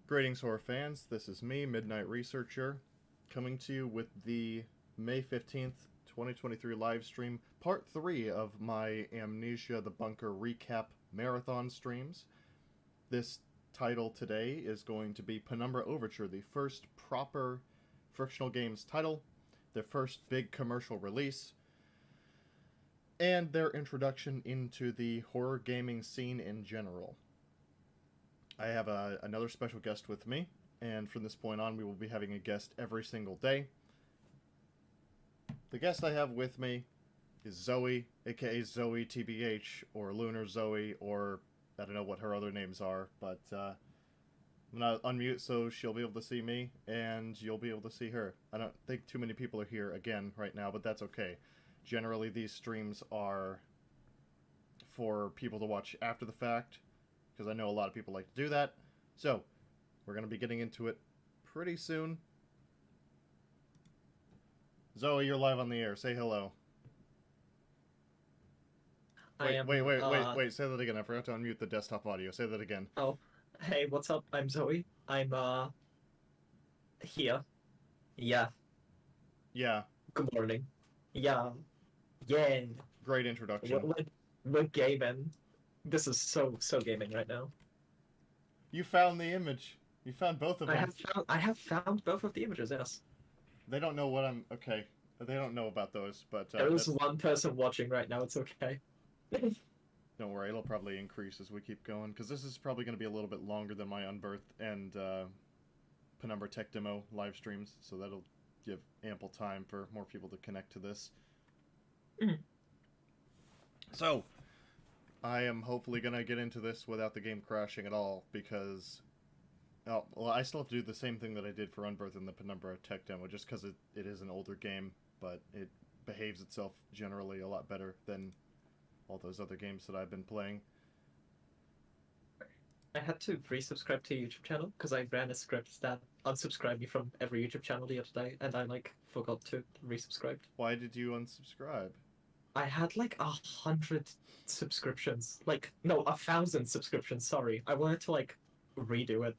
Greetings, horror fans. This is me, Midnight Researcher, coming to you with the May 15th, 2023 live stream, part 3 of my Amnesia the Bunker recap marathon streams. This title today is going to be Penumbra Overture, the first proper Frictional Games title, their first big commercial release, and their introduction into the horror gaming scene in general. I have another special guest with me, and from this point on we will be having a guest every single day. The guest I have with me is Zoe, aka ZoeTbh, or Lunar Zoe, or I don't know what her other names are, but I'm going to unmute so she'll be able to see me, and you'll be able to see her. I don't think too many people are here again right now, but that's okay. Generally these streams are for people to watch after the fact, because I know a lot of people like to do that. So, we're going to be getting into it pretty soon. Zoe, you're live on the air. Say hello. Wait, say that again. I forgot to unmute the desktop audio. Say that again. Oh, hey, what's up? I'm Zoe. I'm, here. Yeah. Yeah. Good morning. Yeah. Yeah. Great introduction. We're gaming. This is so gaming right now. You found the image. You found both of them. I have found both of the images, yes. They don't know what I'm... Okay. They don't know about those, but... There is one person watching right now, it's okay. Don't worry, it'll probably increase as we keep going, because this is probably going to be a little bit longer than my Unbirth and Penumbra Tech Demo live streams, so that'll give ample time for more people to connect to this. So, I am hopefully going to get into this without the game crashing at all, because... Oh, well, I still have to do the same thing that I did for Unbirth in the Penumbra Tech Demo, just because it is an older game, but it behaves itself generally a lot better than all those other games that I've been playing. I had to resubscribe to your YouTube channel, because I ran a script that unsubscribed me from every YouTube channel the other day, and I, forgot to resubscribe. Why did you unsubscribe? I had 100 subscriptions. No, 1,000 subscriptions, sorry. I wanted to redo it.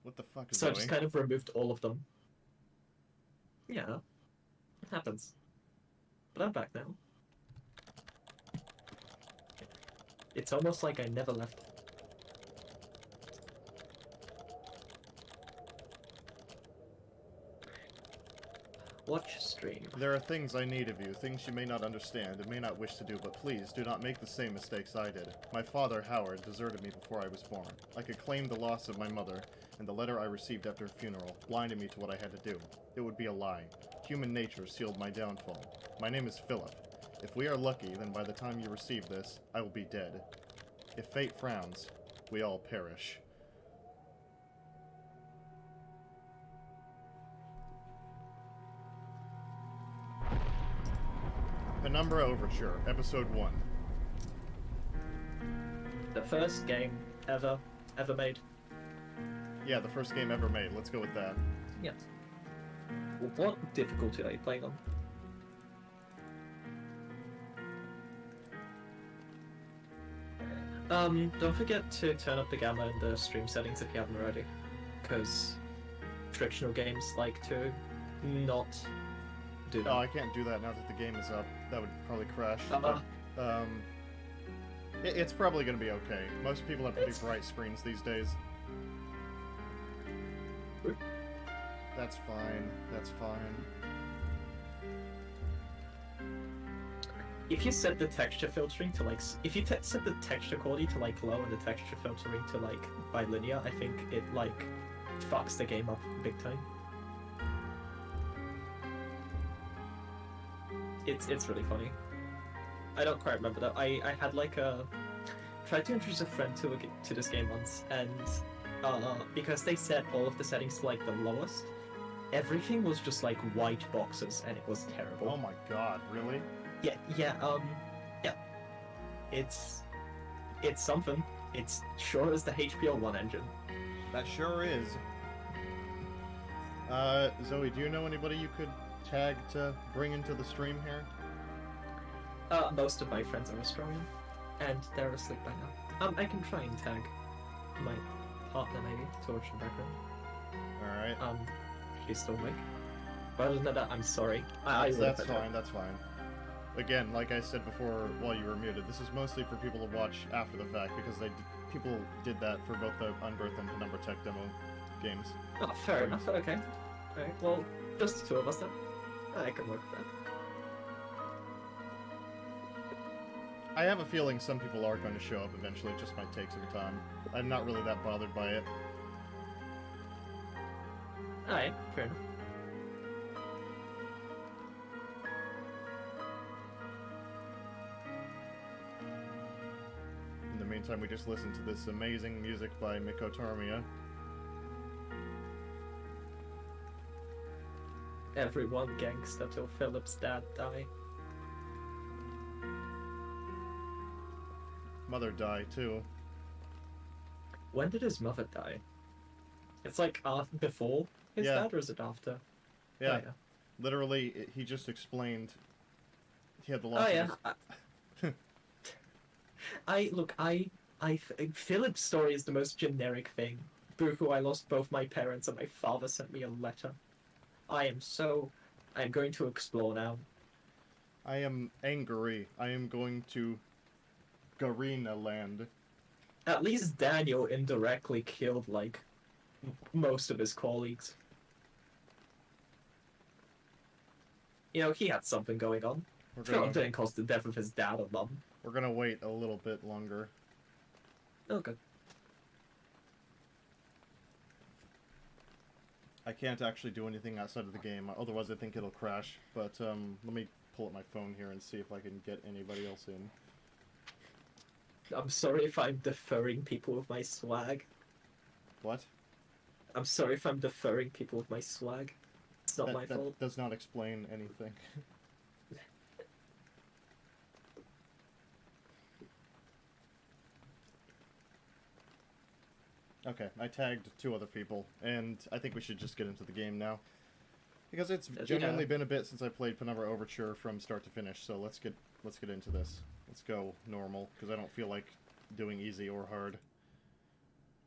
What the fuck is So going? I just kind of removed all of them. Yeah. It happens. But I'm back now. It's almost like I never left. Watch stream. There are things I need of you, things you may not understand and may not wish to do, but please do not make the same mistakes I did. My father, Howard, deserted me before I was born. I could claim the loss of my mother, and the letter I received after her funeral blinded me to what I had to do. It would be a lie. Human nature sealed my downfall. My name is Philip. If we are lucky, then by the time you receive this, I will be dead. If fate frowns, we all perish. Penumbra Overture, Episode 1. The first game ever made. Yeah, the first game ever made. Let's go with that. Yes. What difficulty are you playing on? Don't forget to turn up the gamma in the stream settings if you haven't already, because Frictional Games like to not do that. Oh, I can't do that now that the game is up. That would probably crash. But, it's probably going to be okay. Most people have pretty bright screens these days. That's fine. That's fine. If you set the texture filtering to if you set the texture quality to low and the texture filtering to bilinear, I think it fucks the game up big time. It's really funny. I don't quite remember that. I had tried to introduce a friend to this game once, and because they set all of the settings to the lowest, everything was just white boxes, and it was terrible. Oh my god, really? Yeah. It's something. It's sure as the HBO1 engine. That sure is. Zoe, do you know anybody you could tag to bring into the stream here? Most of my friends are Australian, and they're asleep by now. I can try and tag my partner maybe to watch the background. Alright. She's still awake. But other than that, I'm sorry. I That's fine, that's fine. Again, like I said before while you were muted, this is mostly for people to watch after the fact, because people did that for both the Unbirth and Penumbra Tech demo games. Oh, fair enough, okay. Alright, well, just the two of us then. I can work with that. I have a feeling some people are going to show up eventually, it just might take some time. I'm not really that bothered by it. Alright, fair enough. In the meantime, we just listened to this amazing music by Miko Tamiya. Everyone gangsta till Philip's dad die. Mother died too. When did his mother die? It's like before his Yeah. dad, or is it after? Yeah, Oh, literally, he just explained he had the loss Oh of yeah. his... Philip's story is the most generic thing. Boo-hoo, I lost both my parents and my father sent me a letter. I'm going to explore now. I am angry. I am going to Garena land. At least Daniel indirectly killed, like, most of his colleagues. You know, he had something going on. Philip didn't cause the death of his dad or mum. We're gonna wait a little bit longer. Oh, good. I can't actually do anything outside of the game, otherwise I think it'll crash. But let me pull up my phone here and see if I can get anybody else in. I'm sorry if I'm deferring people with my swag. What? I'm sorry if I'm deferring people with my swag. It's not my fault. That does not explain anything. Okay, I tagged 2 other people, and I think we should just get into the game now. Because it's genuinely been a bit since I played Penumbra Overture from start to finish, so let's get into this. Let's go normal, because I don't feel like doing easy or hard.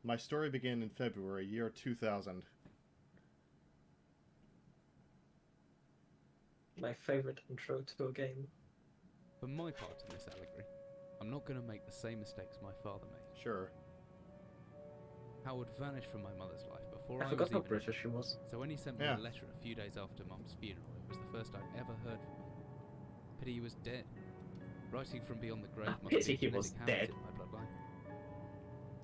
My story began in February, year 2000. My favorite intro to a game. For my part in this allegory, I'm not going to make the same mistakes my father made. Sure. Howard vanished from my mother's life before I I forgot was how even... British he was. So when he sent me a letter a few days after Mum's funeral, it was the first I'd ever heard from him. Pity he was dead. Writing from beyond the grave must Pity be he was dead. in my bloodline.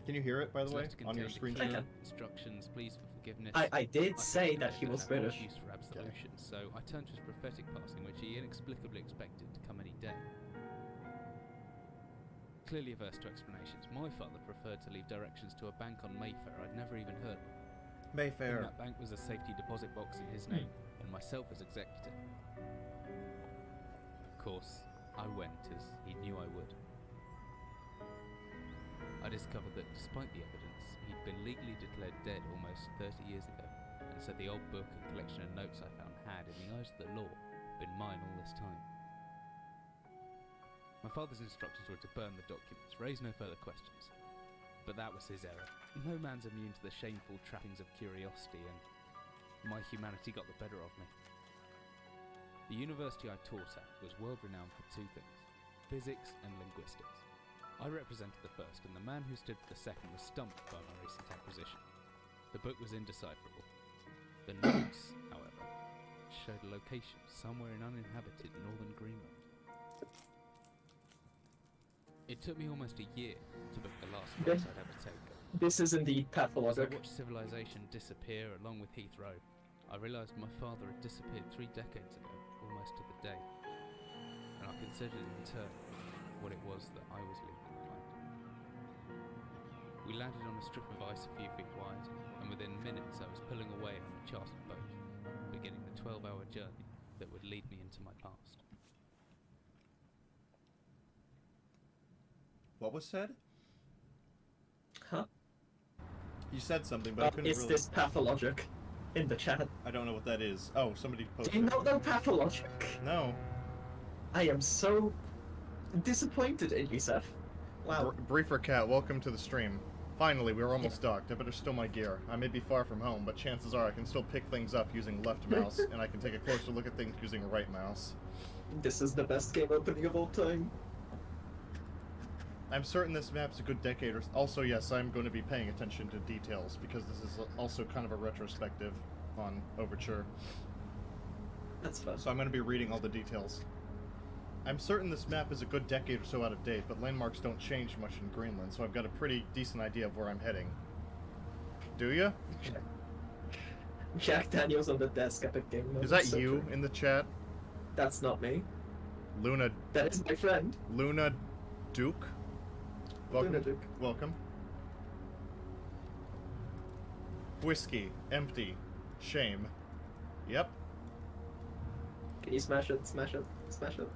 Can you hear it, by the It's way, left to on your contain screen clear share? instructions, pleas for forgiveness. I did say that he and was have no British. use for absolution, so I turned to his prophetic passing, which he inexplicably expected to come any day. Clearly averse to explanations, my father preferred to leave directions to a bank on Mayfair I'd never even heard of. Mayfair. In that bank was a safety deposit box in his name, and myself as executor. Of course, I went as he knew I would. I discovered that despite the evidence, he'd been legally declared dead almost 30 years ago, and so the old book and collection of notes I found had, in the eyes of the law, been mine all this time. My father's instructions were to burn the documents, raise no further questions. But that was his error. No man's immune to the shameful trappings of curiosity, and my humanity got the better of me. The university I taught at was world-renowned for 2 things: physics and linguistics. I represented the first, and the man who stood for the second was stumped by my recent acquisition. The book was indecipherable. The notes, however, showed a location somewhere in uninhabited northern Greenland. It took me almost a year to book the last flight I'd ever take. This is indeed As I pathologic. watched civilization disappear along with Heathrow, I realised my father had disappeared 3 decades ago, almost to the day. And I considered in turn what it was that I was leaving behind. We landed on a strip of ice a few feet wide, and within minutes I was pulling away on a chartered boat, beginning the 12-hour journey that would lead me into my past. What was said? Huh? You said something, but I couldn't Is really... this pathologic? In the chat. I don't know what that is. Oh, somebody posted. Do you not know pathologic? No. I am so disappointed in you, Seth. Wow. Briefer Cat, welcome to the stream. Finally, we're almost docked. I better stow my gear. I may be far from home, but chances are I can still pick things up using left mouse, and I can take a closer look at things using right mouse. This is the best game opening of all time. I'm certain this map's a good decade or... Also, yes, I'm going to be paying attention to details, because this is also kind of a retrospective on Overture. That's fun. So I'm going to be reading all the details. I'm certain this map is a good decade or so out of date, but landmarks don't change much in Greenland, so I've got a pretty decent idea of where I'm heading. Do ya? Jack Daniels on the desk, Epic Game Notes. Is that So you true. in the chat? That's not me. Luna... That is my friend. Luna Duke? Welcome. Luna Duke. Welcome. Whiskey. Empty. Shame. Yep. Can you smash it? Smash it? Smash it?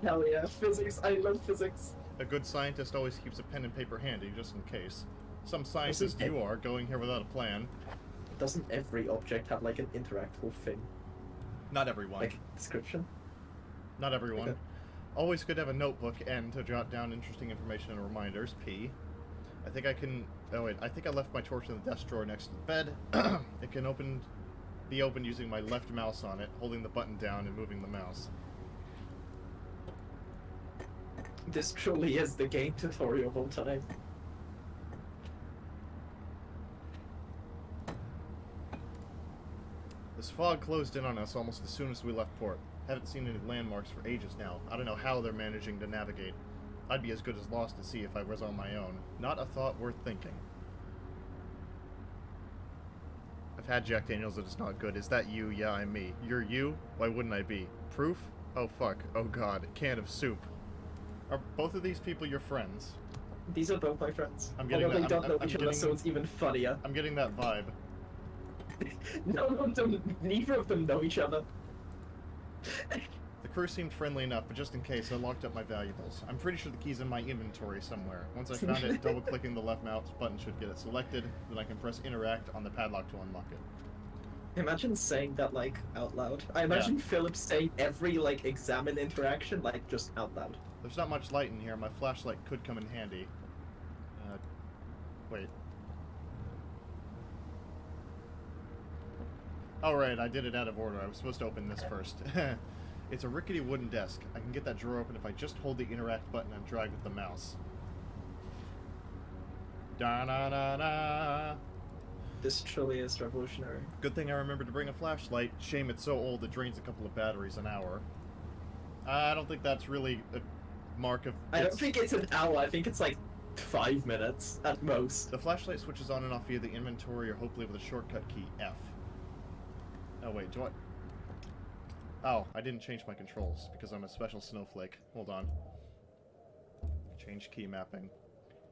Hell yeah, physics. I love physics. A good scientist always keeps a pen and paper handy, just in case. Some scientist you are, going here without a plan. Doesn't every object have like an interactable thing? Not everyone. Like description? Not everyone. Okay. Always good to have a notebook and to jot down interesting information and reminders. P. I think I can... Oh wait, I think I left my torch in the desk drawer next to the bed. It can be opened using my left mouse on it, holding the button down and moving the mouse. This truly is the game tutorial of all time. This fog closed in on us almost as soon as we left port. Haven't seen any landmarks for ages now. I don't know how they're managing to navigate. I'd be as good as lost at sea if I was on my own. Not a thought worth thinking. I've had Jack Daniels that is not good. Is that you? Yeah, I'm me. You're you? Why wouldn't I be? Proof? Oh fuck. Oh god. Can of soup. Are both of these people your friends? These are both my friends. I'm getting Although that- they don't I'm- know I'm each other, getting- so it's even funnier. I'm getting that vibe. Neither of them know each other. The crew seemed friendly enough, but just in case, I locked up my valuables. I'm pretty sure the key's in my inventory somewhere. Once I found it, double-clicking the left mouse button should get it selected, then I can press interact on the padlock to unlock it. Imagine saying that, like, out loud. I imagine Philip saying every, like, examine interaction, like, just out loud. There's not much light in here. My flashlight could come in handy. Wait. Oh, right, I did it out of order. I was supposed to open this first. It's a rickety wooden desk. I can get that drawer open if I just hold the interact button and drag with the mouse. Da-na-na-na! This truly is revolutionary. Good thing I remembered to bring a flashlight. Shame it's so old it drains a couple of batteries an hour. I don't think that's really a mark of... I don't think it's an hour, I think it's like 5 minutes at most. The flashlight switches on and off via the inventory or hopefully with a shortcut key, F. Oh wait, do I... Oh, I didn't change my controls because I'm a special snowflake. Hold on. Change key mapping.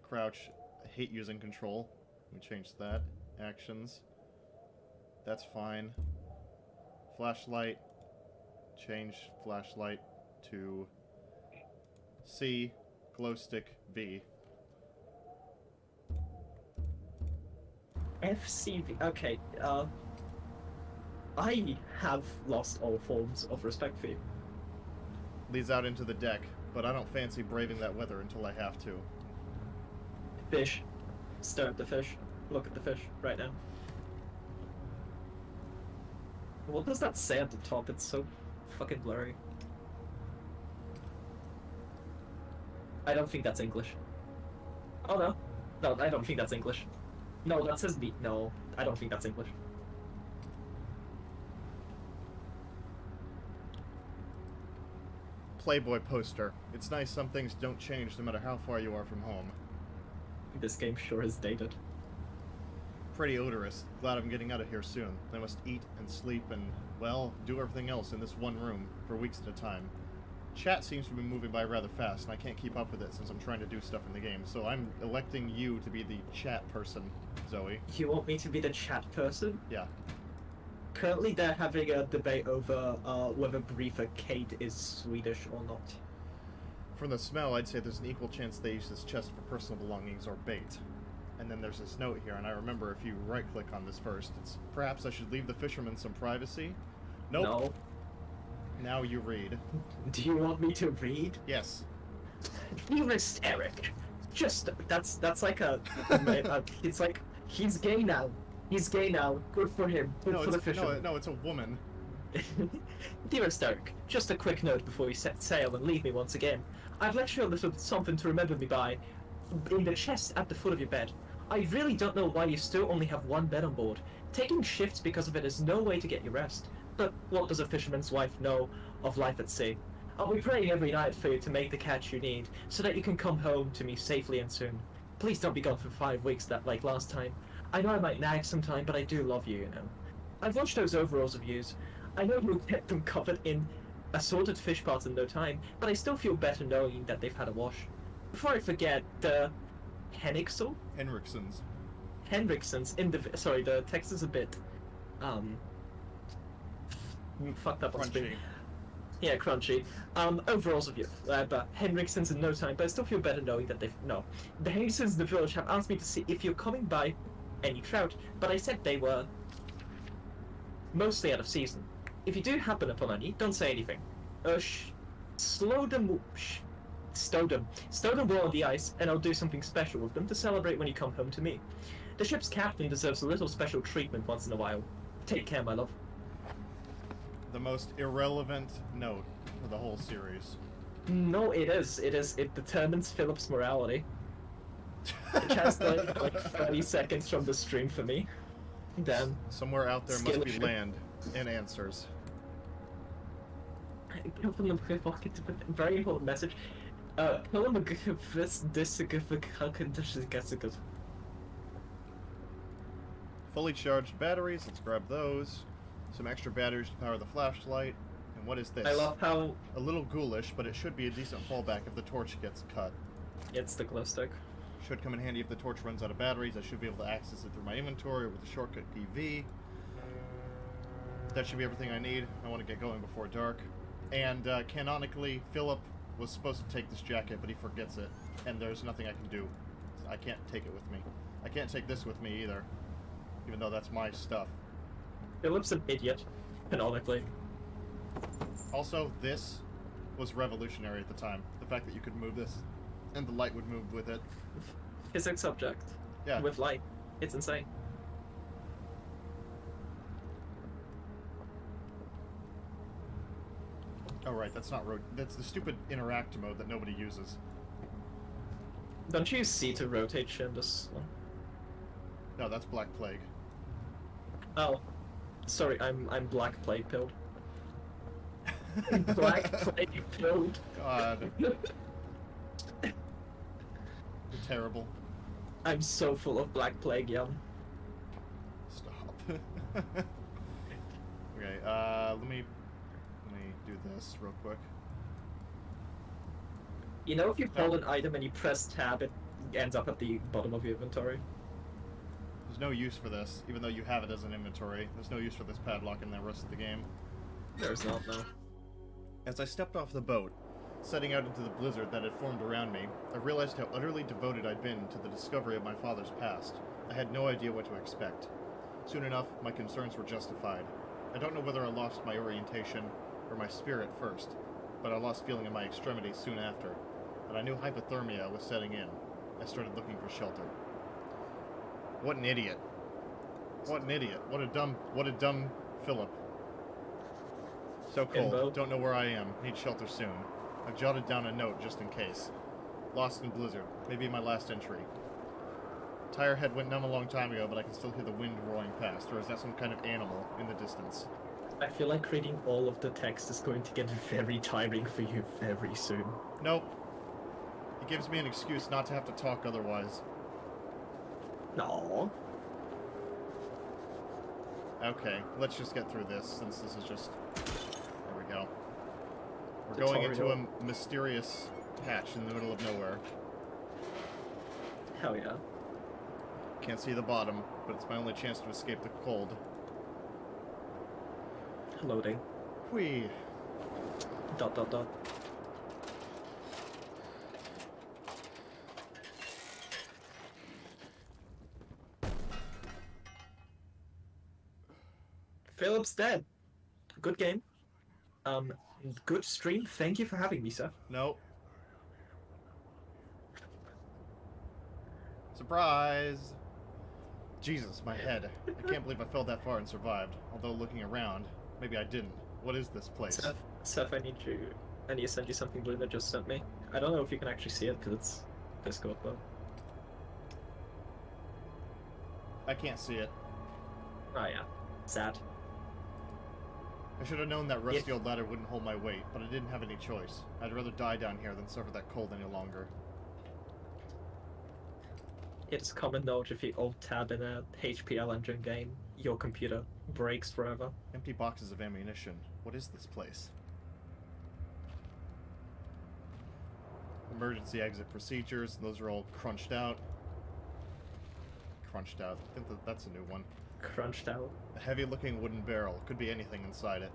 Crouch. I hate using control. Let me change that. Actions. That's fine. Flashlight. Change flashlight to C. Glow stick V. FCV. Okay, I have lost all forms of respect for you. Leads out into the deck, but I don't fancy braving that weather until I have to. Fish. Stare at the fish. Look at the fish right now. What does that say at the top? It's so fucking blurry. I don't think that's English. Oh no. No, I don't think that's English. No, that says B. No, I don't think that's English. Playboy poster. It's nice some things don't change no matter how far you are from home. This game sure is dated. Pretty odorous. Glad I'm getting out of here soon. I must eat and sleep and, well, do everything else in this one room for weeks at a time. Chat seems to be moving by rather fast, and I can't keep up with it since I'm trying to do stuff in the game, so I'm electing you to be the chat person, Zoe. You want me to be the chat person? Yeah. Currently they're having a debate over whether Briefer Kate is Swedish or not. From the smell, I'd say there's an equal chance they use this chest for personal belongings or bait. And then there's this note here, and I remember if you right-click on this first, it's perhaps I should leave the fisherman some privacy? Nope. No. Now you read. Do you want me to read? Yes. Dearest Eric, That's like it's like he's gay now. He's gay now. Good for him. Good No, for the it's fisherman. no, it's a woman. Dearest Eric, just a quick note before you set sail and leave me once again. I've left you a little something to remember me by in the chest at the foot of your bed. I really don't know why you still only have one bed on board. Taking shifts because of it is no way to get your rest. But what does a fisherman's wife know of life at sea? I'll be praying every night for you to make the catch you need, so that you can come home to me safely and soon. Please don't be gone for 5 weeks like last time. I know I might nag sometime, but I do love you, you know. I've watched those overalls of yours. I know you'll get them covered in assorted fish parts in no time, but I still feel better knowing that they've had a wash. Before I forget, the Henriksen? Henriksen's the text is a bit fucked up on screen. Crunchy. Yeah, crunchy. Overalls of you, but Henriksen's in no time, but I still feel better knowing that the Henriksens in the village have asked me to see if you're coming by any trout, but I said they were mostly out of season. If you do happen upon any, don't say anything. Stow them well on the ice, and I'll do something special with them to celebrate when you come home to me. The ship's captain deserves a little special treatment once in a while. Take care, my love. The most irrelevant note for the whole series. No, it is. It determines Philip's morality. It has like 30 seconds from the stream for me. Damn. Somewhere out there must be Skillship. land and answers. Very important message. Fully charged batteries, let's grab those. Some extra batteries to power the flashlight. And what is this? I love how A little ghoulish, but it should be a decent fallback if the torch gets cut. it's the glow stick. Should come in handy if the torch runs out of batteries. I should be able to access it through my inventory with the shortcut PV. That should be everything I need. I want to get going before dark. And canonically, Philip was supposed to take this jacket, but he forgets it. And there's nothing I can do. I can't take it with me. I can't take this with me either. Even though that's my stuff. Philip's an idiot, canonically. Also, this was revolutionary at the time. The fact that you could move this and the light would move with it. Physics subject. Yeah. With light. It's insane. Oh right, that's not that's the stupid interact mode that nobody uses. Don't you use C to rotate shit in this one? No, that's Black Plague. Oh. Sorry, I'm black plague pilled. Black plague pilled. God. You're terrible. I'm so full of black plague, Jan. Stop. Okay, let me do this real quick. You know, if you hold an item and you press tab, it ends up at the bottom of your inventory. There's no use for this, even though you have it as an inventory. There's no use for this padlock in the rest of the game. There's not, no. As I stepped off the boat, setting out into the blizzard that had formed around me, I realized how utterly devoted I'd been to the discovery of my father's past. I had no idea what to expect. Soon enough, my concerns were justified. I don't know whether I lost my orientation or my spirit first, but I lost feeling in my extremities soon after, and I knew hypothermia was setting in. I started looking for shelter. What an idiot. What an idiot. What a dumb Philip. So cold. Imbo. Don't know where I am. Need shelter soon. I've jotted down a note just in case. Lost in blizzard. Maybe my last entry. Tire head went numb a long time ago, but I can still hear the wind roaring past. Or is that some kind of animal in the distance? I feel like reading all of the text is going to get very tiring for you very soon. Nope. It gives me an excuse not to have to talk otherwise. No. Okay, let's just get through this, since this is just... There we go. We're going into Tutorial. a mysterious hatch in the middle of nowhere. Hell yeah. Can't see the bottom, but it's my only chance to escape the cold. Loading. Whee! Dot dot dot. Philip's dead. Good game. Good stream. Thank you for having me, Seth. Nope. Surprise! Jesus, my head. I can't believe I fell that far and survived. Although looking around, maybe I didn't. What is this place? Seth, I need to send you something Blue that just sent me. I don't know if you can actually see it because it's Discord, but I can't see it. oh yeah, sad. I should have known that rusty old ladder wouldn't hold my weight, but I didn't have any choice. I'd rather die down here than suffer that cold any longer. It's common knowledge if you alt-tab in a HPL engine game, your computer breaks forever. Empty boxes of ammunition. What is this place? Emergency exit procedures. Those are all crunched out. Crunched out. I think that's a new one. Crunched out. A heavy-looking wooden barrel. Could be anything inside it.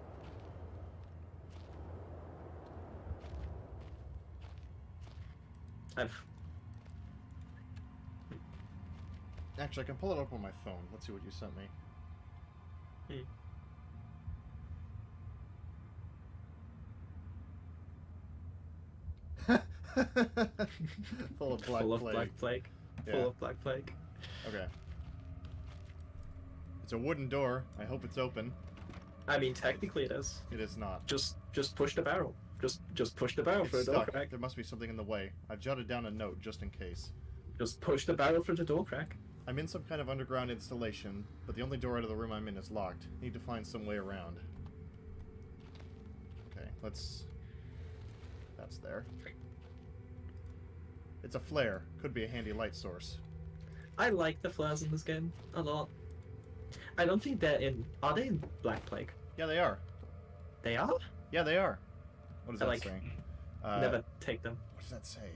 Actually, I can pull it up on my phone. Let's see what you sent me. Full of black plague. Yeah. Full of black plague. Okay. It's a wooden door. I hope it's open. I mean, technically it is. It is not. Just push the barrel. Just push the barrel for the door Stuck. crack. There must be something in the way. I've jotted down a note just in case. Just push the barrel for the door crack. I'm in some kind of underground installation, but the only door out of the room I'm in is locked. Need to find some way around. Okay, let's... That's there. It's a flare. Could be a handy light source. I like the flares in this game a lot. I don't think they're in... Are they in Black Plague? Yeah, they are. They are? Yeah, they are. What does that like, say? Never take them. What does that say?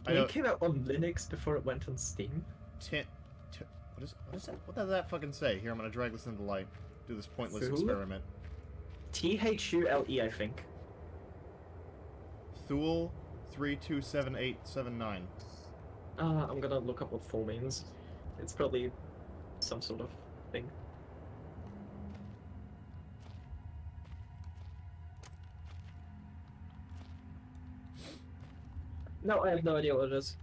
It came out on Linux before it went on Steam. What does that fucking say? Here, I'm gonna drag this into light. Do this pointless Thule? experiment. Thule, I think. Thule 327879. I'm gonna look up what full means. It's probably some sort of thing. No, I have no idea what it is.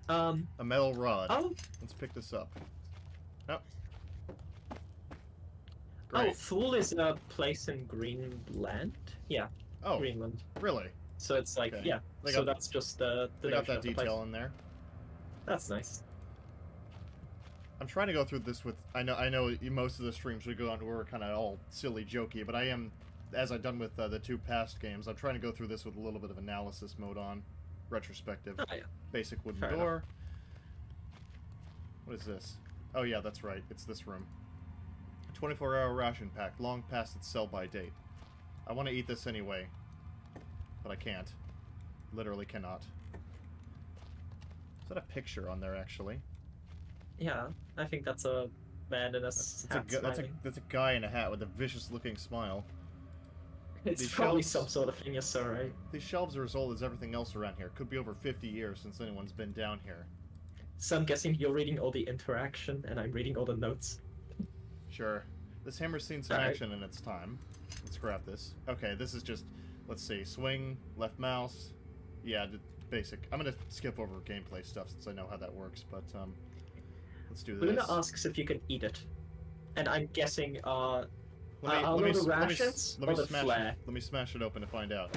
A metal rod. Oh, Let's pick this up. Oh. oh, Great. Thule is a place in Greenland. Yeah, Oh, Greenland. really? So it's like, Okay. yeah. They So got- that's just the They got notion that of the place. detail in there. That's nice. I'm trying to go through this with... I know most of the streams we go on were kind of all silly, jokey, but I am, as I've done with the two past games, I'm trying to go through this with a little bit of analysis mode on. Retrospective. Oh, yeah. Basic wooden Fair door. What is this? Oh yeah, that's right. It's this room. 24-hour ration pack, long past its sell-by date. I want to eat this anyway, but I can't. Literally cannot. Is that a picture on there, actually? Yeah, I think that's a man in a hat smiling. That's a guy in a hat with a vicious-looking smile. It's these probably shelves- some sort of thing, yes, sir, right? These shelves are as old as everything else around here. Could be over 50 years since anyone's been down here. So I'm guessing you're reading all the interaction, and I'm reading all the notes. Sure. This hammer's seen some Alright. action in its time. Let's grab this. Okay, this is just... Let's see. Swing, left mouse. Yeah, basic. I'm gonna skip over gameplay stuff since I know how that works, but, let's do this. Luna asks if you can eat it. And I'm guessing, are the let rations me or the smash flare? it. Let me smash it open to find out.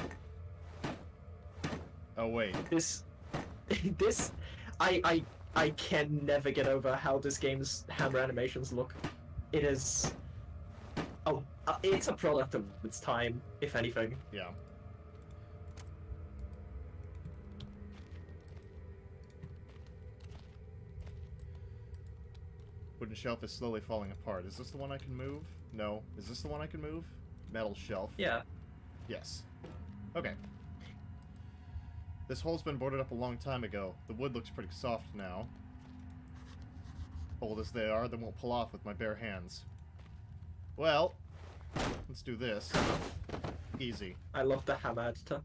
Oh, wait. This... this... I can never get over how this game's hammer animations look. It is... Oh, it's a product of its time, if anything. Yeah. Wooden shelf is slowly falling apart. Is this the one I can move? No. Is this the one I can move? Metal shelf. Yeah. Yes. Okay. This hole's been boarded up a long time ago. The wood looks pretty soft now. Old as they are, they won't pull off with my bare hands. Well, let's do this. Easy. I love the hammer editor.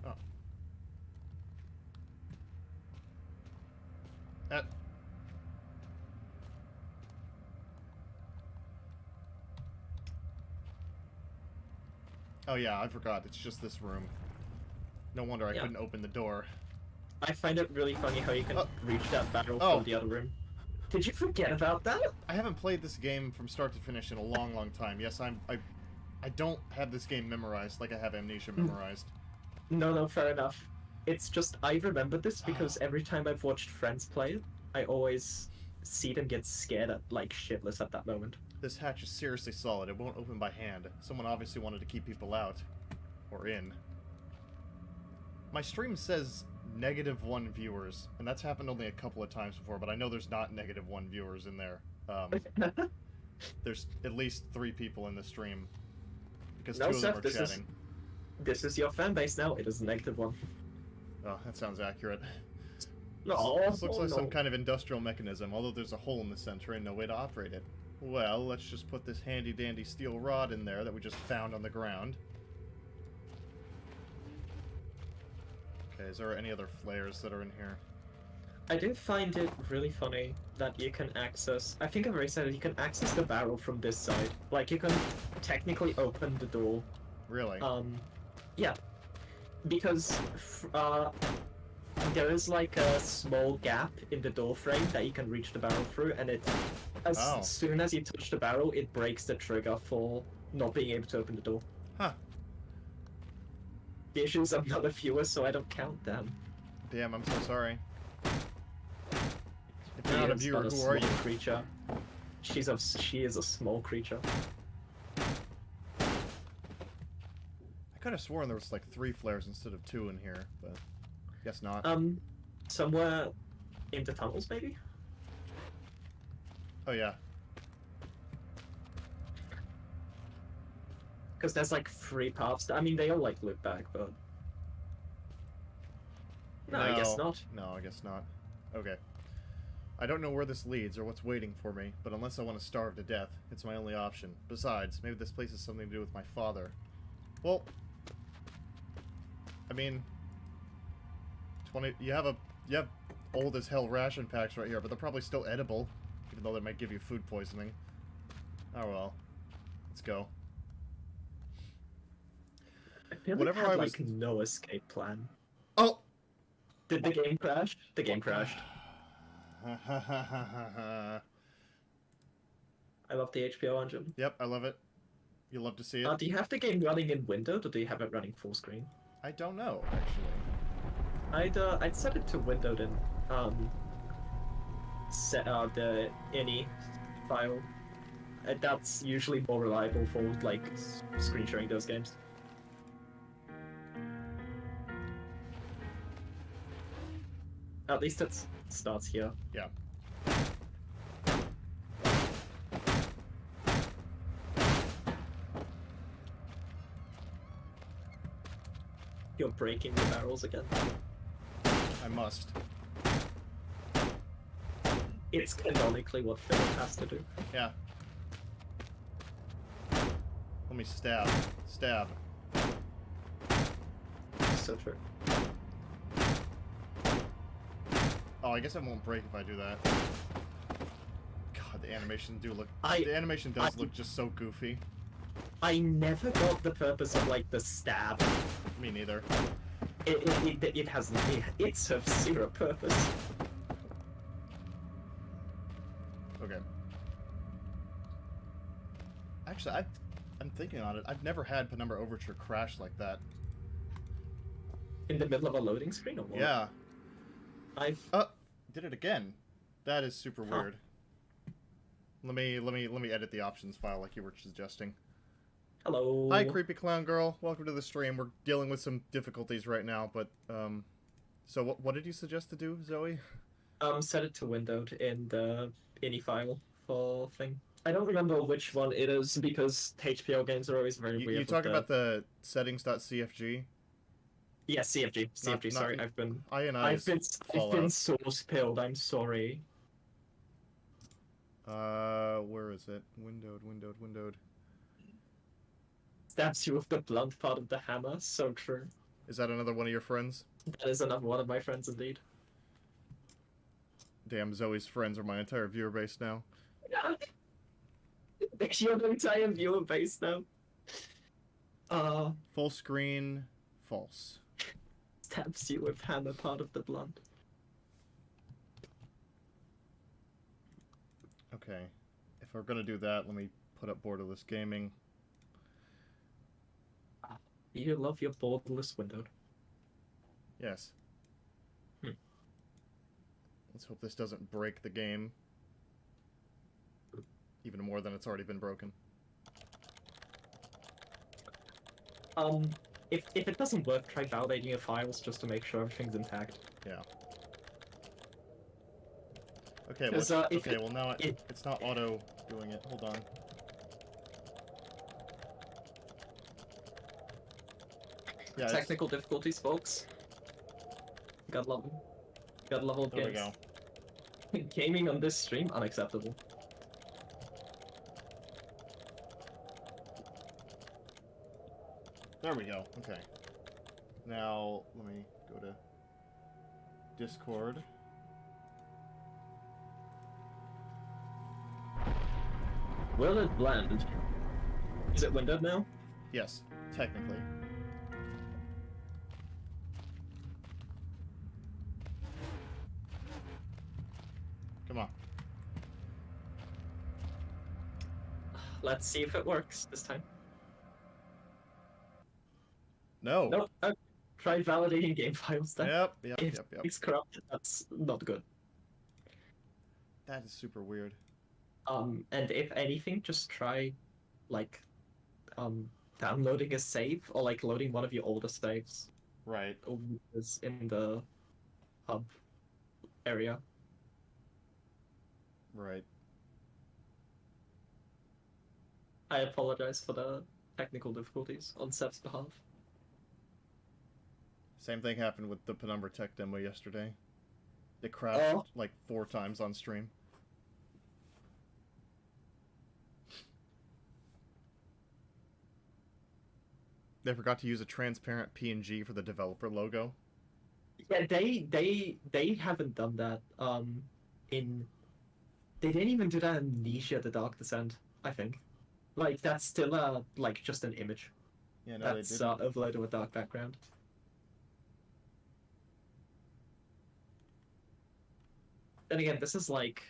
Oh. Oh yeah, I forgot. It's just this room. No wonder I Yeah. couldn't open the door. I find it really funny how you can reach that barrel Oh. from the other room. Did you forget about that? I haven't played this game from start to finish in a long, long time. Yes, I don't have this game memorized like I have Amnesia memorized. No, fair enough. It's just, I remember this because every time I've watched friends play it, I always see them get scared at, like, shitless at that moment. This hatch is seriously solid. It won't open by hand. Someone obviously wanted to keep people out. Or in. My stream says -1 viewers, and that's happened only a couple of times before, but I know there's not -1 viewers in there. There's at least 3 people in the stream. Because No, 2 of them Seth, are chatting. This is your fan base now. It is a -1. Oh, that sounds accurate. No, This looks like some kind of industrial mechanism, although there's a hole in the center and no way to operate it. Well, let's just put this handy-dandy steel rod in there that we just found on the ground. Okay, is there any other flares that are in here? I do find it really funny that you can access... I think I've already said it, you can access the barrel from this side. Like, you can technically open the door. Really? Yeah. Because, there is, like, a small gap in the door frame that you can reach the barrel through, and as soon as you touch the barrel, it breaks the trigger for not being able to open the door. Huh. The issue is I'm not a viewer, so I don't count them. Damn, I'm so sorry. If you're not a viewer, who are you? Creature. She is a small creature. I could have sworn there was like 3 flares instead of 2 in here, but guess not. Somewhere in the tunnels, maybe? Oh yeah. Because there's like 3 paths. I mean, they all like look back, but... No, I guess not. No, I guess not. Okay. I don't know where this leads or what's waiting for me, but unless I want to starve to death, it's my only option. Besides, maybe this place has something to do with my father. Well, I mean, you have old as hell ration packs right here, but they're probably still edible, even though they might give you food poisoning. Oh well. Let's go. I feel Whatever like I I had, was- like, no escape plan. Oh! Did the game crash? The game crashed. I love the HBO engine. Yep, I love it. You love to see it? Do you have the game running in windowed, or do you have it running full screen? I don't know, actually. I'd set it to windowed and set the ini file. That's usually more reliable for like screen sharing those games. At least it starts here. Yeah. You're breaking the barrels again. I must. It's canonically what Philip has to do. Yeah. Let me stab. Stab. So true. Oh, I guess I won't break if I do that. God, the animation look just so goofy. I never got the purpose of like the stab. Me neither. It has it serves 0 purpose. Okay. Actually, I'm thinking on it. I've never had Penumbra Overture crash like that. In the middle of a loading screen or what? Yeah. I've Did it again. That is super Huh. weird. Let me edit the options file like you were suggesting. Hello. Hi, creepy clown girl. Welcome to the stream. We're dealing with some difficulties right now, but so what did you suggest to do, Zoe? Set it to windowed in the ini file for thing. I don't remember which one it is because HBO games are always very weird. You talking about the settings.cfg? Yeah, CFG. CFG. Not- Sorry, not- I've been Fallout. source pilled. I'm sorry. Where is it? Windowed. Stabs you with the blunt part of the hammer. So true. Is that another one of your friends? That is another one of my friends indeed. Damn, Zoe's friends are my entire viewer base now. You're the entire viewer base now. Full screen, false. stabs you with hammer part of the blunt. Okay. If we're gonna do that, let me put up Borderless Gaming. You love your borderless windowed. Yes. Hmm. Let's hope this doesn't break the game. Even more than it's already been broken. If it doesn't work, try validating your files just to make sure everything's intact. Yeah. Okay, well, 'Cause, if okay, it- well now it- it's not auto doing it. Hold on. Yeah, it's- Technical difficulties, folks. Gotta love them. Gotta love old there we games. go. Gaming on this stream, unacceptable. There we go. Okay. Now, let me go to Discord. Will it blend? Is it windowed now? Yes, technically. Come on. Let's see if it works this time. No. Nope. Try validating game files then. Yep. If it's corrupted, that's not good. That is super weird. And if anything, just try, like, downloading a save or like loading one of your older saves Right. is in the hub area. Right. I apologize for the technical difficulties on Seb's behalf. Same thing happened with the Penumbra tech demo yesterday. It crashed Oh. like 4 times on stream. They forgot to use a transparent PNG for the developer logo. Yeah, they haven't done that. They didn't even do that in Amnesia: The Dark Descent. I think, like that's still like just an image Yeah, no, that's they didn't. overlaid with a dark background. Then again, this is like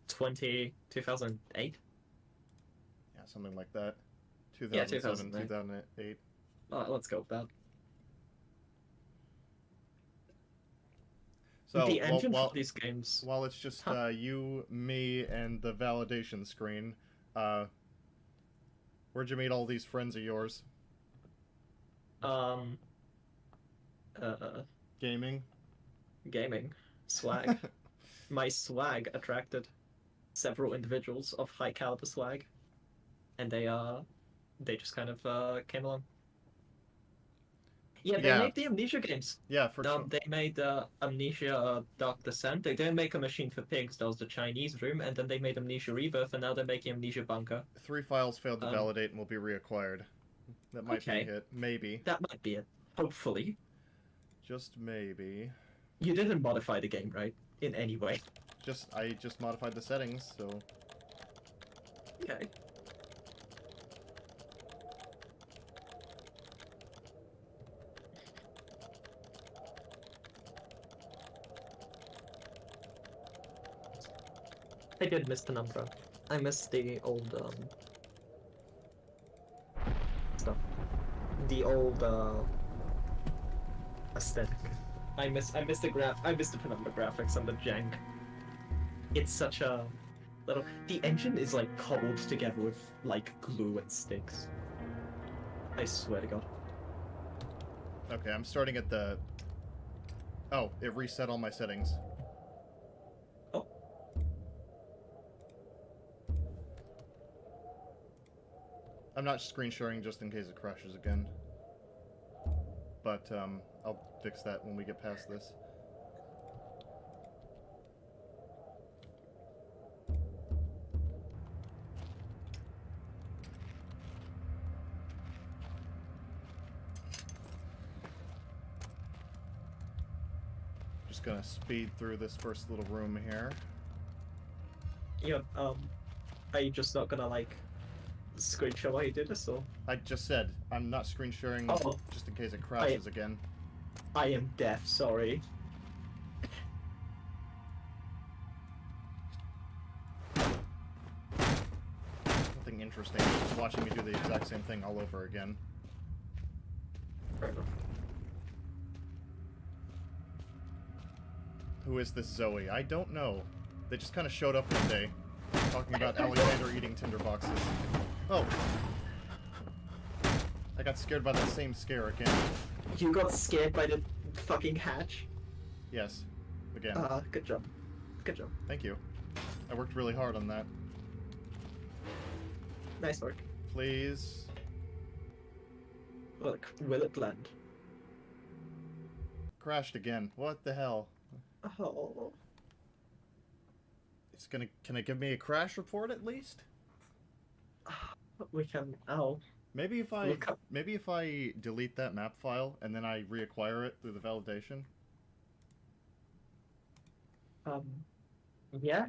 2008. Yeah, something like that. Yeah, 2007, 2008. 2008. Let's go with that. So, the engine while, for these games. while it's just Huh. you, me, and the validation screen, where'd you meet all these friends of yours? Um. Gaming? Gaming swag. My swag attracted several individuals of high caliber swag, and they just kind of came along. Yeah, they Yeah. made the Amnesia games. Yeah, for sure. They made Amnesia Dark Descent. They didn't make A Machine for Pigs. That was the Chinese room, and then they made Amnesia Rebirth, and now they're making Amnesia Bunker. 3 files failed to Um, validate and will be reacquired. That might Okay. be it. Maybe. That might be it. Hopefully, Just maybe. you didn't modify the game, right? In any way. I just modified the settings, so... Okay. I did miss Penumbra. I miss the old stuff. The old aesthetic. I miss the Penumbra graphics and the jank. It's such a little. The engine is like cobbled together with like glue and sticks. I swear to God. Okay, I'm starting at the... Oh, it reset all my settings. Oh. I'm not screen sharing just in case it crashes again. But, I'll fix that when we get past this. Just gonna speed through this first little room here. Yeah. Are you just not gonna like screen share why you did this or? I just said, I'm not screen sharing Oh. just in case it crashes again. I am deaf, sorry. Nothing interesting. Just watching me do the exact same thing all over again. Fair enough. Who is this Zoe? I don't know. They just kind of showed up one day, talking about Alexander eating tinderboxes. Oh! I got scared by the same scare again. You got scared by the fucking hatch? Yes. Again. Good job. Good job. Thank you. I worked really hard on that. Nice work. Please. Look, will it blend? Crashed again. What the hell? Oh. It's gonna. Can it give me a crash report at least? We can. Oh. Maybe if I. Look up. Maybe if I delete that map file and then I reacquire it through the validation. Yeah.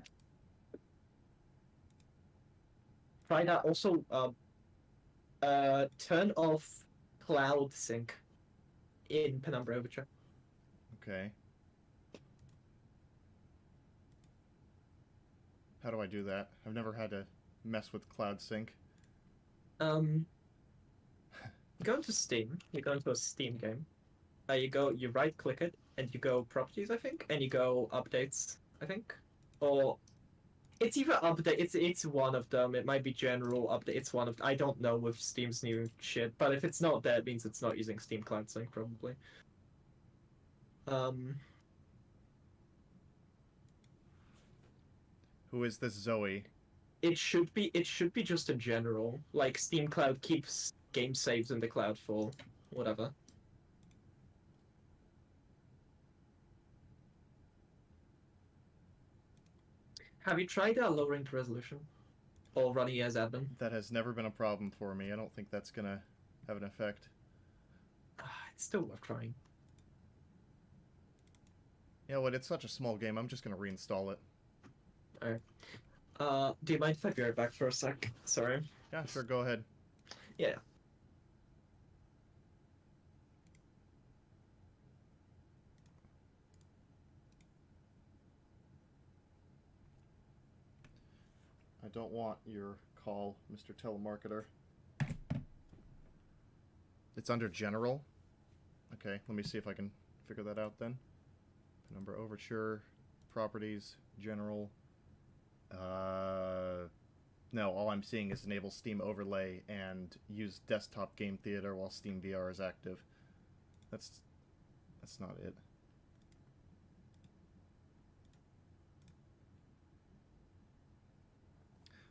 Try that. Also, turn off cloud sync in Penumbra Overture. Okay. How do I do that? I've never had to mess with cloud sync. Go into Steam. You go into a Steam game. You right click it and you go properties, I think, and you go updates, I think, or it's either update. It's one of them. It might be general update. It's one of. I don't know with Steam's new shit, but if it's not there, it means it's not using Steam Cloud Sync probably. Who is this Zoe? It should be just a general. Like Steam Cloud keeps game saves in the cloud for whatever. Have you tried lowering the resolution? Or running as admin? That has never been a problem for me. I don't think that's gonna have an effect. It's still worth trying. You know what? It's such a small game. I'm just gonna reinstall it. Alright. Do you mind if I be right back for a sec? Sorry. Yeah, sure. Go ahead. Yeah. I don't want your call, Mr. Telemarketer. It's under General. Okay, let me see if I can figure that out then. Penumbra Overture, Properties, General. No, all I'm seeing is enable Steam Overlay and use Desktop Game Theater while Steam VR is active. That's not it.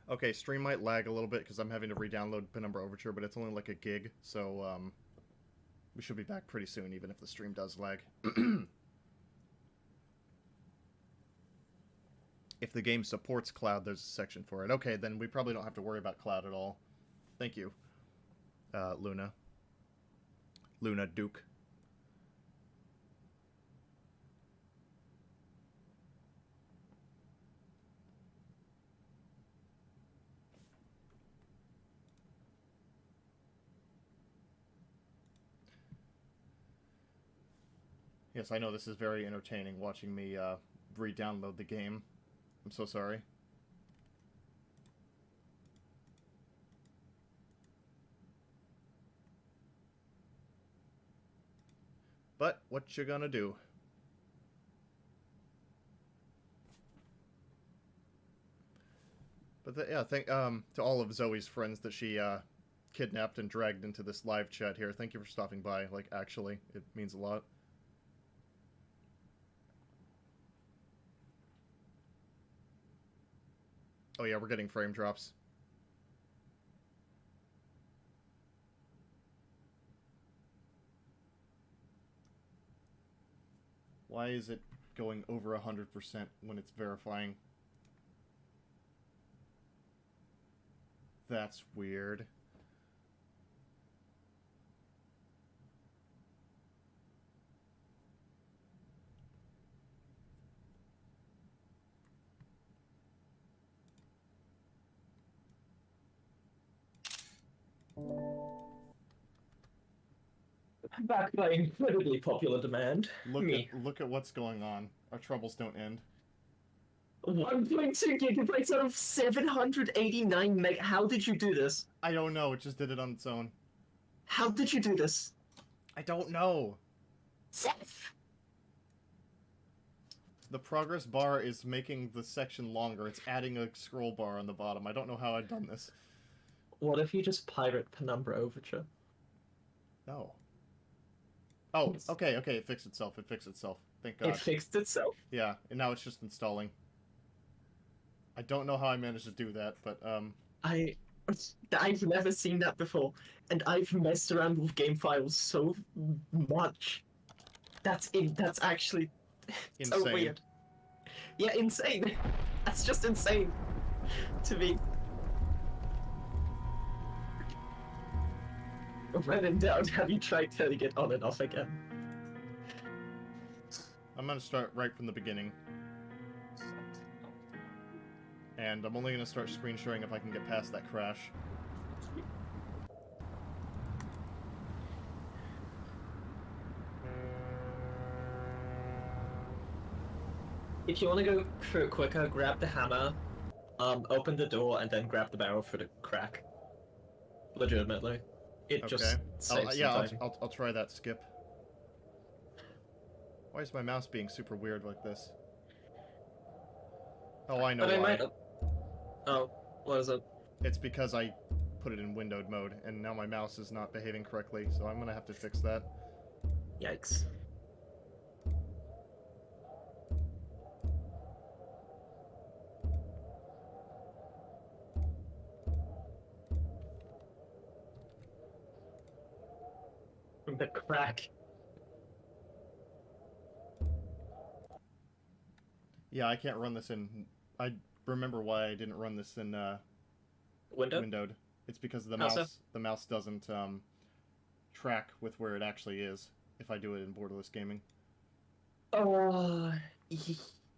Okay, stream might lag a little bit because I'm having to re-download Penumbra Overture, but it's only like a gig, so we should be back pretty soon, even if the stream does lag. If the game supports cloud, there's a section for it. Okay, then we probably don't have to worry about cloud at all. Thank you, Luna. Luna Duke. Yes, I know this is very entertaining, watching me re-download the game. I'm so sorry. But, what you gonna do? But, yeah, to all of Zoe's friends that she, kidnapped and dragged into this live chat here. Thank you for stopping by, like, actually. It means a lot. Oh yeah, we're getting frame drops. Why is it going over 100% when it's verifying? That's weird. Back by incredibly popular demand. Me. Look at what's going on. Our troubles don't end. 1.2 gigabytes out of 789 meg. How did you do this? I don't know. It just did it on its own. How did you do this? I don't know. Seth! The progress bar is making the section longer. It's adding a scroll bar on the bottom. I don't know how I've done this. What if you just pirate Penumbra Overture? No. Oh, okay, it fixed itself. It fixed itself. Thank God. It fixed itself? Yeah, and now it's just installing. I don't know how I managed to do that, but, I've never seen that before, and I've messed around with game files so much. That's actually insane. so weird. Yeah, insane. That's just insane to me. When in doubt, have you tried turning it on and off again? I'm gonna start right from the beginning. And I'm only gonna start screen sharing if I can get past that crash. If you want to go through it quicker, grab the hammer, open the door, and then grab the barrel for the crack. Legitimately. It Okay. just saves some time. I'll try that, Skip. Why is my mouse being super weird like this? Oh, I know But I why. might... Oh, what is it? It's because I put it in windowed mode, and now my mouse is not behaving correctly, so I'm gonna have to fix that. Yikes. The crack. Yeah, I can't run this in... I remember why I didn't run this in, Window? windowed. It's because the How so? mouse doesn't, track with where it actually is, if I do it in borderless gaming.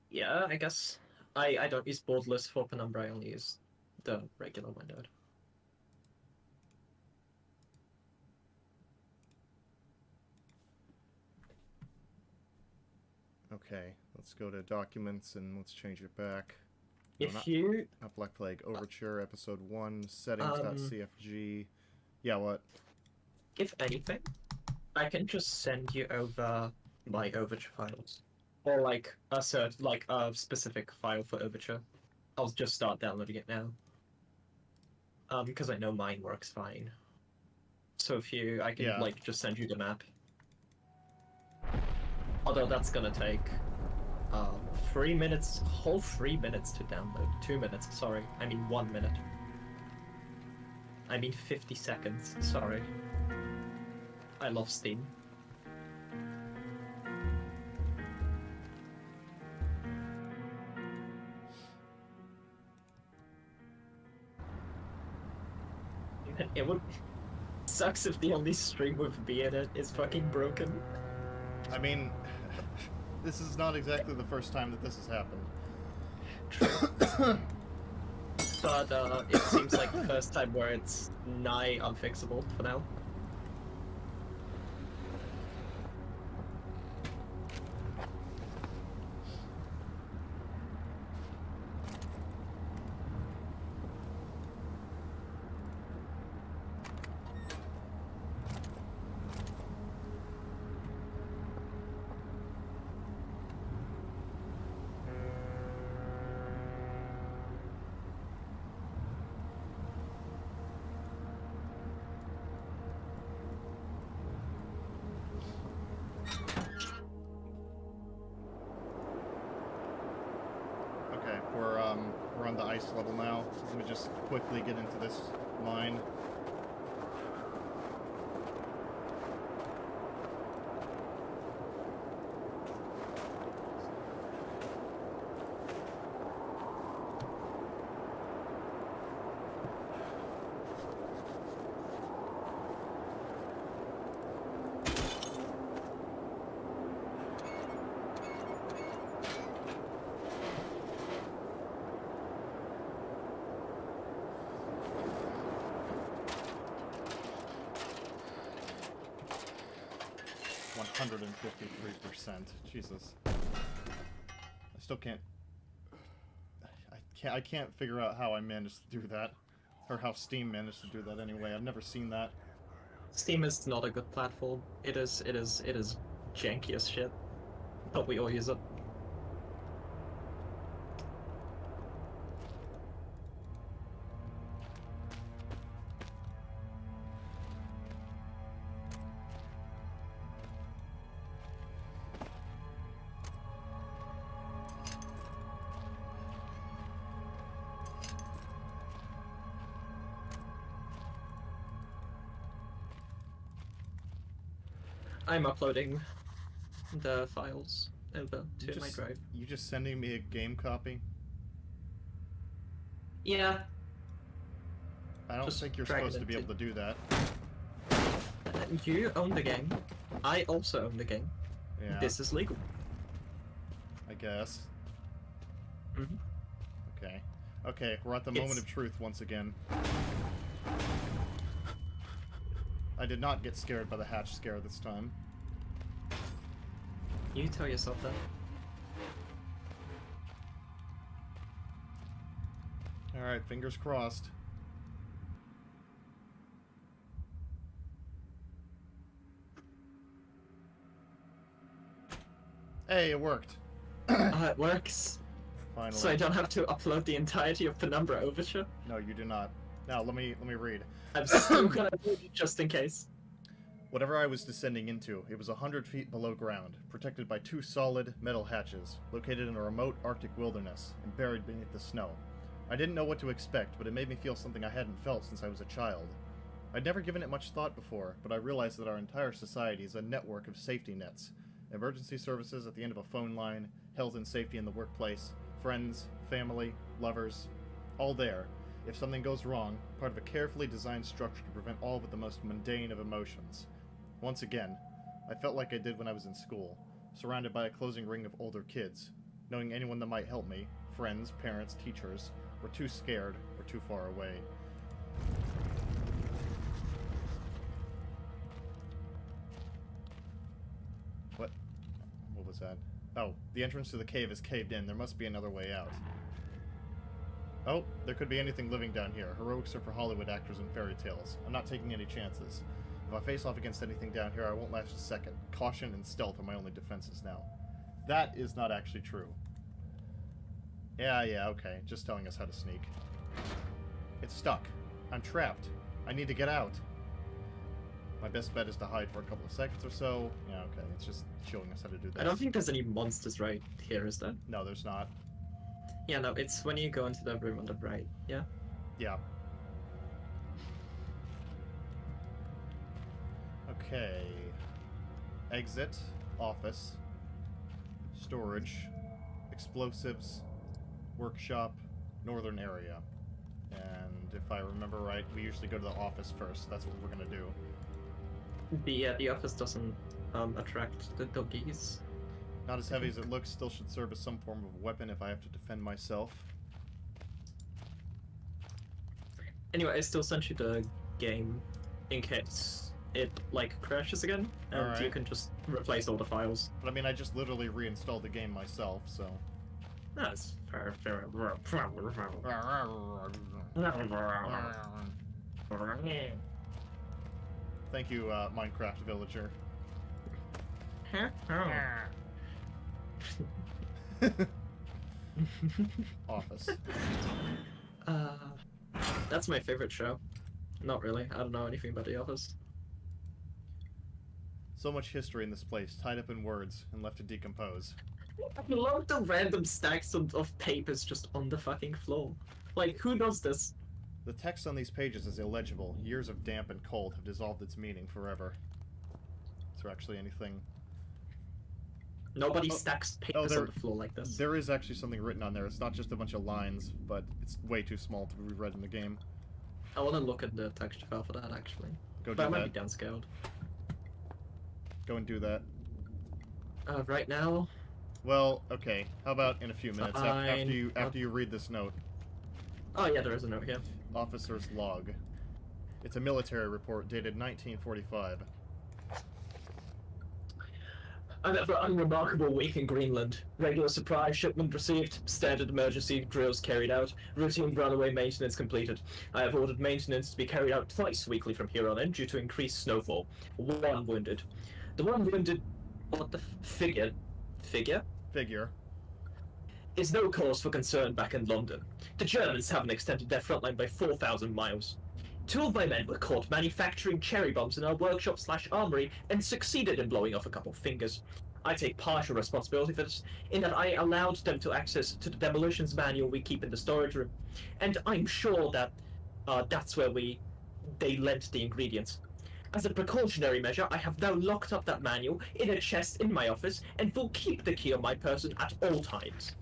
Yeah, I guess. I don't use borderless for Penumbra, I only use the regular windowed. Okay, let's go to documents and let's change it back. If you... Not Black Plague, Overture, Episode 1, settings.cfg. Yeah, what? If anything, I can just send you over my Overture files. Or like a specific file for Overture. I'll just start downloading it now. Because I know mine works fine. So if you... I can, just send you the map. Although that's gonna take 3 minutes, whole 3 minutes to download. 2 minutes, sorry. I mean 1 minute. I mean 50 seconds, sorry. I love Steam. It would... Sucks if the only stream with me in it is fucking broken. I mean, this is not exactly the first time that this has happened. But it seems like the first time where it's nigh unfixable for now. We're on the ice level now. Let me just quickly get into this mine. 153%. Jesus. I still can't... I can't figure out how I managed to do that. Or how Steam managed to do that anyway. I've never seen that. Steam is not a good platform. It is janky as shit. But we all use it. I'm uploading the files over to my drive. You just sending me a game copy? Yeah. I don't Just think you're drag it supposed to be into- able to do that. You own the game. I also own the game. Yeah, This is legal. I guess. Mhm. Okay. Okay, we're at the moment of truth once again. I did not get scared by the hatch scare this time. You tell yourself that. Alright, fingers crossed. Hey, it worked. It works. Finally. So I don't have to upload the entirety of Penumbra Overture. No, you do not. Now, let me read. I'm still gonna do it just in case. Whatever I was descending into, it was 100 feet below ground, protected by 2 solid metal hatches, located in a remote Arctic wilderness, and buried beneath the snow. I didn't know what to expect, but it made me feel something I hadn't felt since I was a child. I'd never given it much thought before, but I realized that our entire society is a network of safety nets. Emergency services at the end of a phone line, health and safety in the workplace, friends, family, lovers, all there. If something goes wrong, part of a carefully designed structure to prevent all but the most mundane of emotions. Once again, I felt like I did when I was in school, surrounded by a closing ring of older kids. Knowing anyone that might help me, friends, parents, teachers, were too scared or too far away. What was that? Oh, the entrance to the cave is caved in. There must be another way out. Oh, there could be anything living down here. Heroics are for Hollywood actors and fairy tales. I'm not taking any chances. If I face off against anything down here, I won't last a second. Caution and stealth are my only defenses now. That is not actually true. Yeah, okay. Just telling us how to sneak. It's stuck. I'm trapped. I need to get out. My best bet is to hide for a couple of seconds or so. Yeah, okay. It's just showing us how to do this. I don't think there's any monsters right here, is there? No, there's not. Yeah, no, it's when you go into the room on the right, yeah? Yeah. Okay. Exit, office, storage, explosives, workshop, northern area. And if I remember right, we usually go to the office first. That's what we're gonna do. The office doesn't attract the doggies. Not as heavy as it looks, still should serve as some form of weapon if I have to defend myself. Anyway, I still sent you the game in case it, like, crashes again, and Alright. you can just replace all the files. But I mean, I just literally reinstalled the game myself, so... That's fair. Thank you, Minecraft villager. Office. That's my favorite show. Not really. I don't know anything about The Office. So much history in this place, tied up in words, and left to decompose. I love the random stacks of papers just on the fucking floor. Like, who does this? The text on these pages is illegible. Years of damp and cold have dissolved its meaning forever. Is there actually anything... Nobody stacks papers there- on the floor like this. There is actually something written on there. It's not just a bunch of lines, but it's way too small to be read in the game. I want to look at the texture file for that, actually. Go But I do might that. be downscaled. Go and do that. Right now, Well, okay. How about in a few minutes Fine. after you read this note? oh yeah, there is a note here. Officer's log. It's a military report dated 1945. Another unremarkable week in Greenland. Regular surprise shipment received, standard emergency drills carried out, routine runaway maintenance completed. I have ordered maintenance to be carried out twice weekly from here on in due to increased snowfall. One wounded. The one wounded... What the figure? Figure? Figure. Is no cause for concern back in London. The Germans haven't extended their front line by 4,000 miles. 2 of my men were caught manufacturing cherry bombs in our workshop/armory and succeeded in blowing off a couple of fingers. I take partial responsibility for this, in that I allowed them to access to the demolitions manual we keep in the storage room, and I'm sure that that's where they lent the ingredients. As a precautionary measure, I have now locked up that manual in a chest in my office and will keep the key on my person at all times.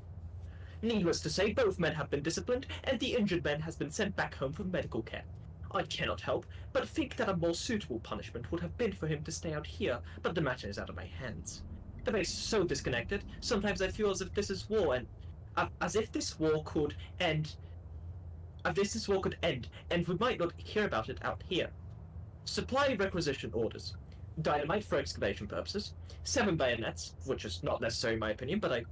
Needless to say, both men have been disciplined, and the injured man has been sent back home for medical care. I cannot help but think that a more suitable punishment would have been for him to stay out here, but the matter is out of my hands. The base is so disconnected, sometimes I feel as if this is war, and as if this war could end. This war could end, and we might not hear about it out here. Supply requisition orders. Dynamite for excavation purposes. 7 bayonets, which is not necessary in my opinion, but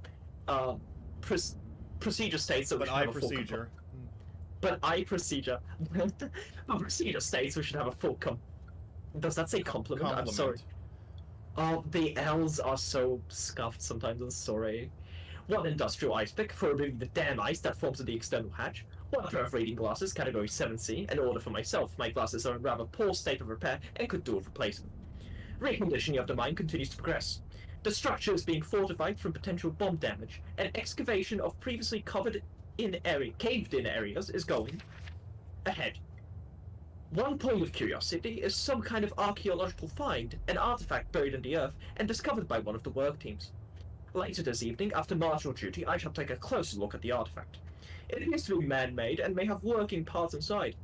procedure states that we should have a full procedure. Procedure. The procedure states we should have a full Does that say compliment? I'm sorry. Oh, the L's are so scuffed sometimes, I'm sorry. 1 industrial ice pick for removing the damn ice that forms in the external hatch. 1 pair of reading glasses, category 7C, an order for myself. My glasses are in rather poor state of repair and could do with replacement. Reconditioning of the mine continues to progress. The structure is being fortified from potential bomb damage, and excavation of previously caved-in areas is going ahead. 1 point of curiosity is some kind of archaeological find, an artifact buried in the earth and discovered by one of the work teams. Later this evening, after martial duty, I shall take a closer look at the artifact. It appears to be man-made and may have working parts inside.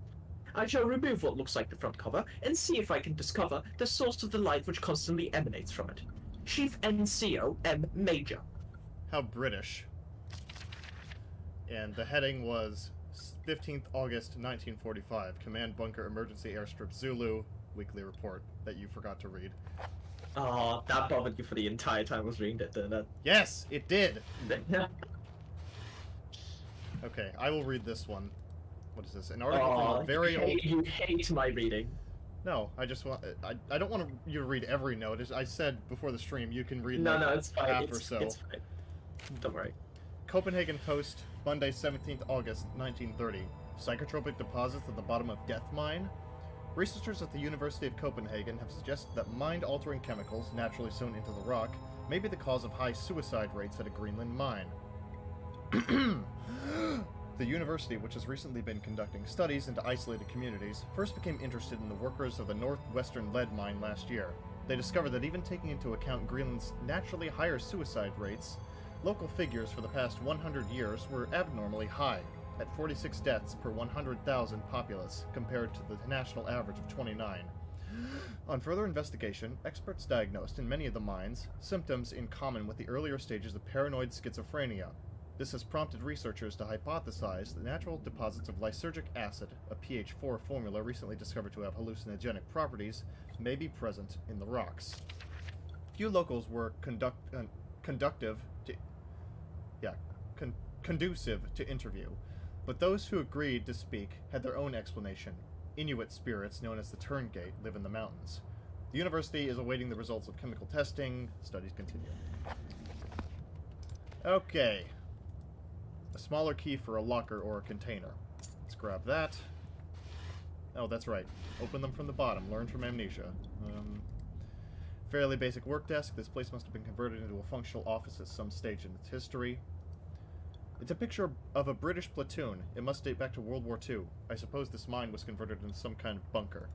I shall remove what looks like the front cover and see if I can discover the source of the light which constantly emanates from it. Chief NCO M. Major. How British. And the heading was 15th August 1945, Command Bunker Emergency Airstrip Zulu, weekly report that you forgot to read. Oh, that bothered you for the entire time I was reading it, didn't it? Yes, it did! Okay, I will read this one. What is this? An article from a very old... You hate my reading. No, I just want... I don't want you to read every note. I said before the stream you can read No, it's fine. half or so. It's fine. Don't worry. Copenhagen Post, Monday, 17th August, 1930. Psychotropic deposits at the bottom of Death Mine. Researchers at the University of Copenhagen have suggested that mind-altering chemicals, naturally sown into the rock, may be the cause of high suicide rates at a Greenland mine. The university, which has recently been conducting studies into isolated communities, first became interested in the workers of the northwestern lead mine last year. They discovered that even taking into account Greenland's naturally higher suicide rates, local figures for the past 100 years were abnormally high, at 46 deaths per 100,000 populace, compared to the national average of 29. On further investigation, experts diagnosed in many of the mines symptoms in common with the earlier stages of paranoid schizophrenia. This has prompted researchers to hypothesize that natural deposits of lysergic acid, a pH4 formula recently discovered to have hallucinogenic properties, may be present in the rocks. Few locals were conducive to interview, but those who agreed to speak had their own explanation. Inuit spirits known as the Turngate live in the mountains. The university is awaiting the results of chemical testing. Studies continue. Okay. A smaller key for a locker or a container. Let's grab that. Oh, that's right. Open them from the bottom. Learn from Amnesia. Fairly basic work desk. This place must have been converted into a functional office at some stage in its history. It's a picture of a British platoon. It must date back to World War II. I suppose this mine was converted into some kind of bunker.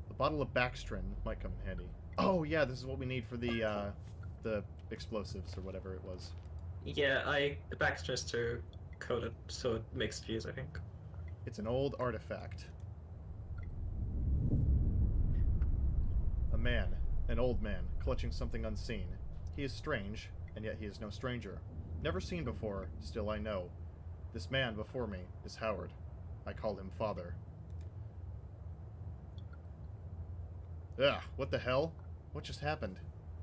A bottle of Baxtrin might come in handy. Oh yeah, this is what we need for the explosives or whatever it was. Yeah, the Baxter is to code it so it makes fuse, I think. It's an old artifact. A man, an old man, clutching something unseen. He is strange, and yet he is no stranger. Never seen before, still I know. This man before me is Howard. I call him Father. Ugh, what the hell? What just happened?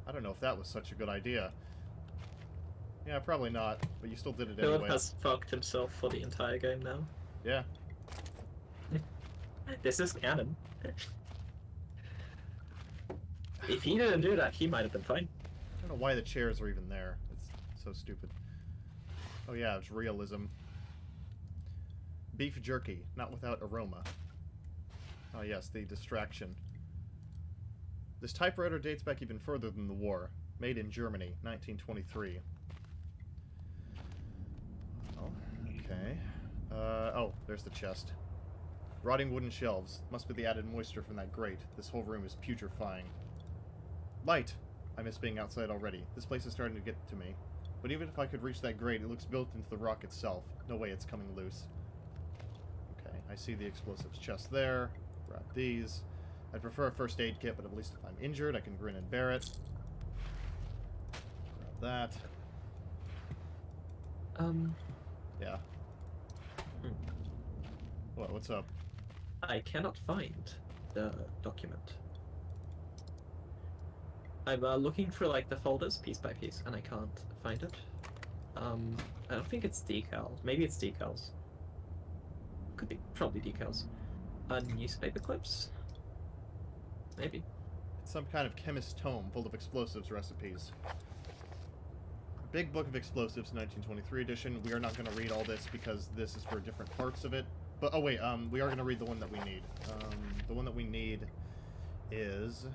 I don't know if that was such a good idea. Yeah, probably not, but you still did it Philip anyway. has fucked himself for the entire game now. Yeah. This is canon. If he didn't do that, he might have been fine. I don't know why the chairs are even there. It's so stupid. Oh yeah, it's realism. Beef jerky, not without aroma. Oh yes, the distraction. This typewriter dates back even further than the war. Made in Germany, 1923. Oh, okay. Oh, there's the chest. Rotting wooden shelves. Must be the added moisture from that grate. This whole room is putrefying. Light! I miss being outside already. This place is starting to get to me. But even if I could reach that grate, it looks built into the rock itself. No way it's coming loose. Okay, I see the explosives chest there. Grab these. I'd prefer a first aid kit, but at least if I'm injured, I can grin and bear it. Grab that. Yeah. What? What's up? I cannot find the document. I'm looking for like the folders piece by piece, and I can't find it. I don't think it's decal. Maybe it's decals. Could be, probably decals. Newspaper clips? Maybe. It's some kind of chemist tome full of explosives recipes. Big Book of Explosives, 1923 edition. We are not going to read all this because this is for different parts of it. But, oh wait, we are going to read the one that we need. The one that we need is...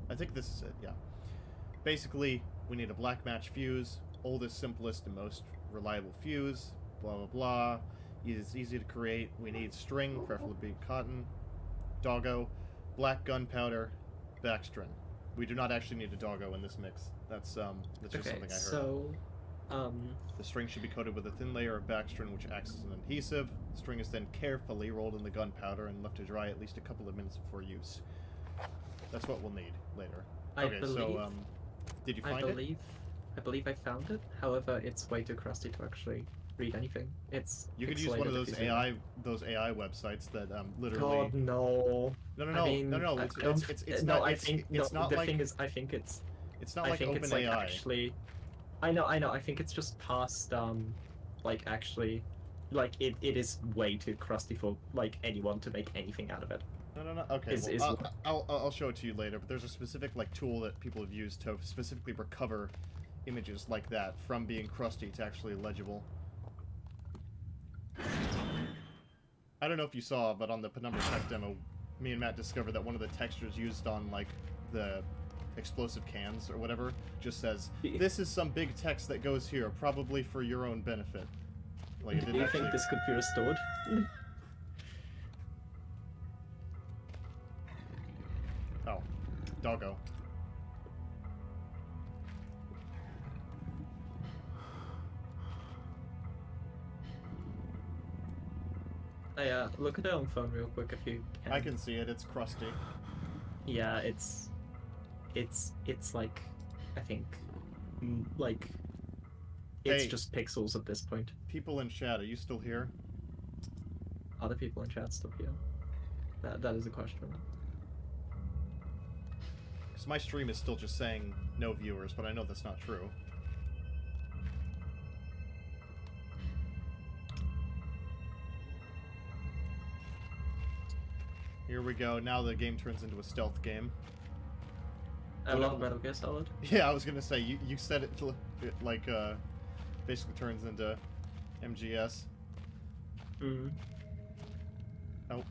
I think this is it, yeah. Basically, we need a black match fuse, oldest, simplest, and most reliable fuse, blah blah blah. It's easy to create. We need string, preferably cotton, doggo, black gunpowder, backstring. We do not actually need a doggo in this mix. That's just something I heard. So, The string should be coated with a thin layer of backstring which acts as an adhesive. The string is then carefully rolled in the gunpowder and left to dry at least a couple of minutes before use. That's what we'll need later. Okay, so, did you find it? I believe I found it. However, it's way too crusty to actually read anything. It's You could use one of those AI websites that literally. God no. No. I mean, No. It's no. not. I think it's no, not the like. thing is, I think it's. It's not I like think it's like OpenAI. actually. I know. I think it's just past like actually, like it is way too crusty for like anyone to make anything out of it. No. Okay, I'll show it to you later. But there's a specific like tool that people have used to specifically recover images like that from being crusty to actually legible. I don't know if you saw, but on the Penumbra tech demo, me and Matt discovered that one of the textures used on like the explosive cans or whatever just says, "This is some big text that goes here, probably for your own benefit." Like, it Do you think this could be restored? Oh, doggo. I look at it on phone real quick if you can. I can see it. It's crusty. Yeah, it's like, I think, like, it's Hey. just pixels at this point. People in chat, are you still here? Other people in chat still here. That is a question. Because my stream is still just saying no viewers, but I know that's not true. Here we go. Now the game turns into a stealth game. I love Metal Gear Solid. Yeah, I was gonna say, you said it like, basically turns into MGS. Mm. Oh.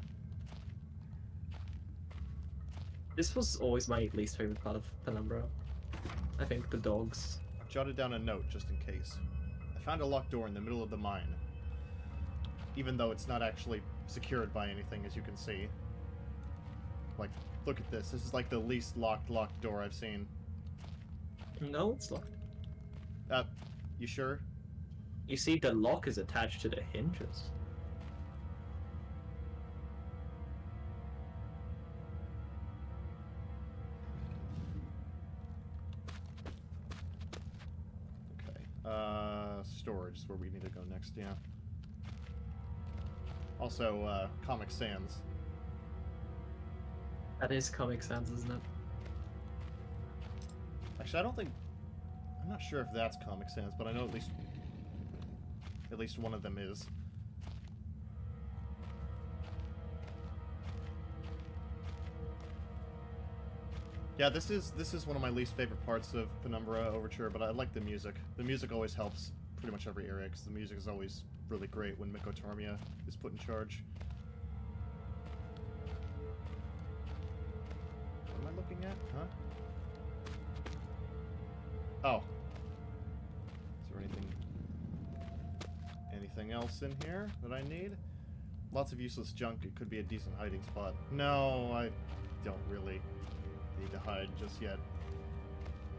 This was always my least favorite part of Penumbra. I think the dogs. I've jotted down a note just in case. I found a locked door in the middle of the mine. Even though it's not actually secured by anything, as you can see. Like, look at this. This is like the least locked door I've seen. No, it's locked. You sure? You see, the lock is attached to the hinges. Okay. Storage is where we need to go next, yeah. Also, Comic Sans. That is Comic Sans, isn't it? Actually, I don't think... I'm not sure if that's Comic Sans, but I know at least one of them is. Yeah, this is one of my least favorite parts of Penumbra Overture, but I like the music. The music always helps pretty much every area, because the music is always really great when Miko Tarmia is put in charge. What am I looking at? Huh? Oh. Is there anything else in here that I need? Lots of useless junk. It could be a decent hiding spot. No, I don't really need to hide just yet.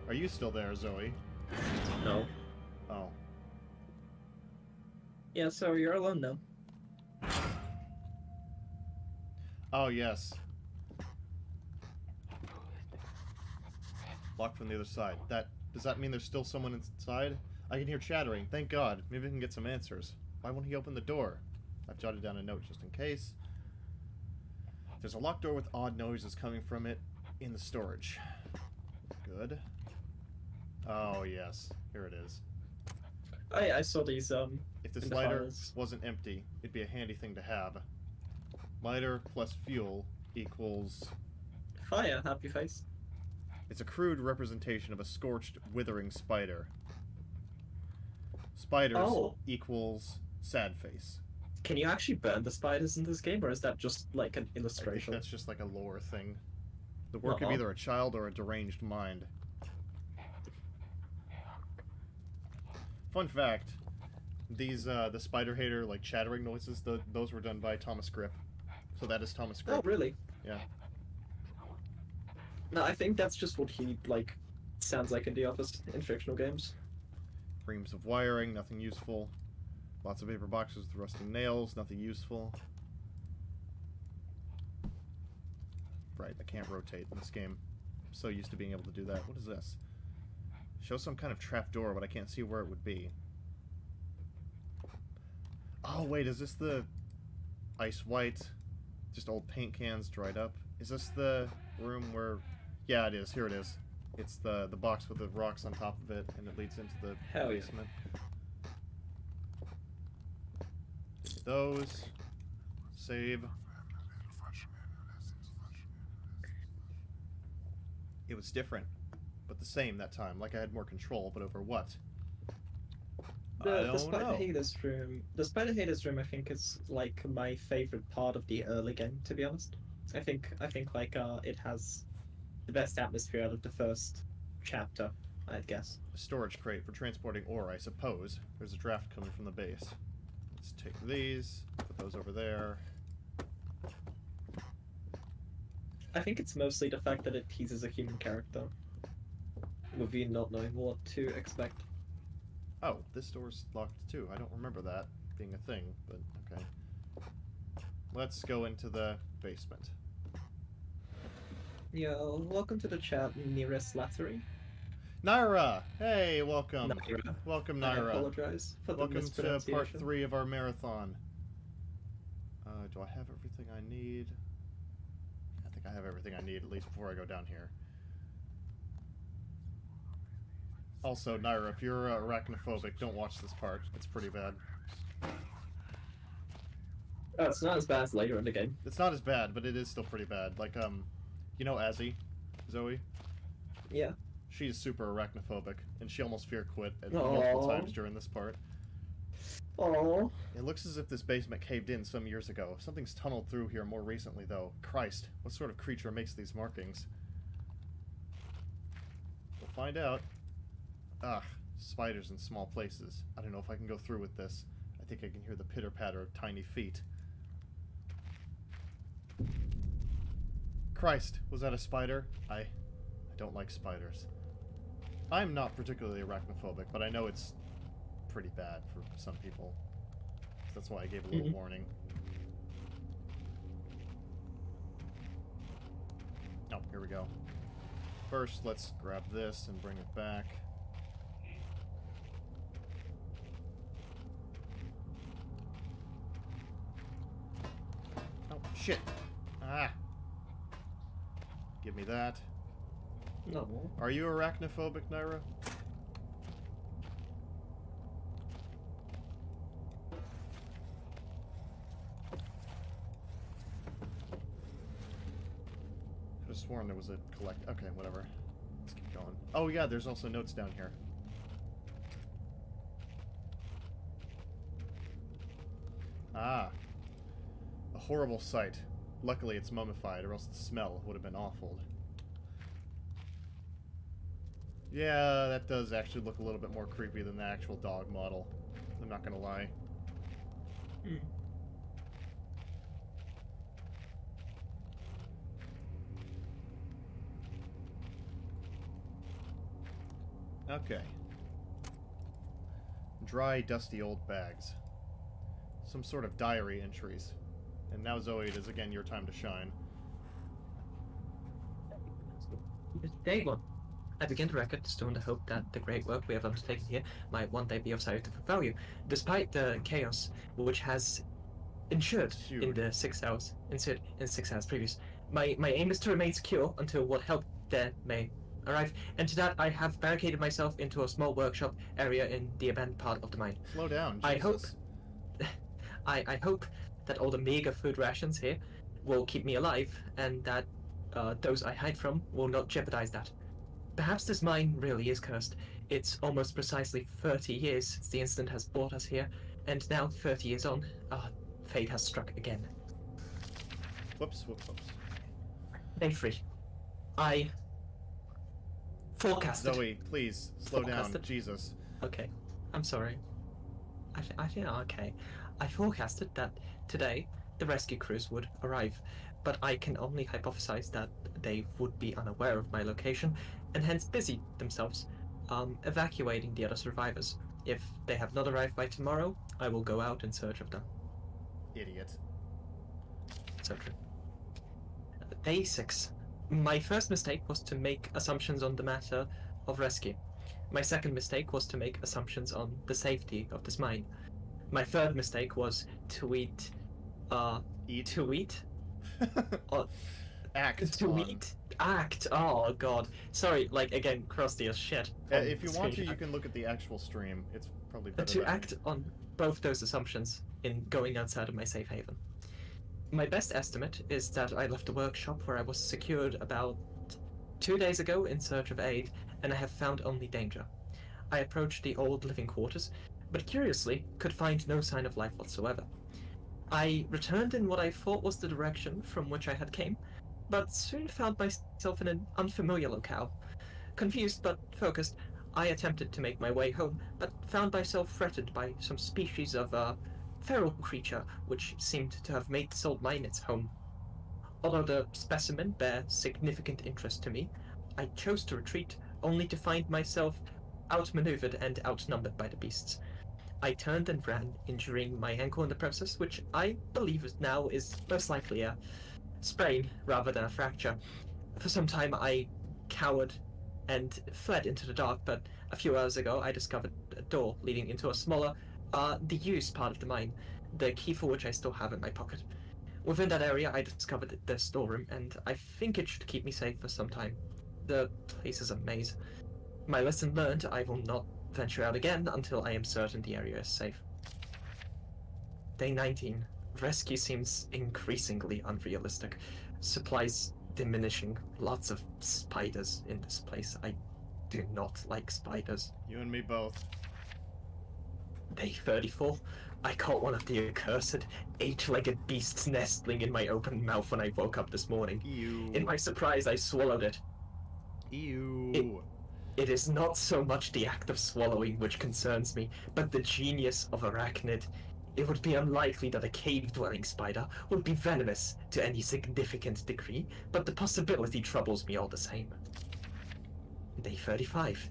Are you still there, Zoe? No. Oh. Yeah, so you're alone now. Oh, yes. Locked from the other side. Does that mean there's still someone inside? I can hear chattering. Thank God. Maybe I can get some answers. Why won't he open the door? I've jotted down a note just in case. There's a locked door with odd noises coming from it in the storage. Good. Oh, yes. Here it is. Oh yeah, I saw these, If this in the lighter files. wasn't empty, it'd be a handy thing to have. Lighter plus fuel equals... Fire, happy face. It's a crude representation of a scorched, withering spider. Spiders Oh. equals sad face. Can you actually burn the spiders in this game, or is that just like an I think illustration? that's just like a lore thing. The work of Uh-oh. either a child or a deranged mind. Fun fact, these, the spider hater, like, chattering noises, those were done by Thomas Grip. So that is Thomas Grip. Oh, really? Yeah. No, I think that's just what he, like, sounds like in the office in Frictional Games. Reams of wiring, nothing useful. Lots of paper boxes with rusting nails, nothing useful. Right, I can't rotate in this game. I'm so used to being able to do that. What is this? Show some kind of trap door, but I can't see where it would be. Oh, wait, is this the ice white? Just old paint cans dried up? Is this the room where... Yeah, it is. Here it is. It's the box with the rocks on top of it, and it leads into the Hell yeah. basement. Those. Save. It was different, but the same that time. Like I had more control, but over what? I The don't Spider know. Haters room. The Spider Haters room, I think, is like my favorite part of the early game. To be honest, I think like it has the best atmosphere out of the first chapter, I'd guess. A storage crate for transporting ore, I suppose. There's a draft coming from the base. Let's take these, put those over there. I think it's mostly the fact that it teases a human character, with you not knowing what to expect. Oh, this door's locked too. I don't remember that being a thing, but okay. Let's go into the basement. Yo, welcome to the chat, Nearest Slattery. Naira! Hey, welcome. Naira. Welcome, I Naira. apologize for the Welcome to mispronunciation. part 3 of our marathon. Do I have everything I need? I think I have everything I need, at least before I go down here. Also, Naira, if you're arachnophobic, don't watch this part. It's pretty bad. Oh, it's not as bad as later in the game. It's not as bad, but it is still pretty bad. Like, you know Azzy? Zoe? Yeah. She's super arachnophobic, and she almost fear quit at multiple times during this part. Oh. It looks as if this basement caved in some years ago. Something's tunneled through here more recently, though. Christ, what sort of creature makes these markings? We'll find out. Ugh, spiders in small places. I don't know if I can go through with this. I think I can hear the pitter-patter of tiny feet. Christ, was that a spider? I don't like spiders. I'm not particularly arachnophobic, but I know it's pretty bad for some people. That's why I gave a little warning. Oh, here we go. First, let's grab this and bring it back. shit. Ah. Give me that. No. Are you arachnophobic, Naira? Could have sworn there was a collect. Okay, whatever. Let's keep going. Oh yeah, there's also notes down here. Ah. A horrible sight. Luckily it's mummified, or else the smell would have been awful. Yeah, that does actually look a little bit more creepy than the actual dog model. I'm not gonna lie. Hmm. Okay. Dry, dusty old bags. Some sort of diary entries. And now, Zoe, it is again your time to shine. Day one. I begin the record still in the hope that the great work we have undertaken here might one day be of scientific value, despite the chaos which has ensured in the 6 hours previous. My aim is to remain secure until what help there may arrive, and to that I have barricaded myself into a small workshop area in the abandoned part of the mine. Slow down, Jesus. I hope I hope that all the meager food rations here will keep me alive, and that those I hide from will not jeopardize that. Perhaps this mine really is cursed. It's almost precisely 30 years since the incident has brought us here, and now, 30 years on, fate has struck again. Whoops, whoops, whoops. Day 3. I forecasted. Zoe, please, slow down. Forecasted? Jesus. Okay, I'm sorry. I feel okay. I forecasted that today the rescue crews would arrive, but I can only hypothesize that they would be unaware of my location and hence busy themselves evacuating the other survivors. If they have not arrived by tomorrow, I will go out in search of them. Idiot. So true. Day 6. My first mistake was to make assumptions on the matter of rescue. My second mistake was to make assumptions on the safety of this mine. My third mistake was to eat. Eat? To eat? Act. To on. eat? Act. Oh god. Sorry, like again, crusty as shit. If you want to, you can look at the actual stream. It's probably better. To that act on both those assumptions in going outside of my safe haven. My best estimate is that I left the workshop where I was secured about 2 days ago in search of aid, and I have found only danger. I approached the old living quarters, but curiously could find no sign of life whatsoever. I returned in what I thought was the direction from which I had came, but soon found myself in an unfamiliar locale. Confused but focused, I attempted to make my way home, but found myself threatened by some species of feral creature which seemed to have made this old mine its home. Although the specimen bare significant interest to me, I chose to retreat, only to find myself outmaneuvered and outnumbered by the beasts. I turned and ran, injuring my ankle in the process, which I believe now is most likely a sprain rather than a fracture. For some time I cowered and fled into the dark, but a few hours ago I discovered a door leading into a smaller, the-used part of the mine, the key for which I still have in my pocket. Within that area I discovered the storeroom, and I think it should keep me safe for some time. The place is a maze. My lesson learned, I will not venture out again until I am certain the area is safe. Day 19. Rescue seems increasingly unrealistic. Supplies diminishing. Lots of spiders in this place. I do not like spiders. You and me both. Day 34. I caught one of the accursed, 8-legged beasts nestling in my open mouth when I woke up this morning. Ew. In my surprise, I swallowed it. Ew. It is not so much the act of swallowing which concerns me, but the genius of arachnid. It would be unlikely that a cave-dwelling spider would be venomous to any significant degree, but the possibility troubles me all the same. Day 35.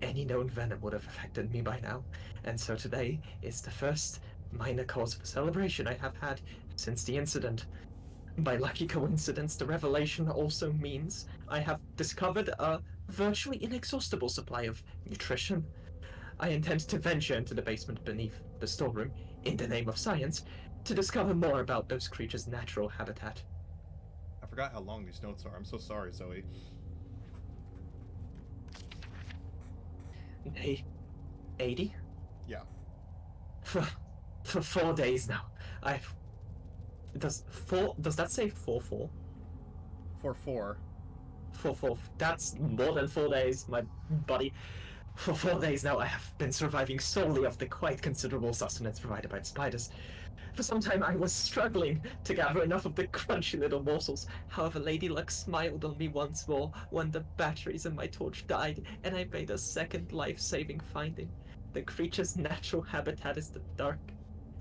Any known venom would have affected me by now, and so today is the first minor cause for celebration I have had since the incident. By lucky coincidence, the revelation also means I have discovered a virtually inexhaustible supply of nutrition. I intend to venture into the basement beneath the storeroom, in the name of science, to discover more about those creatures' natural habitat. I forgot how long these notes are. I'm so sorry, Zoe. Hey, 80? Yeah. For 4 days now. Does that say 4-4? 4-4. 4-4. That's more than 4 days, my buddy. For 4 days now, I have been surviving solely off the quite considerable sustenance provided by the spiders. For some time, I was struggling to gather enough of the crunchy little morsels. However, Lady Luck smiled on me once more when the batteries in my torch died, and I made a second life-saving finding. The creature's natural habitat is the dark.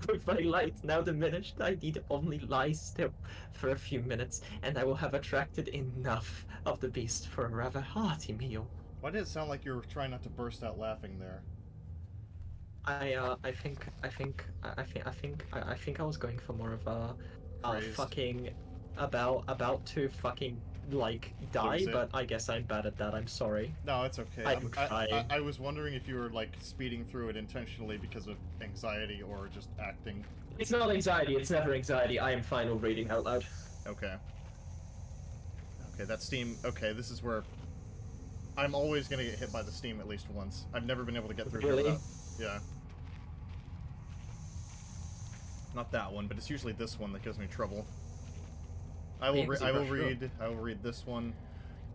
With my light now diminished, I need only lie still for a few minutes, and I will have attracted enough of the beast for a rather hearty meal. Why did it sound like you were trying not to burst out laughing there? I think I was going for more of a Crazed. fucking about to fucking like die, Lose it. but I guess I'm bad at that. I'm sorry. No, it's okay. I'm trying. I was wondering if you were like speeding through it intentionally because of anxiety or just acting. It's not anxiety. It's never anxiety. I am fine with reading out loud. Okay. Okay, that steam. Okay, this is where I'm always gonna get hit by the steam at least once. I've never been able to get through here Really? without. Yeah. Not that one, but it's usually this one that gives me trouble. I will. Yeah, I will 'cause you're read. I will read this one.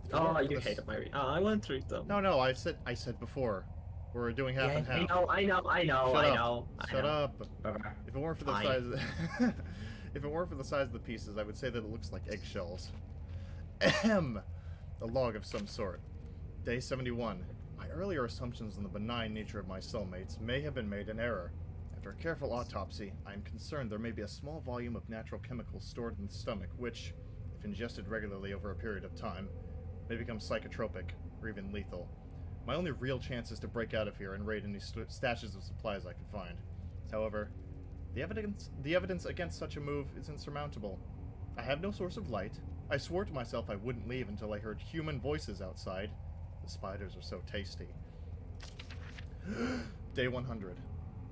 If it Oh, weren't for you this- hated my read. I went through them. No, I said before. We're doing half Yeah, and half. I know. Shut up. Bye-bye. If it weren't for the Fine. size, if it weren't for the size of the pieces, I would say that it looks like eggshells. Ahem. A log of some sort. Day 71. My earlier assumptions on the benign nature of my cellmates may have been made in error. After a careful autopsy, I am concerned there may be a small volume of natural chemicals stored in the stomach, which, if ingested regularly over a period of time, may become psychotropic or even lethal. My only real chance is to break out of here and raid any stashes of supplies I can find. However, the evidence against such a move is insurmountable. I have no source of light. I swore to myself I wouldn't leave until I heard human voices outside. The spiders are so tasty. Day 100.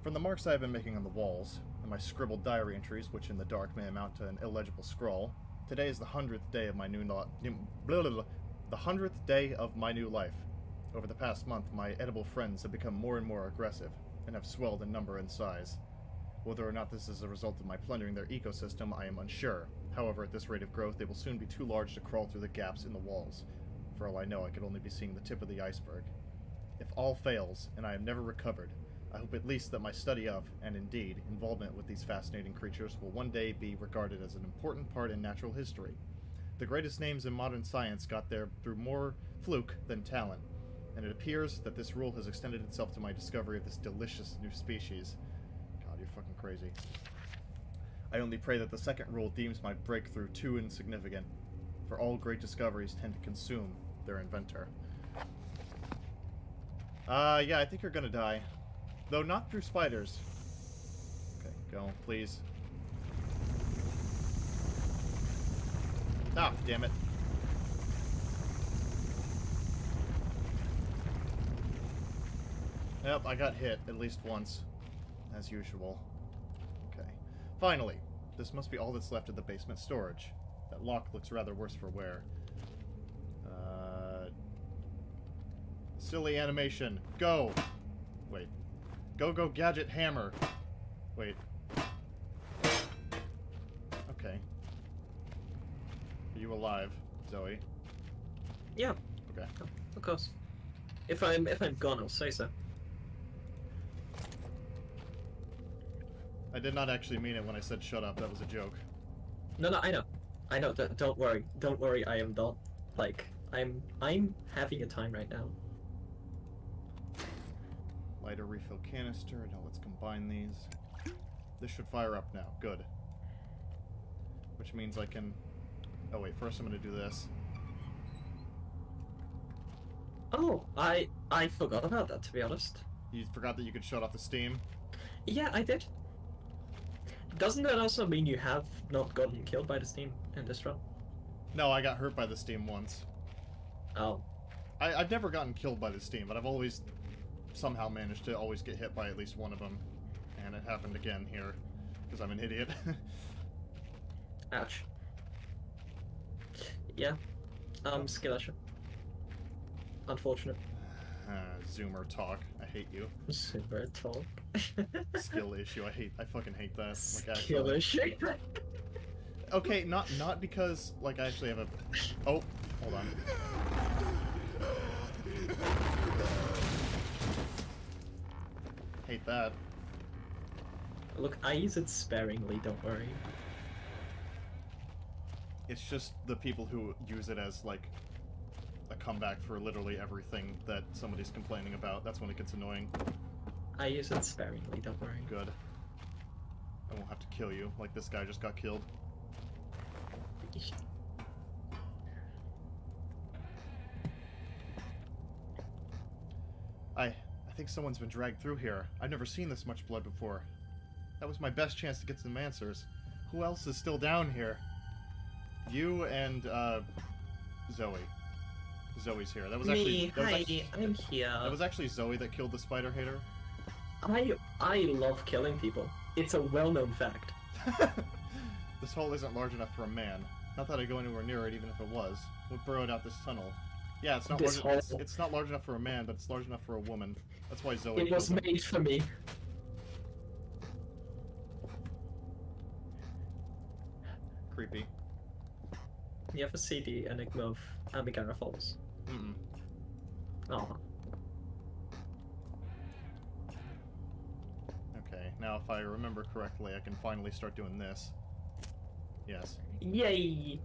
From the marks I have been making on the walls, and my scribbled diary entries, which in the dark may amount to an illegible scrawl, today is the 100th day of my the 100th day of my new life. Over the past month, my edible friends have become more and more aggressive, and have swelled in number and size. Whether or not this is a result of my plundering their ecosystem, I am unsure. However, at this rate of growth, they will soon be too large to crawl through the gaps in the walls. For all I know, I could only be seeing the tip of the iceberg. If all fails, and I am never recovered, I hope at least that my study of, and indeed, involvement with these fascinating creatures will one day be regarded as an important part in natural history. The greatest names in modern science got there through more fluke than talent, and it appears that this rule has extended itself to my discovery of this delicious new species. God, you're fucking crazy. I only pray that the second rule deems my breakthrough too insignificant, for all great discoveries tend to consume their inventor. Yeah, I think you're gonna die. Though not through spiders. Okay, go, please. Ah, damn it. Yep, I got hit at least once, as usual. Okay. Finally, this must be all that's left of the basement storage. That lock looks rather worse for wear. Silly animation. Go! Wait. Go, gadget, hammer. Wait. Okay. Are you alive, Zoe? Yeah, Okay. of course. If I'm gone, I'll say so. I did not actually mean it when I said shut up. That was a joke. No, I know. Don't worry. I am not like I'm having a time right now. Lighter refill canister. Now let's combine these. This should fire up now. Good. Which means I can... Oh wait, first I'm going to do this. Oh, I forgot about that, to be honest. You forgot that you could shut off the steam? Yeah, I did. Doesn't that also mean you have not gotten killed by the steam in this run? No, I got hurt by the steam once. Oh. I've never gotten killed by the steam, but I've always somehow managed to always get hit by at least one of them. And it happened again here. because I'm an idiot. Ouch. Yeah. Skill issue. Unfortunate. Zoomer talk. I hate you. Super tall. Skill issue. I fucking hate that. Like, Skill actually. issue. Okay, not because like I actually have a. Oh, hold on. Hate that. Look, I use it sparingly, don't worry. It's just the people who use it as like a comeback for literally everything that somebody's complaining about. That's when it gets annoying. I use it sparingly, don't worry. Good. I won't have to kill you like this guy just got killed. I think someone's been dragged through here. I've never seen this much blood before. That was my best chance to get some answers. Who else is still down here? You and, Zoe. Zoe's here. That was actually... I'm here. That was actually Zoe that killed the spider hater. I love killing people. It's a well-known fact. This hole isn't large enough for a man. Not that I'd go anywhere near it, even if it was. We burrowed out this tunnel. Yeah, it's not it's not large enough for a man, but it's large enough for a woman. That's why Zoe It was killed him. made for me. Creepy. You ever see the Enigma of Amigara Falls? Mm-mm. Oh. Okay, now if I remember correctly, I can finally start doing this. Yes. Yay!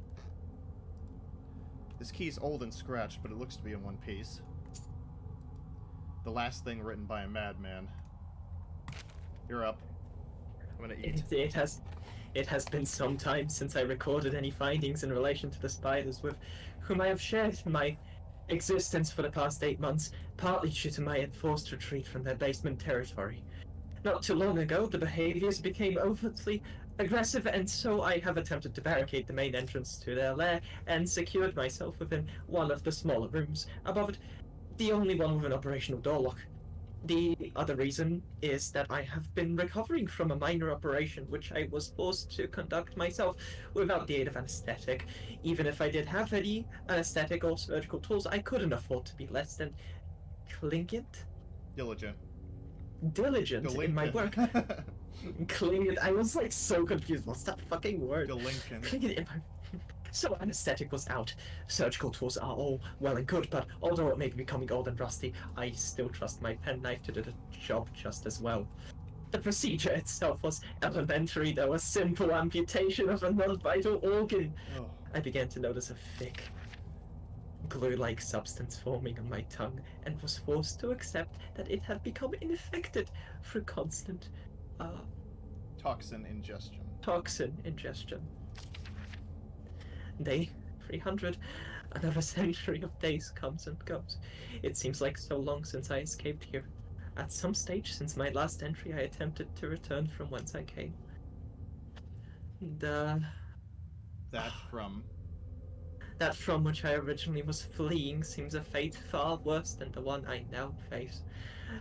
This key's old and scratched, but it looks to be in one piece. The last thing written by a madman. You're up. I'm gonna eat. It has been some time since I recorded any findings in relation to the spiders with whom I have shared my existence for the past 8 months, partly due to my enforced retreat from their basement territory. Not too long ago, the behaviors became overtly aggressive, and so I have attempted to barricade the main entrance to their lair and secured myself within one of the smaller rooms above it, the only one with an operational door lock. The other reason is that I have been recovering from a minor operation which I was forced to conduct myself without the aid of anesthetic. Even if I did have any anesthetic or surgical tools, I couldn't afford to be less than diligent in my work. Clinging. I was like so confused. What's that fucking word? Clinging in my... So anesthetic was out. Surgical tools are all well and good, but although it may be becoming old and rusty, I still trust my penknife to do the job just as well. The procedure itself was elementary, though, a simple amputation of a non-vital organ. Oh. I began to notice a thick, glue-like substance forming on my tongue, and was forced to accept that it had become infected through constant, Toxin ingestion. toxin ingestion. Day 300. Another century of days comes and goes. It seems like so long since I escaped here. At some stage since my last entry, I attempted to return from whence I came. That from which I originally was fleeing seems a fate far worse than the one I now face.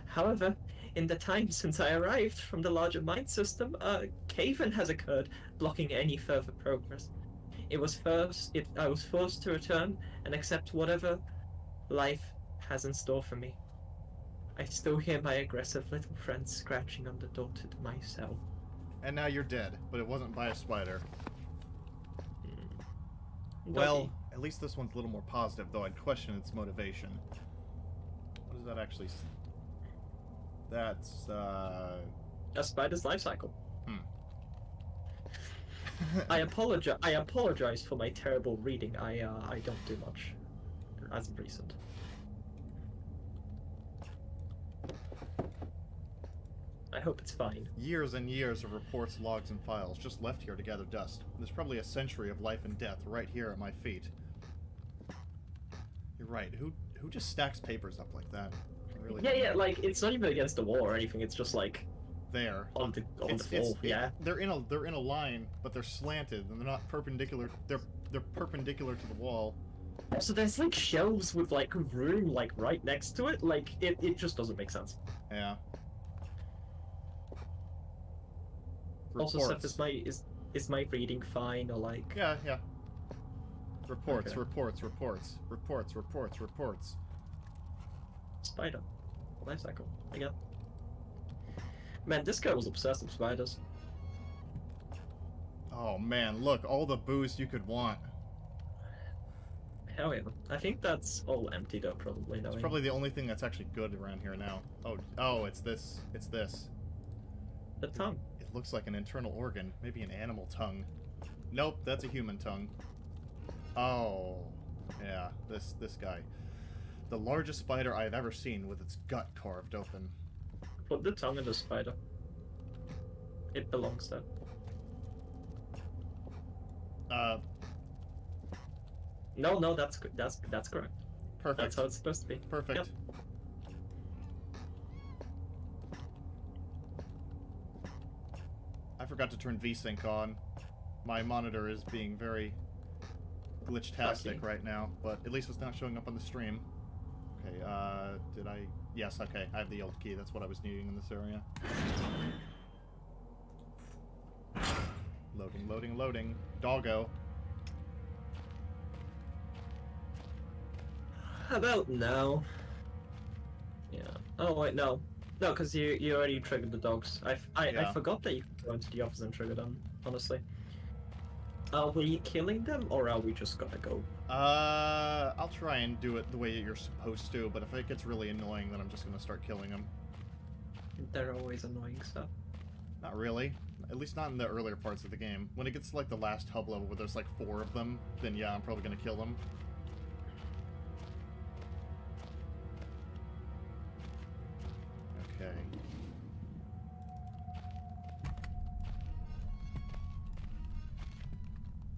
However, in the time since I arrived from the larger mind system, a cave-in has occurred, blocking any further progress. I was forced to return and accept whatever life has in store for me. I still hear my aggressive little friends scratching on the door to my cell. And now you're dead, but it wasn't by a spider. Well, at least this one's a little more positive, though I'd question its motivation. What does that actually... That's, A spider's life cycle. I apologize for my terrible reading. I don't do much as of recent. I hope it's fine. Years and years of reports, logs, and files just left here to gather dust. There's probably a century of life and death right here at my feet. You're right. Who just stacks papers up like that? I really don't know. Like it's not even against the wall or anything. It's just like there on the floor. They're in a line, but they're slanted and they're not perpendicular. They're perpendicular to the wall. So there's like shelves with like room like right next to it. Like it just doesn't make sense. Yeah. Also, Seth, is my reading fine or like? Yeah, yeah. Reports, Okay. reports, reports, reports, reports, reports. Spider. Life cycle. Again. Man, this guy was obsessed with spiders. Oh man, look, all the booze you could want. Hell yeah. I think that's all empty though, probably. It's probably the only thing that's actually good around here now. Oh, it's this. It's this. The tongue. It looks like an internal organ. Maybe an animal tongue. Nope, that's a human tongue. Oh, yeah, this guy. The largest spider I've ever seen with its gut carved open. Put the tongue in the spider. It belongs there. No, that's good. That's correct. Perfect. That's how it's supposed to be. Perfect. Yep. I forgot to turn VSync on. My monitor is being very glitch-tastic right now, but at least it's not showing up on the stream. Okay, did I... Yes, okay, I have the Alt key. That's what I was needing in this area. Loading, loading, loading. Doggo. How about now? Yeah. Oh wait, no, because you already triggered the dogs. I Yeah. forgot that you could go into the office and trigger them. Honestly. Are we killing them or are we just gonna go? I'll try and do it the way you're supposed to, but if it gets really annoying, then I'm just gonna start killing them. They're always annoying stuff. Not really. At least not in the earlier parts of the game. When it gets to like the last hub level where there's like 4 of them, then yeah, I'm probably gonna kill them. Okay.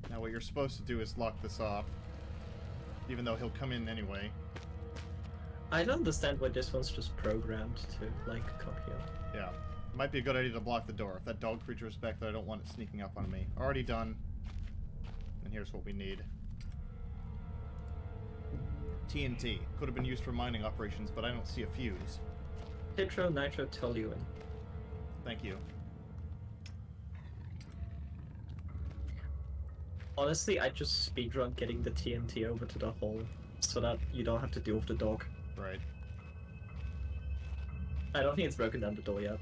Now what you're supposed to do is lock this off. Even though he'll come in anyway. I don't understand why this one's just programmed to, like, come here. Yeah. Might be a good idea to block the door. If that dog creature is back there, I don't want it sneaking up on me. Already done. And here's what we need. TNT. Could have been used for mining operations, but I don't see a fuse. Nitro, nitro, toluene. Thank you. Honestly, I just speedrun getting the TNT over to the hole so that you don't have to deal with the dog. Right. I don't think it's broken down the door yet.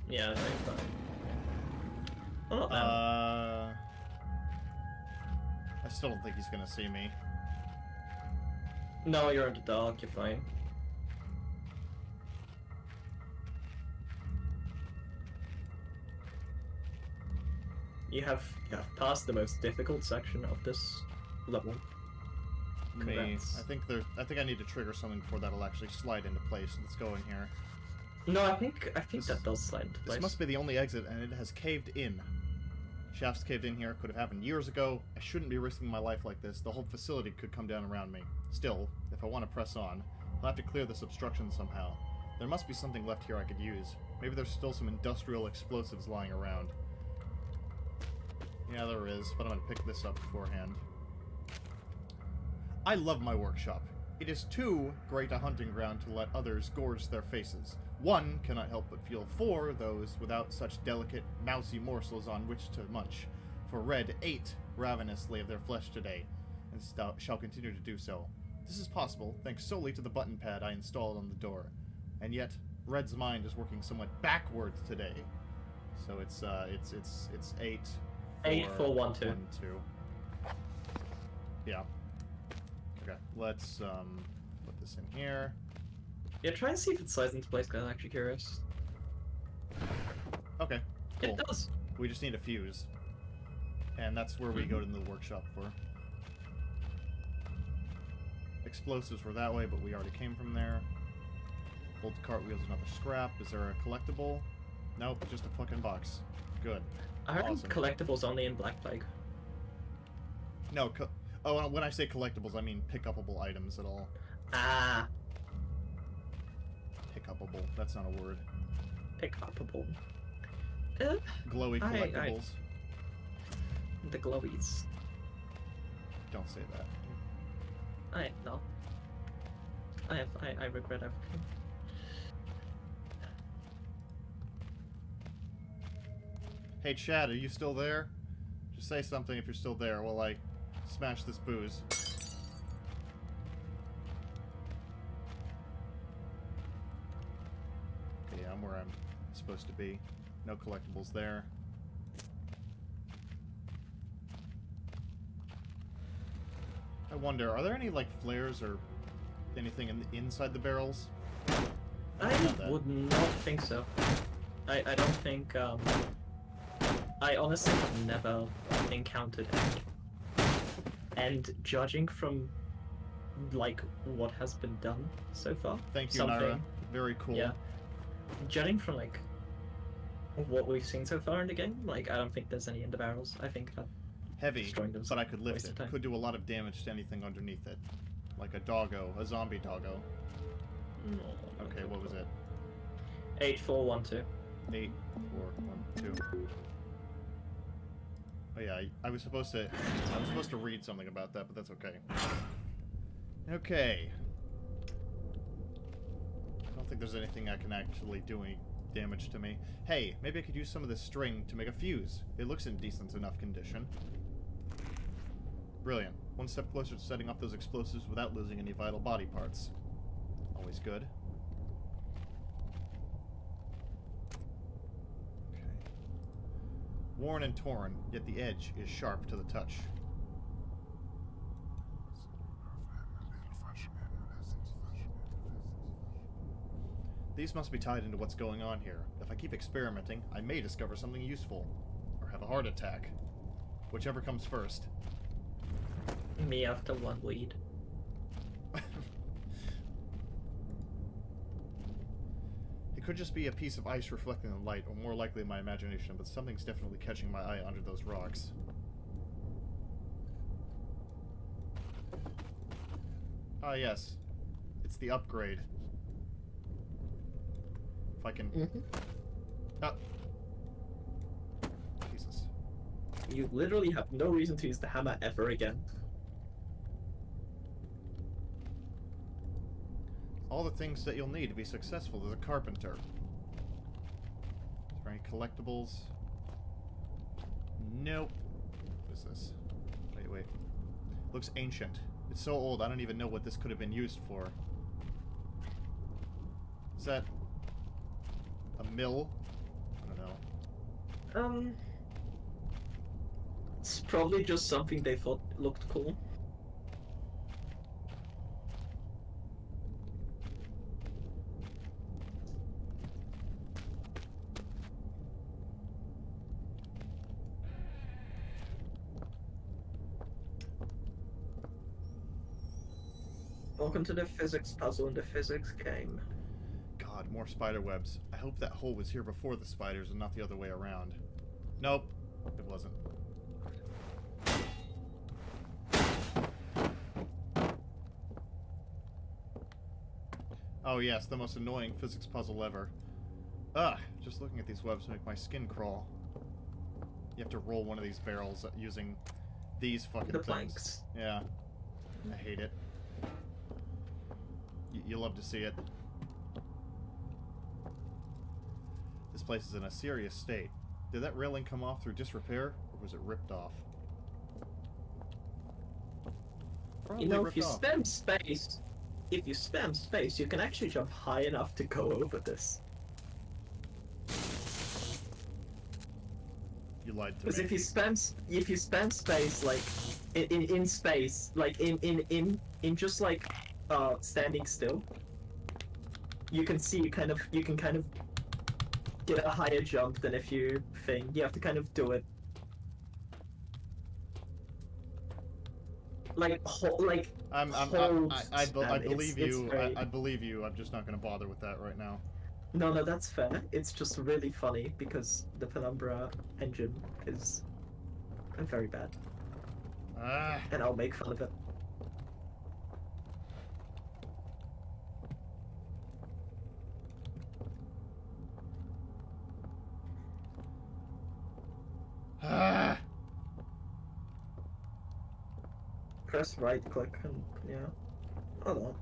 Yeah, I think fine. Oh, not bad. I still don't think he's gonna see me. No, you're in the dark, you're fine. You have passed the most difficult section of this level. Me. Congrats. I think I need to trigger something before that'll actually slide into place. Let's go in here. No, I think that does slide into This place. must be the only exit, and it has caved in. Shafts caved in here. Could have happened years ago. I shouldn't be risking my life like this. The whole facility could come down around me. Still, if I want to press on, I'll have to clear this obstruction somehow. There must be something left here I could use. Maybe there's still some industrial explosives lying around. Yeah, there is, but I'm going to pick this up beforehand. I love my workshop. It is too great a hunting ground to let others gorge their faces. One cannot help but feel for those without such delicate, mousy morsels on which to munch. For Red ate ravenously of their flesh today, and shall continue to do so. This is possible thanks solely to the button pad I installed on the door. And yet, Red's mind is working somewhat backwards today. So it's 8. 8, 4, 1, 2. 1, 2. Yeah. Okay, let's put this in here. Yeah, try and see if it slides into place, because I'm actually curious. Okay, cool. It does. We just need a fuse. And that's where we go to the workshop for. Explosives were that way, but we already came from there. Old cartwheel's another scrap. Is there a collectible? Nope, just a fucking box. Good. I heard Awesome. collectibles only in Black Plague. No, oh, when I say collectibles, I mean pick-upable items at all. Ah, Pick-upable. That's not a word. pick-upable. Glowy collectibles. The glowies. Don't say that. I know. I regret everything. Hey Chad, are you still there? Just say something if you're still there while I smash this booze. Okay, I'm where I'm supposed to be. No collectibles there. I wonder, are there any, like, flares or anything inside the barrels? I would not think so. I don't think, I honestly have never encountered any. And judging from, like, what has been done so far... Thank you, Naira. Very cool. Yeah. Judging from, like, what we've seen so far in the game, like, I don't think there's any in the barrels. I think that heavy, destroying them is but I could lift waste it. of time. Could do a lot of damage to anything underneath it. Like a doggo, a zombie doggo. Okay, what was it? 8412. 8, 4, 1, 2. Oh yeah, I was supposed to read something about that, but that's okay. Okay. I don't think there's anything I can actually do any damage to me. Hey, maybe I could use some of this string to make a fuse. It looks in decent enough condition. Brilliant. One step closer to setting off those explosives without losing any vital body parts. Always good. Okay. Worn and torn, yet the edge is sharp to the touch. These must be tied into what's going on here. If I keep experimenting, I may discover something useful. Or have a heart attack. Whichever comes first. Me after one lead. It could just be a piece of ice reflecting the light, or more likely my imagination, but something's definitely catching my eye under those rocks. Ah, yes. It's the upgrade. If I can... Ah! Jesus. You literally have no reason to use the hammer ever again. All the things that you'll need to be successful as a carpenter. Is there any collectibles? Nope. What is this? Wait. Looks ancient. It's so old, I don't even know what this could have been used for. Is that... a mill? I don't know. It's probably just something they thought looked cool. Welcome to the physics puzzle in the physics game. God, more spider webs. I hope that hole was here before the spiders and not the other way around. Nope, it wasn't. Oh yes, the most annoying physics puzzle ever. Ugh, just looking at these webs make my skin crawl. You have to roll one of these barrels using these fucking The things. planks. Yeah. I hate it. You love to see it. This place is in a serious state. Did that railing come off through disrepair, or was it ripped off? Probably You know, ripped if you off. spam space, you can actually jump high enough to go over this. You lied to Because me. if you spam space, like in space, like in just like standing still, you can kind of get a higher jump than if you think. You have to kind of do it like I believe you. very... I believe you. I'm just not going to bother with that right now. No, that's fair. It's just really funny because the Penumbra engine is very bad, Ah. and I'll make fun of it. Ah. Press right click and yeah. Hold on.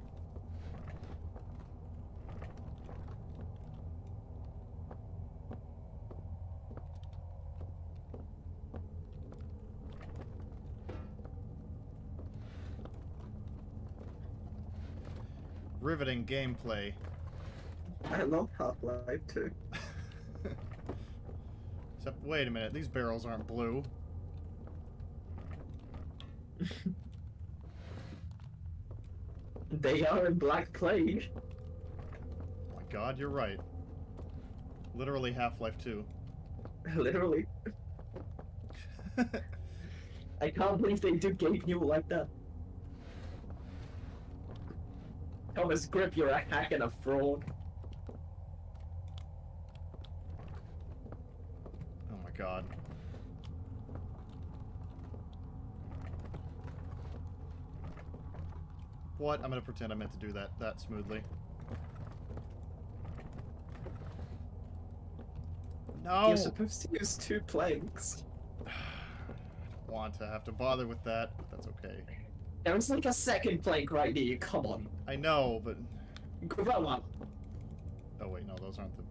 riveting gameplay. I love Half-Life 2. Except, wait a minute, these barrels aren't blue. They are in Black Plague. Oh my god, you're right. Literally Half-Life 2. Literally. I can't believe they do Gabe Newell like that. Thomas Grip, you're a hack and a fraud. Oh my god. What? I'm gonna pretend I meant to do that smoothly. No! You're supposed to use 2 planks. I don't want to have to bother with that, but that's okay. There was like a second plank right near you, come on. I know, but... Grow up. Oh wait, no, those aren't the...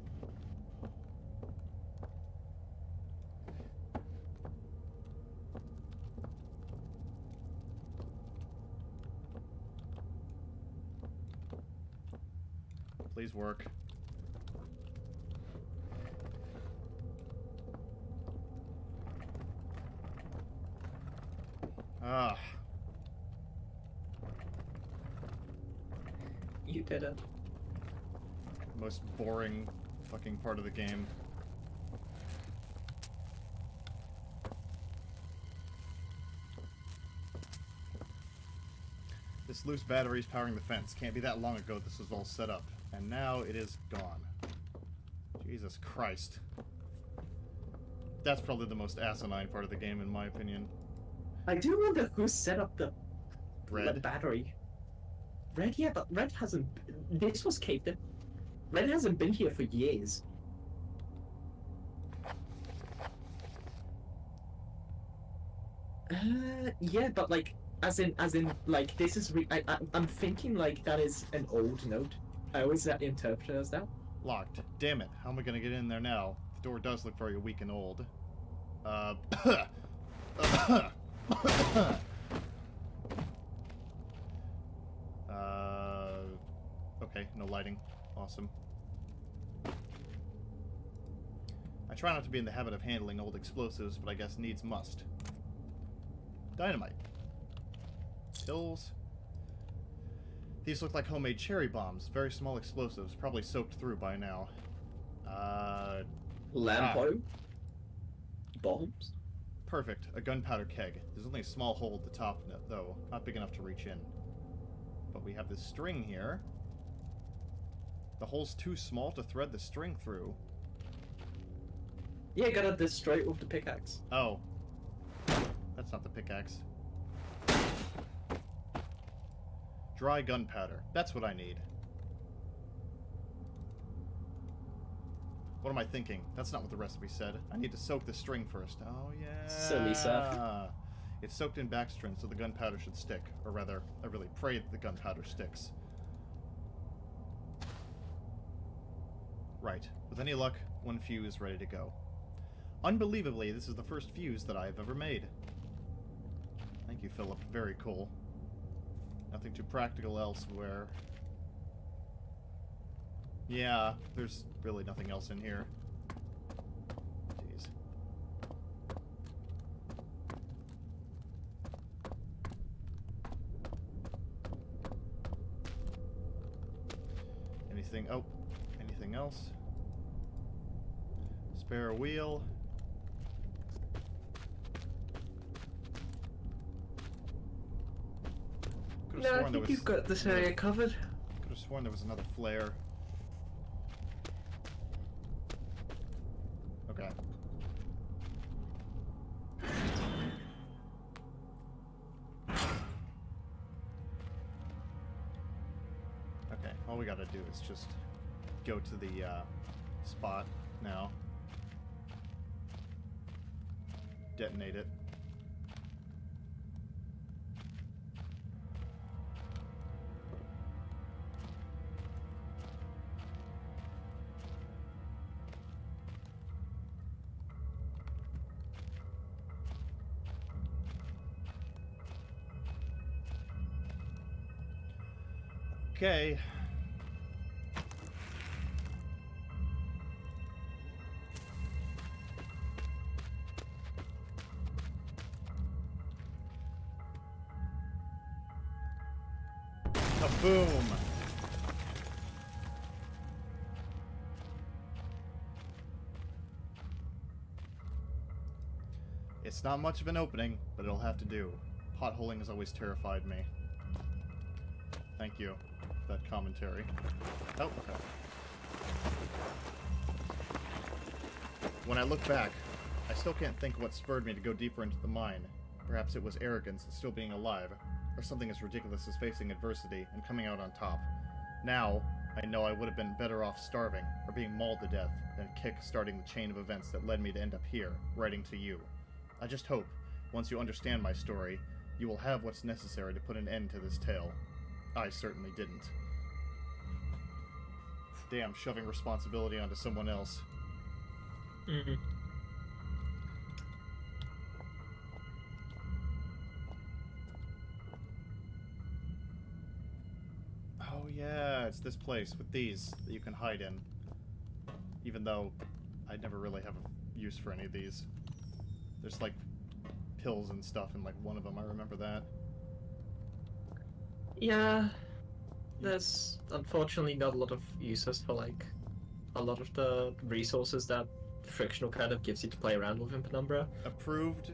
Please work. Ah. You did it. Most boring fucking part of the game. This loose battery is powering the fence. Can't be that long ago this was all set up. And now it is gone. Jesus Christ. That's probably the most asinine part of the game in my opinion. I do wonder who set up the Red? battery. Red, yeah, but Red hasn't... This was caved in. Red hasn't been here for years. Yeah, but like, as in, like, this is I'm thinking like that is an old note. I always interpret it as that. Locked. Damn it. How am I gonna get in there now? The door does look very weak and old. Okay, no lighting. Awesome. I try not to be in the habit of handling old explosives, but I guess needs must. Dynamite. Pills. These look like homemade cherry bombs. Very small explosives, probably soaked through by now. Lamp oil? Bombs? Perfect. A gunpowder keg. There's only a small hole at the top, though. Not big enough to reach in. But we have this string here. The hole's too small to thread the string through. Yeah, gotta destroy it with the pickaxe. Oh. That's not the pickaxe. Dry gunpowder. That's what I need. What am I thinking? That's not what the recipe said. I need to soak the string first. Oh, yeah. Silly stuff. It's soaked in backstring, so the gunpowder should stick. Or rather, I really pray that the gunpowder sticks. Right. With any luck, one fuse ready to go. Unbelievably, this is the first fuse that I have ever made. Thank you, Philip. Very cool. Nothing too practical elsewhere. Yeah, there's really nothing else in here. Jeez. Anything? Oh, anything else? Spare wheel. No, I think you've got this area covered. Could have sworn there was another flare. Okay. Okay, all we gotta do is just go to the spot now. Detonate it. Okay, A boom. It's not much of an opening, but it'll have to do. Potholing has always terrified me. Thank you for that commentary. Oh, okay. When I look back, I still can't think what spurred me to go deeper into the mine. Perhaps it was arrogance at still being alive, or something as ridiculous as facing adversity and coming out on top. Now, I know I would have been better off starving, or being mauled to death, than kick-starting the chain of events that led me to end up here, writing to you. I just hope, once you understand my story, you will have what's necessary to put an end to this tale. I certainly didn't. Damn, shoving responsibility onto someone else. Mm-hmm. Oh yeah, it's this place with these that you can hide in. Even though I'd never really have a use for any of these. There's like pills and stuff in like one of them, I remember that. Yeah, there's unfortunately not a lot of uses for like a lot of the resources that Frictional kind of gives you to play around with in Penumbra. Approved?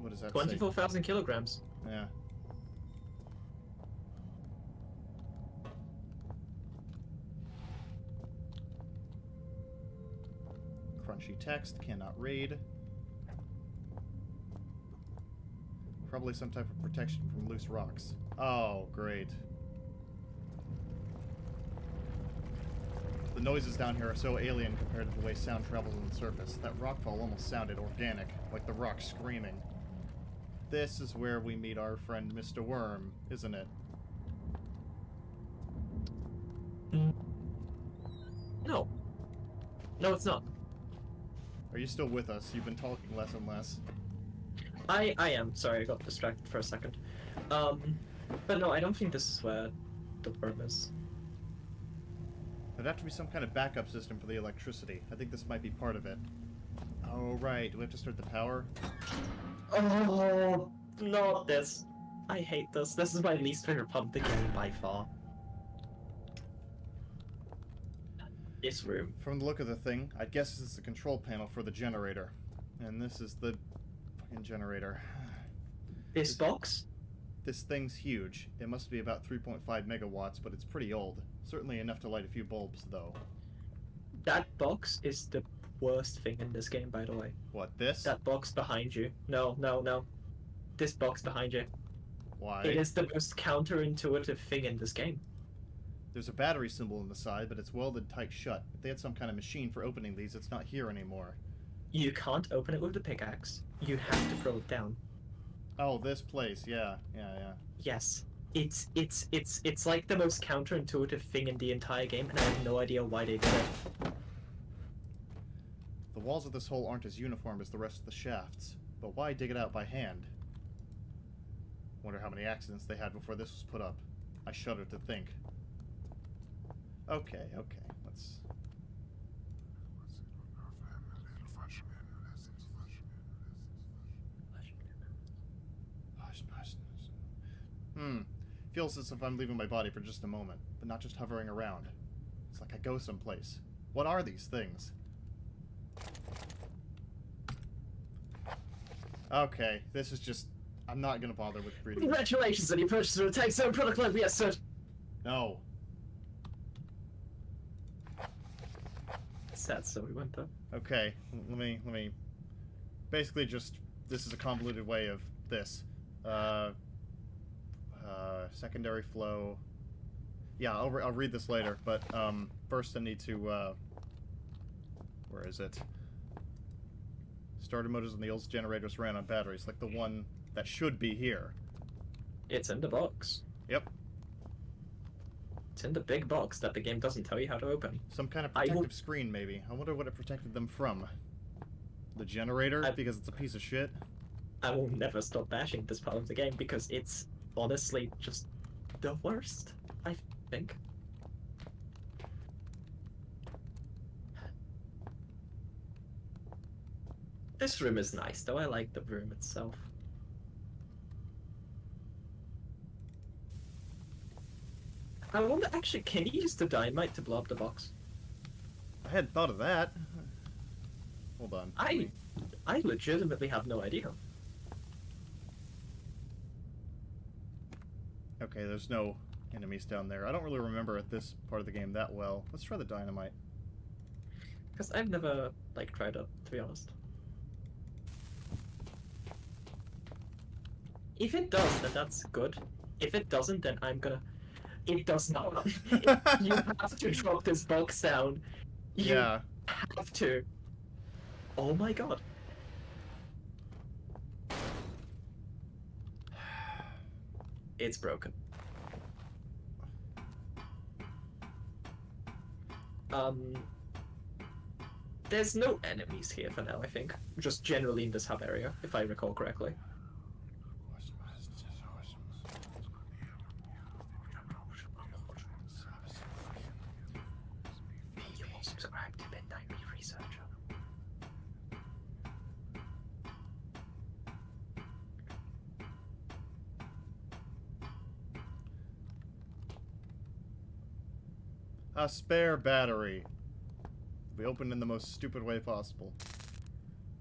What does that say? 24,000 kilograms. Yeah. Crunchy text, cannot raid. Probably some type of protection from loose rocks. Oh, great. The noises down here are so alien compared to the way sound travels on the surface. That rockfall almost sounded organic, like the rock screaming. This is where we meet our friend Mr. Worm, isn't it? No. No, it's not. Are you still with us? You've been talking less and less. I am. Sorry, I got distracted for a second. But no, I don't think this is where the worm is. There'd have to be some kind of backup system for the electricity. I think this might be part of it. Oh, right. Do we have to start the power? Oh, not this. I hate this. This is my least favorite part of the game by far. This room. From the look of the thing, I'd guess this is the control panel for the generator. And this is the fucking generator. This box? This thing's huge. It must be about 3.5 megawatts, but it's pretty old. Certainly enough to light a few bulbs, though. That box is the worst thing in this game, by the way. What, this? That box behind you. No, no, no. This box behind you. Why? It is the most counterintuitive thing in this game. There's a battery symbol on the side, but it's welded tight shut. If they had some kind of machine for opening these, it's not here anymore. You can't open it with the pickaxe. You have to throw it down. Oh, this place. Yeah. Yes. It's like the most counterintuitive thing in the entire game, and I have no idea why they did it. The walls of this hole aren't as uniform as the rest of the shafts, but why dig it out by hand? Wonder how many accidents they had before this was put up. I shudder to think. Okay, let's... Feels as if I'm leaving my body for just a moment, but not just hovering around. It's like I go someplace. What are these things? Okay, this is just... I'm not gonna bother with reading. Congratulations on your purchase of a tech zone product line. Yes, sir. No. Sad, so we went though. Okay, let me... Basically just... This is a convoluted way of this. Secondary flow... Yeah, I'll read this later, but, first I need to, where is it? Starter motors on the old generators ran on batteries, like the one that should be here. It's in the box. Yep. It's in the big box that the game doesn't tell you how to open. Some kind of protective screen, maybe. I wonder what it protected them from. The generator? Because it's a piece of shit? I will never stop bashing this part of the game because it's honestly just the worst, I think. This room is nice, though. I like the room itself. I wonder, actually, can you use the dynamite to blow up the box? I hadn't thought of that. Hold on. let me- I legitimately have no idea. Okay, there's no enemies down there. I don't really remember at this part of the game that well. Let's try the dynamite. Because I've never, like, tried it, to be honest. If it does, then that's good. If it doesn't, then I'm gonna... It does not. You have to drop this box down. You Yeah. have to. Oh my god. It's broken. There's no enemies here for now, I think. Just generally in this hub area, if I recall correctly. You will subscribe to Midnight Researcher. A spare battery. We opened in the most stupid way possible.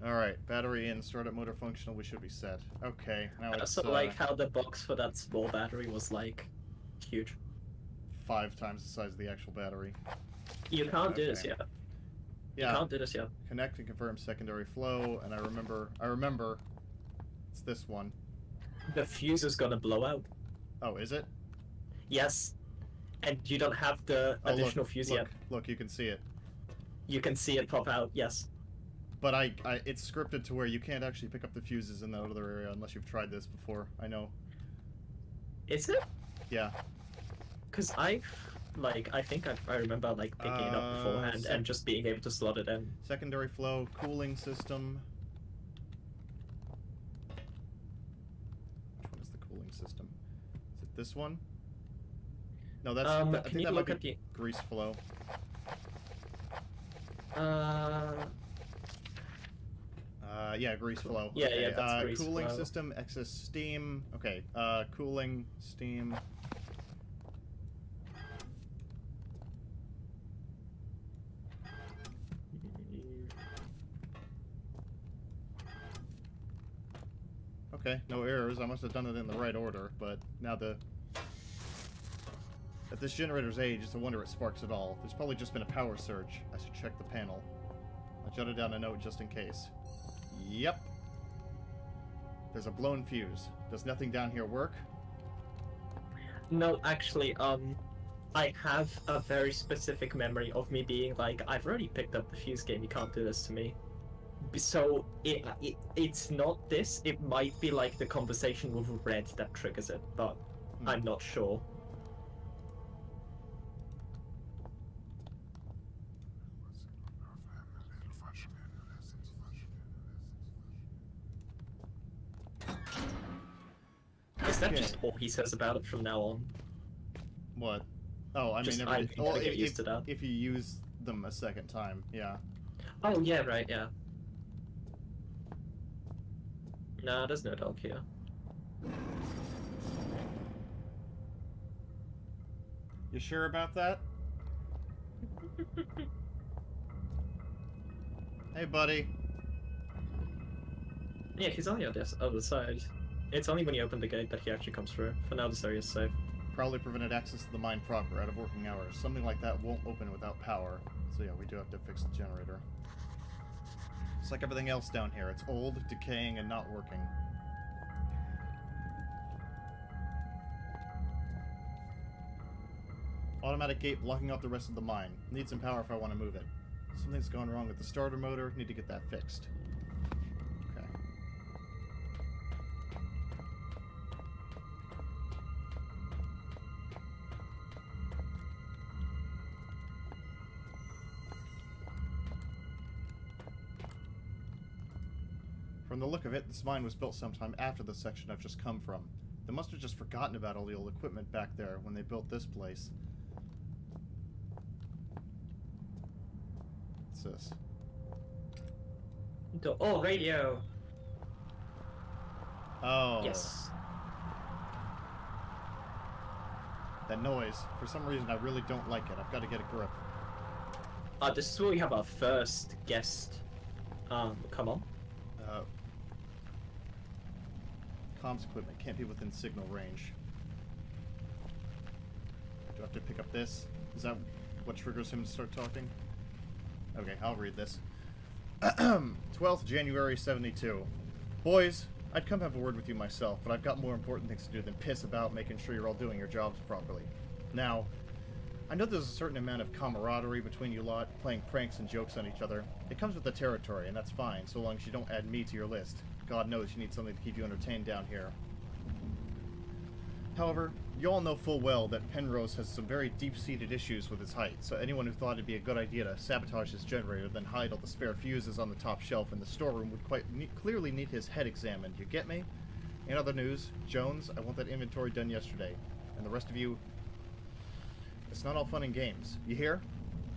Alright, battery in, startup motor functional, we should be set. Okay, now it's So like how the box for that small battery was like huge. 5 times the size of the actual battery. You can't do this Okay. yet. Yeah, You can't do this yet. connect and confirm secondary flow, and I remember, it's this one. The fuse is gonna blow out. Oh, is it? Yes. And you don't have the Oh, additional fuse yet. Look, you can see it. You can see it pop out, yes. But it's scripted to where you can't actually pick up the fuses in the other area unless you've tried this before. I know. Is it? Yeah. Because I think I remember like picking it up beforehand and just being able to slot it in. Secondary flow, cooling system. Which one is the cooling system? Is it this one? No, that's. I Can think you that look might at be grease flow. Yeah, grease flow. Yeah, okay. yeah, that's grease cooling flow. system, excess steam. Okay, cooling, steam. Okay, no errors. I must have done it in the right order, but now at this generator's age, it's a wonder it sparks at all. There's probably just been a power surge. I should check the panel. I jotted down a note just in case. Yep. There's a blown fuse. Does nothing down here work? No, actually, I have a very specific memory of me being like, I've already picked up the fuse game, you can't do this to me. So, it's not this, it might be like the conversation with Red that triggers it, but I'm not sure. Is that Okay. just all he says about it from now on? What? Oh, I Just, mean, I'm gonna get used to that. if you use them a second time, yeah. Oh, yeah, right, yeah. Nah, there's no dog here. You sure about that? Hey, buddy. Yeah, he's on the other side. It's only when you open the gate that he actually comes through. For now, this area is safe. Probably prevented access to the mine proper out of working hours. Something like that won't open without power. So yeah, we do have to fix the generator. It's like everything else down here. It's old, decaying, and not working. Automatic gate blocking out the rest of the mine. Need some power if I want to move it. Something's gone wrong with the starter motor. Need to get that fixed. Okay. From the look of it, this mine was built sometime after the section I've just come from. They must have just forgotten about all the old equipment back there when they built this place. What's this? Oh, radio! Oh. Yes. That noise, for some reason, I really don't like it. I've got to get a grip. This is where we have our first guest. Come on. Comms equipment can't be within signal range. Do I have to pick up this? Is that what triggers him to start talking? Okay, I'll read this. 12th January 72. Boys, I'd come have a word with you myself, but I've got more important things to do than piss about making sure you're all doing your jobs properly. Now, I know there's a certain amount of camaraderie between you lot, playing pranks and jokes on each other. It comes with the territory, and that's fine, so long as you don't add me to your list. God knows you need something to keep you entertained down here. However, you all know full well that Penrose has some very deep-seated issues with his height, so anyone who thought it'd be a good idea to sabotage his generator, then hide all the spare fuses on the top shelf in the storeroom would quite clearly need his head examined, you get me? In other news, Jones, I want that inventory done yesterday. And the rest of you, it's not all fun and games. You hear?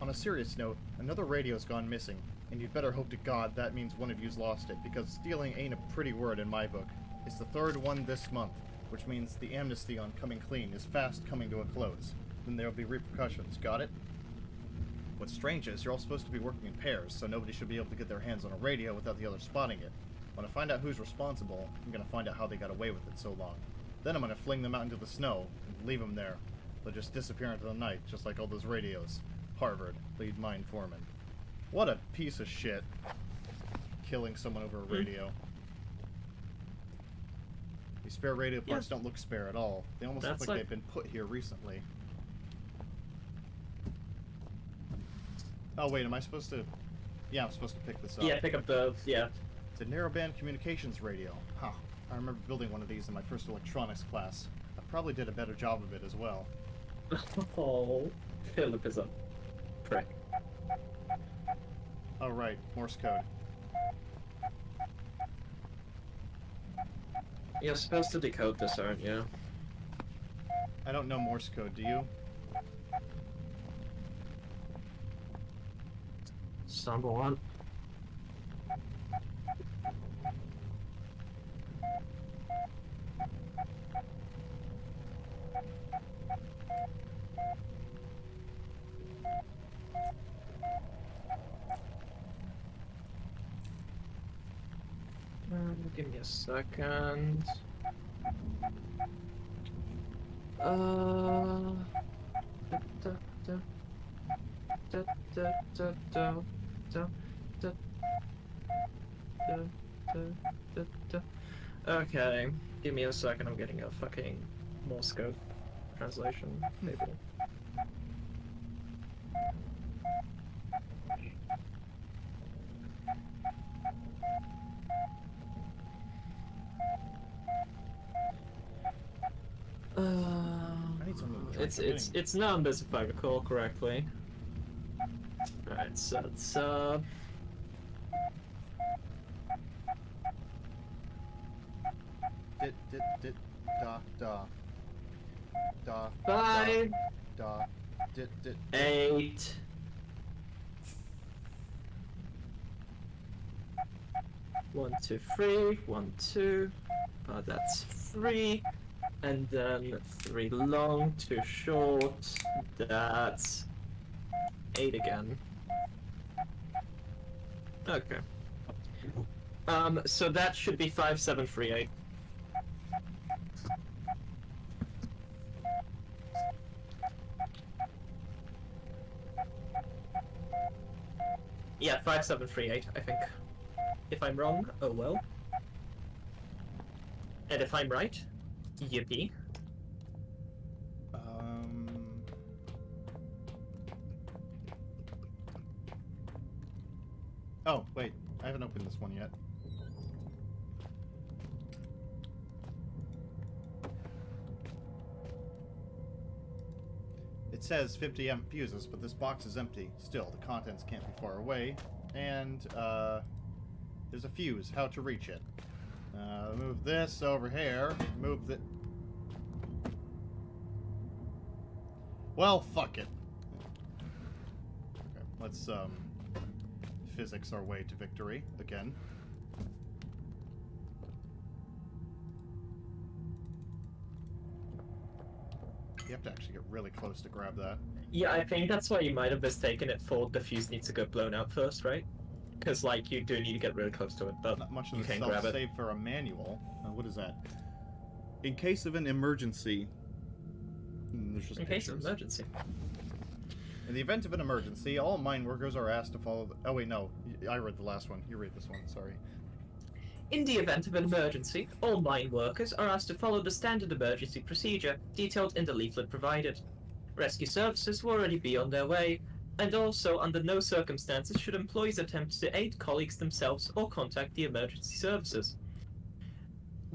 On a serious note, another radio's gone missing, and you'd better hope to God that means one of you's lost it, because stealing ain't a pretty word in my book. It's the third one this month, which means the amnesty on coming clean is fast coming to a close. Then there'll be repercussions, got it? What's strange is you're all supposed to be working in pairs, so nobody should be able to get their hands on a radio without the other spotting it. When I find out who's responsible, I'm gonna find out how they got away with it so long. Then I'm gonna fling them out into the snow and leave them there. They'll just disappear into the night, just like all those radios. Harvard, lead mine foreman. What a piece of shit. Killing someone over a radio. These spare radio parts don't look spare at all. They almost look like they've been put here recently. Oh wait, am I supposed to... Yeah, I'm supposed to pick this up. Yeah, pick up the... yeah. It's a narrowband communications radio. Huh. I remember building one of these in my first electronics class. I probably did a better job of it as well. Oh, Philip is a prick. Oh right, Morse code. You're supposed to decode this, aren't you? I don't know Morse code, do you? Someone. Give me a second. Okay, give me a second. I'm getting a fucking Morse code translation table. I need something to drink. It's numbers if I recall correctly. Alright, so it's Da 5 da 8 1 2 3 1 2 that's 3 and then 3 long 2 short, that's 8 again. Okay. So that should be 5 7 3 8. Yeah, 5 7 3 8, I think. If I'm wrong, oh well. And if I'm right, yippee. Oh, wait. I haven't opened this one yet. It says 50 amp fuses, but this box is empty. Still, the contents can't be far away. And, there's a fuse. How to reach it. Move this over here. Move the... Well, fuck it. Okay, let's, physics our way to victory again. Yep, to actually get really close to grab that. Yeah, I think that's why you might have mistaken it for the fuse needs to get blown out first, right? Because, like, you do need to get really close to it, but Not much you of the can grab it. self-save for a manual. What is that? In case of an emergency... There's just In case of pictures. emergency. In the event of an emergency, all mine workers are asked to follow... Oh, wait, no. I read the last one. You read this one. Sorry. In the event of an emergency, all mine workers are asked to follow the standard emergency procedure detailed in the leaflet provided. Rescue services will already be on their way, and also under no circumstances should employees attempt to aid colleagues themselves or contact the emergency services.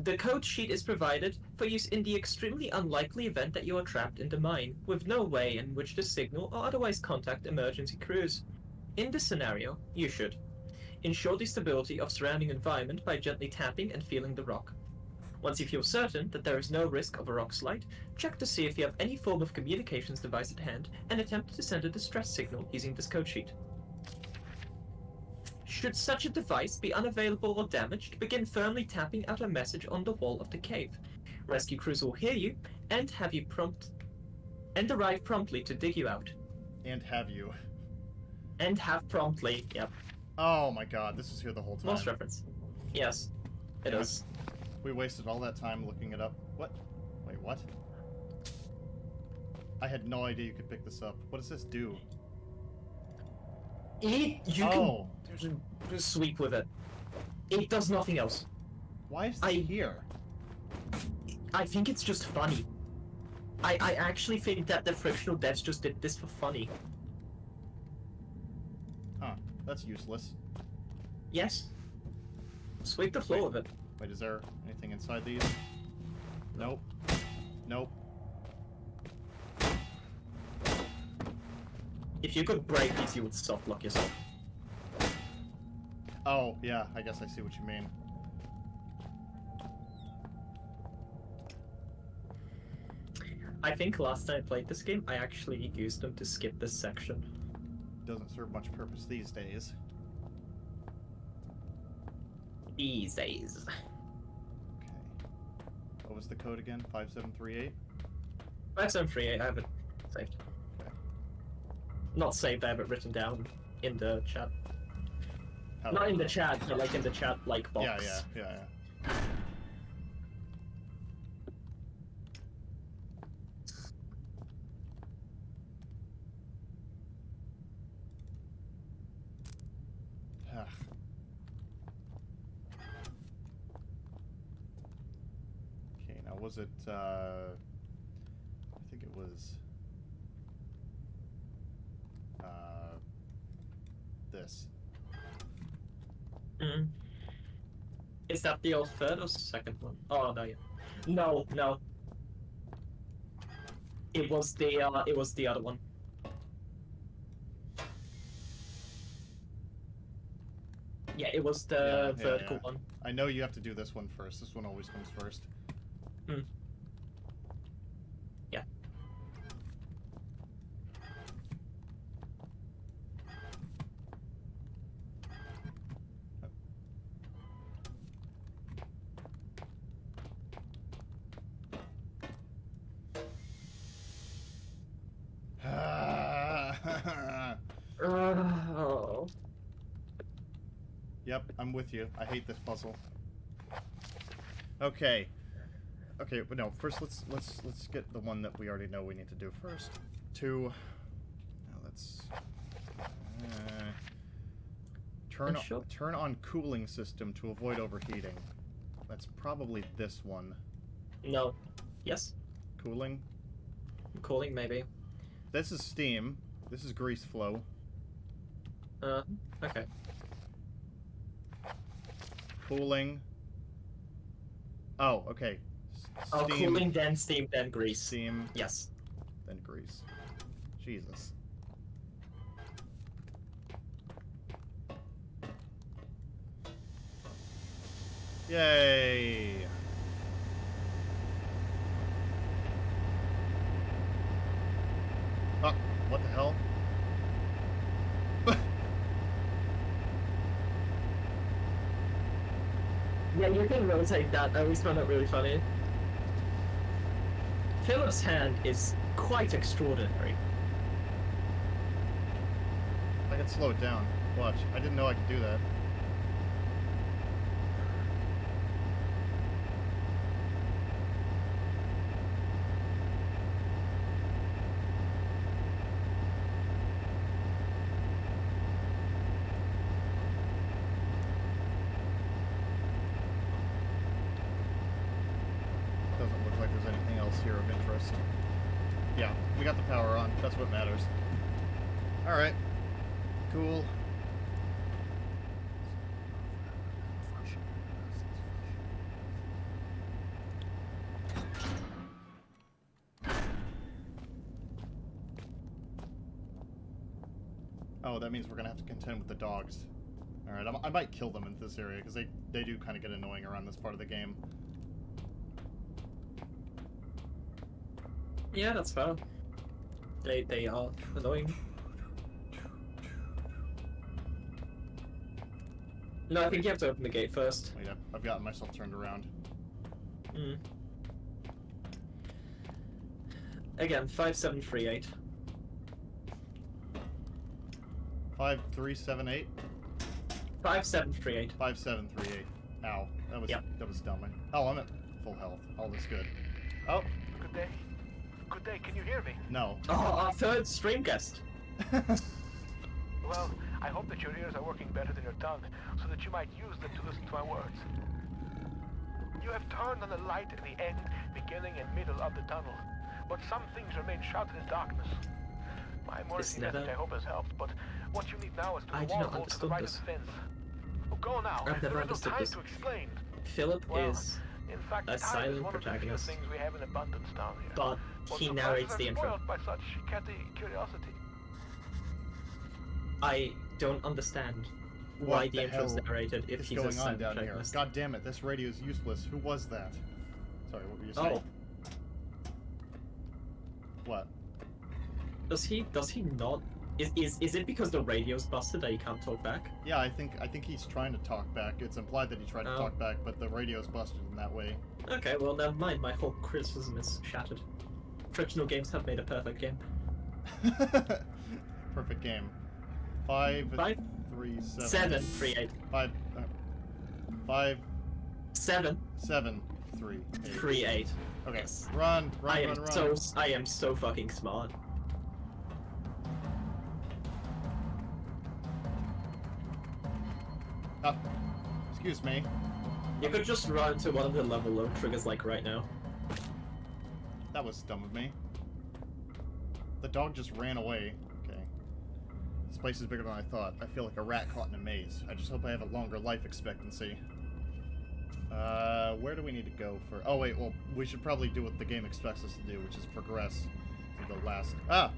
The code sheet is provided for use in the extremely unlikely event that you are trapped in the mine, with no way in which to signal or otherwise contact emergency crews. In this scenario, you should ensure the stability of surrounding environment by gently tapping and feeling the rock. Once you feel certain that there is no risk of a rock slide, check to see if you have any form of communications device at hand and attempt to send a distress signal using this code sheet. Should such a device be unavailable or damaged, begin firmly tapping out a message on the wall of the cave. Rescue crews will hear you and arrive promptly to dig you out. And have you. And have promptly, yep. Oh my god, this is here the whole time. Lost reference. Yes, it Yeah. is. We wasted all that time looking it up. What? Wait, what? I had no idea you could pick this up. What does this do? You Oh. can just sweep with it. It does nothing else. Why is this here? I think it's just funny. I actually think that the Frictional devs just did this for funny. Huh. That's useless. Yes. Sweep the floor with it. Wait, is there anything inside these? Nope. Nope. If you could break these, you would soft lock yourself. Oh, yeah, I guess I see what you mean. I think last time I played this game, I actually used them to skip this section. Doesn't serve much purpose these days. These days. Okay. What was the code again? 5738? 5738, I have it saved. Okay. Not saved, I have it written down in the chat. How Not do in the I- chat, but like in the chat, like, box. Yeah. Ugh. Okay, now was it, I think it was, this. Mm. Is that the old third or second one? Oh, no, yeah. No. It was the other one. Yeah, it was the Yeah, vertical yeah. one. I know you have to do this one first. This one always comes first. Hmm. Yeah. Oh. Yep, I'm with you. I hate this puzzle. Okay. Okay, but no. First, let's get the one that we already know we need to do first. Now let's Sure. turn on cooling system to avoid overheating. That's probably this one. No. Yes. Cooling. Cooling, maybe. This is steam. This is grease flow. Okay. Cooling. Oh, okay. Oh, cooling, then steam, then grease. Steam, Yes. then grease. Jesus. Yay! Oh, what the hell? Yeah, you can rotate that. I always found that really funny. Philip's hand is quite extraordinary. I can slow it down. Watch. I didn't know I could do that. Doesn't look like there's anything else here of interest. Yeah, we got the power on. That's what matters. Alright. Cool. Oh, that means we're gonna have to contend with the dogs. Alright, I might kill them in this area, because they do kind of get annoying around this part of the game. Yeah, that's fair. They are annoying. No, I think you have to open the gate first. Wait, I've gotten myself turned around. Mm. Again, 5738. 5378? 5738. 5738. Ow. That was Yep. That was dumb. Oh, I'm at full health. All is good. Oh, Good day. Good day. Can you hear me? no. Oh, our third stream guest. Well, I hope that your ears are working better than your tongue, so that you might use them to listen to my words. You have turned on the light at the end, beginning, and middle of the tunnel, but some things remain shrouded in darkness. My mercy message, I hope, has helped, but what you need now is to I the do wall not hole to the right understand of the fence. Oh, go now. I've never There is no understood time this. to explain. Philip Well, is in fact, a time is silent one of the few protagonist, things we have in abundance down here. but But he surprises narrates are the intro. spoiled by such catty curiosity. I don't understand why What the the intro's hell narrated if What's he's a going on silent down here? protagonist. God damn it, this radio is useless. Who was that? Sorry, what were you saying? Oh, What? does he not? Is it because the radio's busted that he can't talk back? Yeah, I think he's trying to talk back. It's implied that he tried to Oh. talk back, but the radio's busted in that way. Okay, well never mind. My whole criticism is shattered. Frictional Games have made a perfect game. Perfect game. 5, 5, 3, 7. 7, 3, 8. 5, 5, 7, 7, 3, 8. 3, 8. Okay, Yes. run, I run, am run. I am so fucking smart. Ah, excuse me. You could just run to one of the level load triggers like right now. That was dumb of me. The dog just ran away. Okay. This place is bigger than I thought. I feel like a rat caught in a maze. I just hope I have a longer life expectancy. Where do we need to go for... Oh, wait, well, we should probably do what the game expects us to do, which is progress to the last... Ah!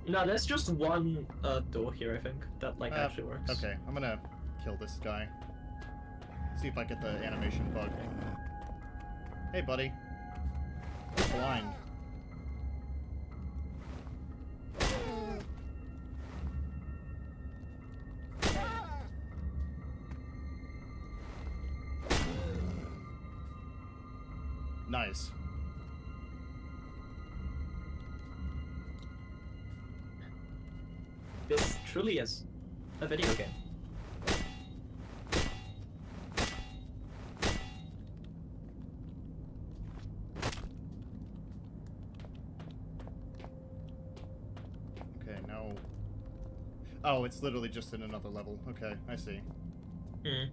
No, there's just one door here, I think, that like actually works. Okay, I'm gonna kill this guy. See if I get the animation bug. Hey, buddy. You're blind. Nice. This truly is a video game. Okay, now... Oh, it's literally just in another level. Okay, I see. Hmm.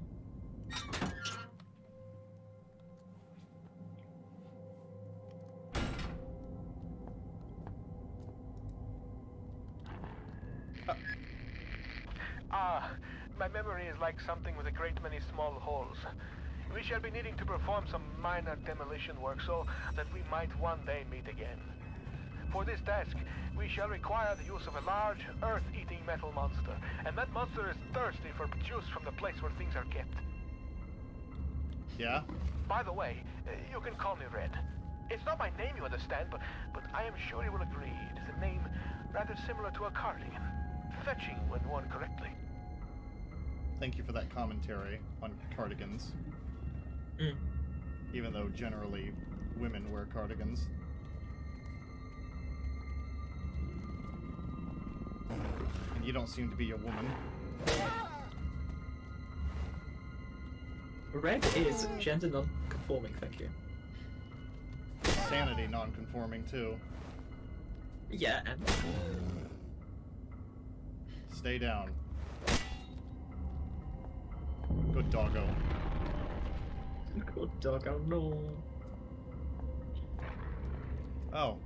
My memory is like something with a great many small holes. We shall be needing to perform some minor demolition work so that we might one day meet again. For this task, we shall require the use of a large, earth-eating metal monster, and that monster is thirsty for juice from the place where things are kept. Yeah? By the way, you can call me Red. It's not my name, you understand, but I am sure you will agree it is a name rather similar to a cardigan. Fetching when worn correctly. Thank you for that commentary on cardigans. Even though generally women wear cardigans. you don't seem to be a woman. Red is gender non-conforming, thank you. Sanity non-conforming, too. Yeah, and Stay down. Good doggo. good dog, oh no. Oh.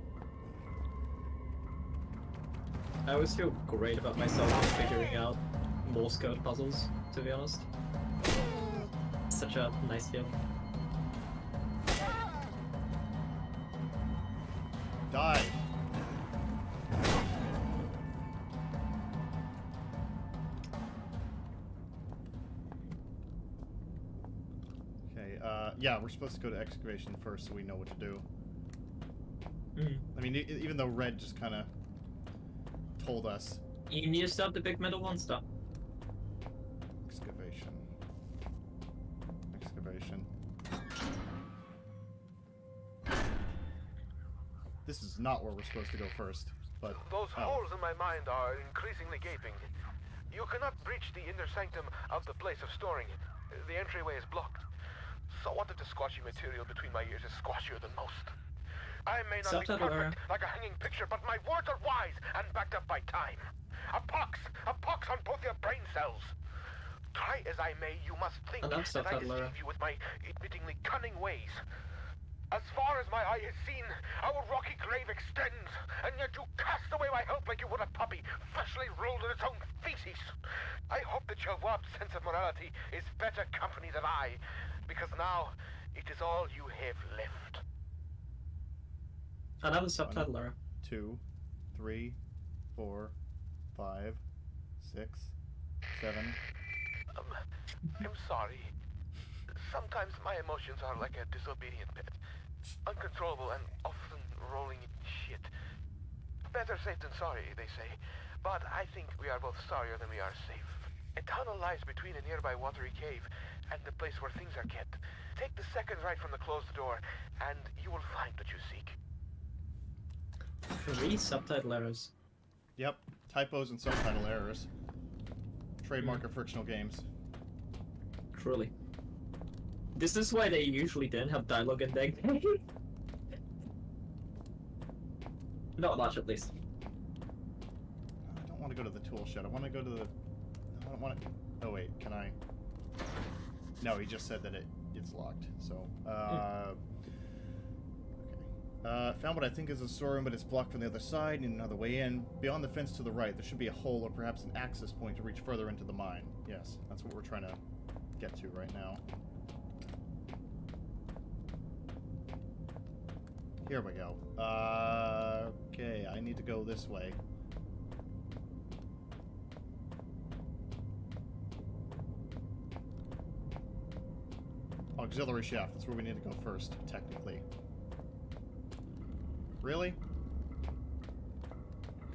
I always feel great about myself figuring out Morse code puzzles, to be honest. Such a nice feeling. Die. Okay, yeah, we're supposed to go to excavation first so we know what to do. I mean, even though Red just kind of told us. You need to stop the big metal monster. Excavation. Excavation. This is not where we're supposed to go first, but... Those holes in my mind are increasingly gaping. You cannot breach the inner sanctum of the place of storing. The entryway is blocked. So what if the squashy material between my ears is squashier than most? I may not be perfect like a hanging picture, but my words are wise and backed up by time. A pox on both your brain cells. Try as I may, you must think that I deceive you with my admittingly cunning ways. As far as my eye has seen, our rocky grave extends, and yet you cast away my hope like you would a puppy freshly rolled in its own feces. I hope that your warped sense of morality is better company than I, because now it is all you have left. Another subtitle error. 2, 3, 4, 5, 6, 7. I'm sorry. Sometimes my emotions are like a disobedient pet. Uncontrollable and often rolling in shit. Better safe than sorry, they say. But I think we are both sorrier than we are safe. A tunnel lies between a nearby watery cave and the place where things are kept. Take the second right from the closed door, and you will find what you seek. 3 subtitle errors. Yep, typos and subtitle errors. Trademark of Frictional Games. Truly. This is why they usually don't have dialogue in their game. Not much, at least. I don't want to go to the tool shed. I want to go to the... I don't want to... Oh, wait. Can I... No, he just said that it's locked. So, okay. Found what I think is a storeroom, but it's blocked from the other side. Need another way in. Beyond the fence to the right, there should be a hole or perhaps an access point to reach further into the mine. Yes, that's what we're trying to get to right now. Here we go. Okay, I need to go this way. Auxiliary shaft, that's where we need to go first, technically. Really?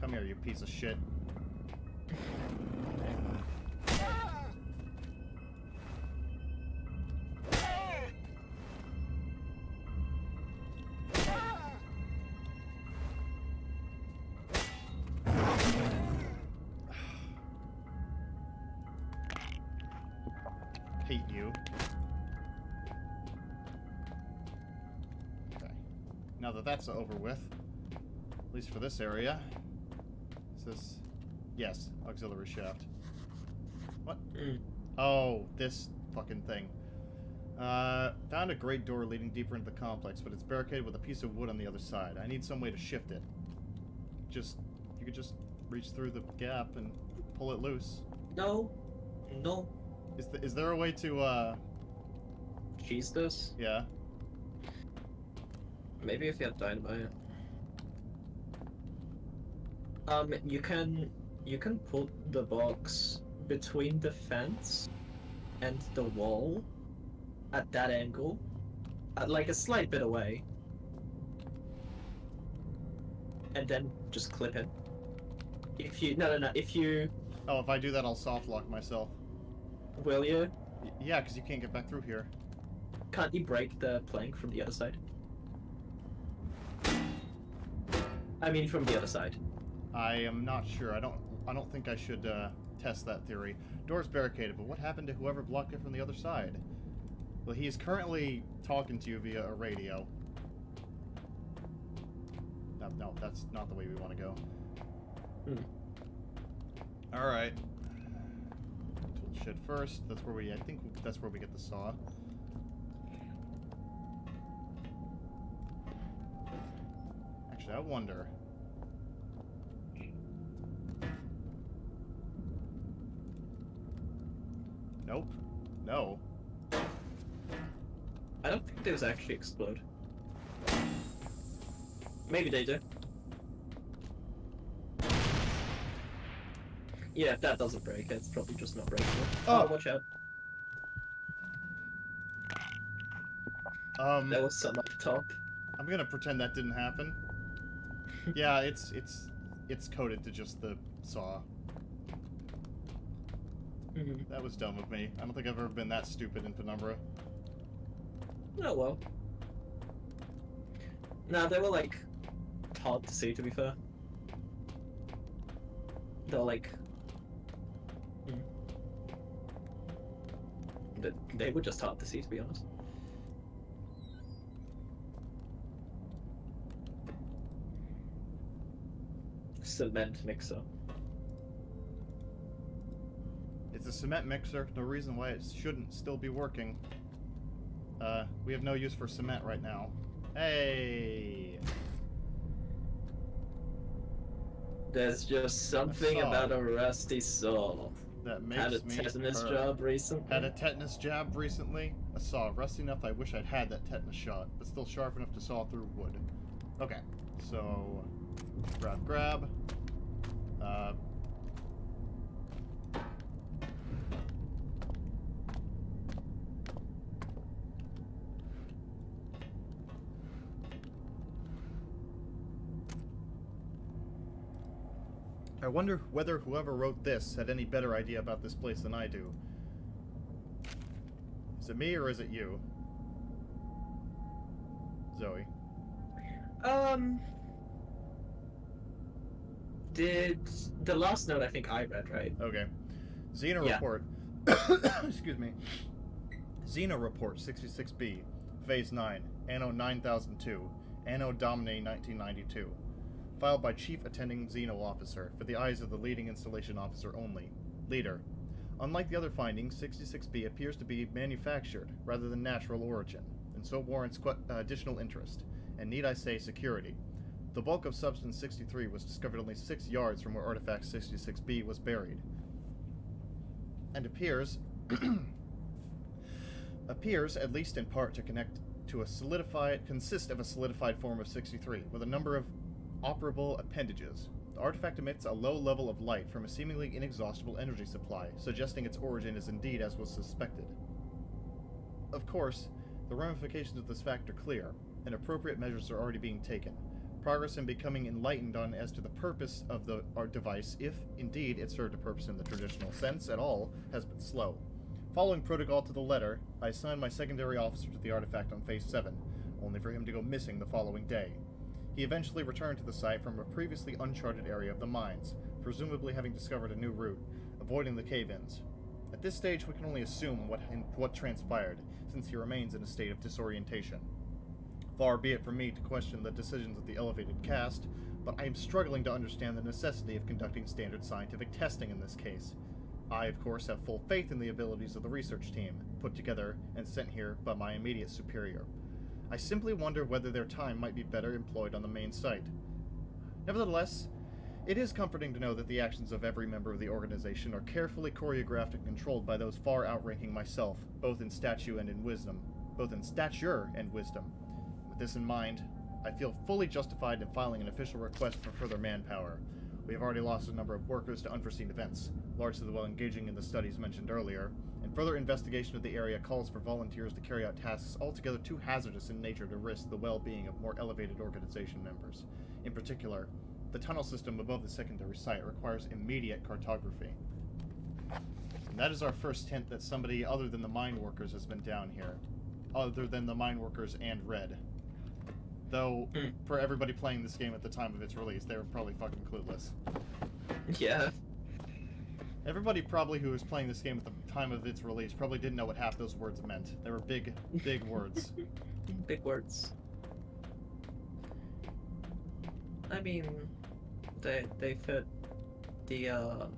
Come here, you piece of shit. Hate you. Okay. Now that that's over with, at least for this area. Is this... Yes, auxiliary shaft. What? Oh, this fucking thing. Found a great door leading deeper into the complex, but it's barricaded with a piece of wood on the other side. I need some way to shift it. You could just reach through the gap and pull it loose. No. No. Is there a way to, Cheese this? Yeah. Maybe if you had dynamite. You can put the box between the fence and the wall at that angle, like a slight bit away, and then just clip it. If you if you... Oh, if I do that, I'll soft lock myself. Will you? Yeah, because you can't get back through here. Can't you break the plank from the other side? I mean, from the other side. I am not sure. I don't think I should test that theory. Door's barricaded, but what happened to whoever blocked it from the other side? Well, he is currently talking to you via a radio. No, that's not the way we want to go. Alright. Tool shed first. That's where I think that's where we get the saw. Actually, I wonder. Nope. No. I don't think those actually explode. Maybe they do. Yeah, if that doesn't break, it's probably just not breakable. Oh. Watch out. There was some up top. I'm gonna pretend that didn't happen. Yeah, it's coded to just the saw. That was dumb of me. I don't think I've ever been that stupid in Penumbra. Oh well. Nah, they were like hard to see, to be fair. They were like they were just hard to see, to be honest. Cement mixer. It's a cement mixer. No reason why it shouldn't still be working. We have no use for cement right now. Hey! There's just something about a rusty saw. That makes Had a me tetanus hurt. job recently. Had a tetanus jab recently. A saw rusty enough I wish I'd had that tetanus shot, but still sharp enough to saw through wood. Okay, so grab. I wonder whether whoever wrote this had any better idea about this place than I do. Is it me or is it you? Zoe. Did the last note I think I read, right? Okay. Xeno Yeah. report. Excuse me. Xeno report 66B, Phase 9, Anno 9002, Anno Domini 1992. Filed by Chief Attending Xeno Officer, for the eyes of the leading installation officer only. Leader. Unlike the other findings, 66B appears to be manufactured, rather than natural origin, and so warrants additional interest, and need I say security. The bulk of Substance 63 was discovered only 6 yards from where Artifact 66B was buried, and appears, at least in part, to consist of a solidified form of 63, with a number of operable appendages. The artifact emits a low level of light from a seemingly inexhaustible energy supply, suggesting its origin is indeed as was suspected. Of course, the ramifications of this fact are clear, and appropriate measures are already being taken. Progress in becoming enlightened on as to the purpose of our device, if indeed it served a purpose in the traditional sense at all, has been slow. Following protocol to the letter, I assigned my secondary officer to the artifact on Phase 7, only for him to go missing the following day. He eventually returned to the site from a previously uncharted area of the mines, presumably having discovered a new route, avoiding the cave-ins. At this stage, we can only assume what transpired, since he remains in a state of disorientation. Far be it from me to question the decisions of the elevated caste, but I am struggling to understand the necessity of conducting standard scientific testing in this case. I, of course, have full faith in the abilities of the research team, put together and sent here by my immediate superior. I simply wonder whether their time might be better employed on the main site. Nevertheless, it is comforting to know that the actions of every member of the organization are carefully choreographed and controlled by those far outranking myself, both in stature and wisdom. With this in mind, I feel fully justified in filing an official request for further manpower. We have already lost a number of workers to unforeseen events, largely while engaging in the studies mentioned earlier, and further investigation of the area calls for volunteers to carry out tasks altogether too hazardous in nature to risk the well-being of more elevated organization members. In particular, the tunnel system above the secondary site requires immediate cartography. And that is our first hint that somebody other than the mine workers has been down here. Other than the mine workers and Red. Though, for everybody playing this game at the time of its release, they were probably fucking clueless. Yeah. Everybody probably who was playing this game at the time of its release probably didn't know what half those words meant. They were big, big words. Big words. I mean, they fit the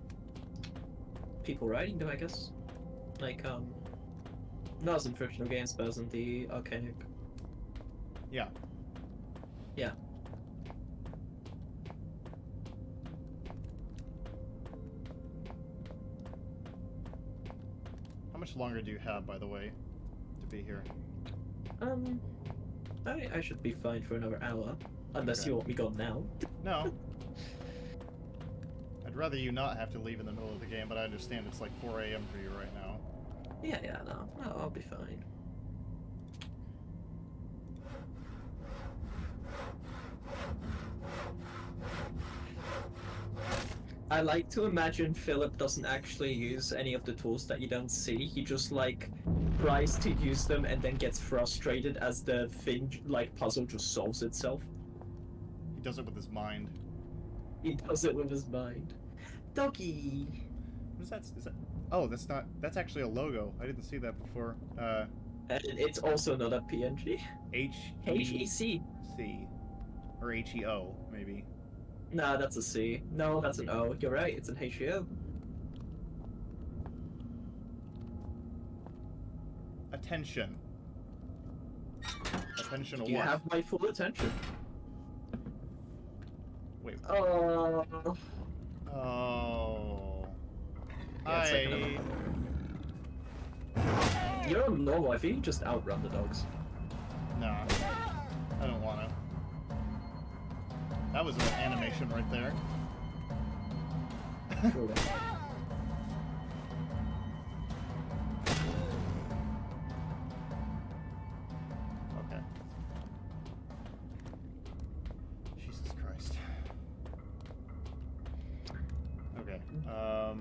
people writing them, I guess. Like not as in Frictional Games, but as in the archaic. Yeah. Yeah. How much longer do you have, by the way, to be here? I should be fine for another hour, unless Okay. you want me gone now. No. I'd rather you not have to leave in the middle of the game, but I understand it's like 4 a.m. for you right now. Yeah, no, I'll be fine. I like to imagine Philip doesn't actually use any of the tools that you don't see. He just like tries to use them and then gets frustrated as the thing like puzzle just solves itself. He does it with his mind. He does it with his mind. Doggy. What is that? Is that? Oh, that's not. That's actually a logo. I didn't see that before. And it's also not a PNG. HEC. C or HEO maybe. Nah, that's a C. No, that's an O. You're right, it's an HEO. Attention. Attention to You what? have my full attention. Wait. Oh. Oh. Yeah, it's like You're normal. I think you just outrun the dogs. Nah. I don't wanna. That was an animation right there. Truly. Okay. Jesus Christ. Okay. I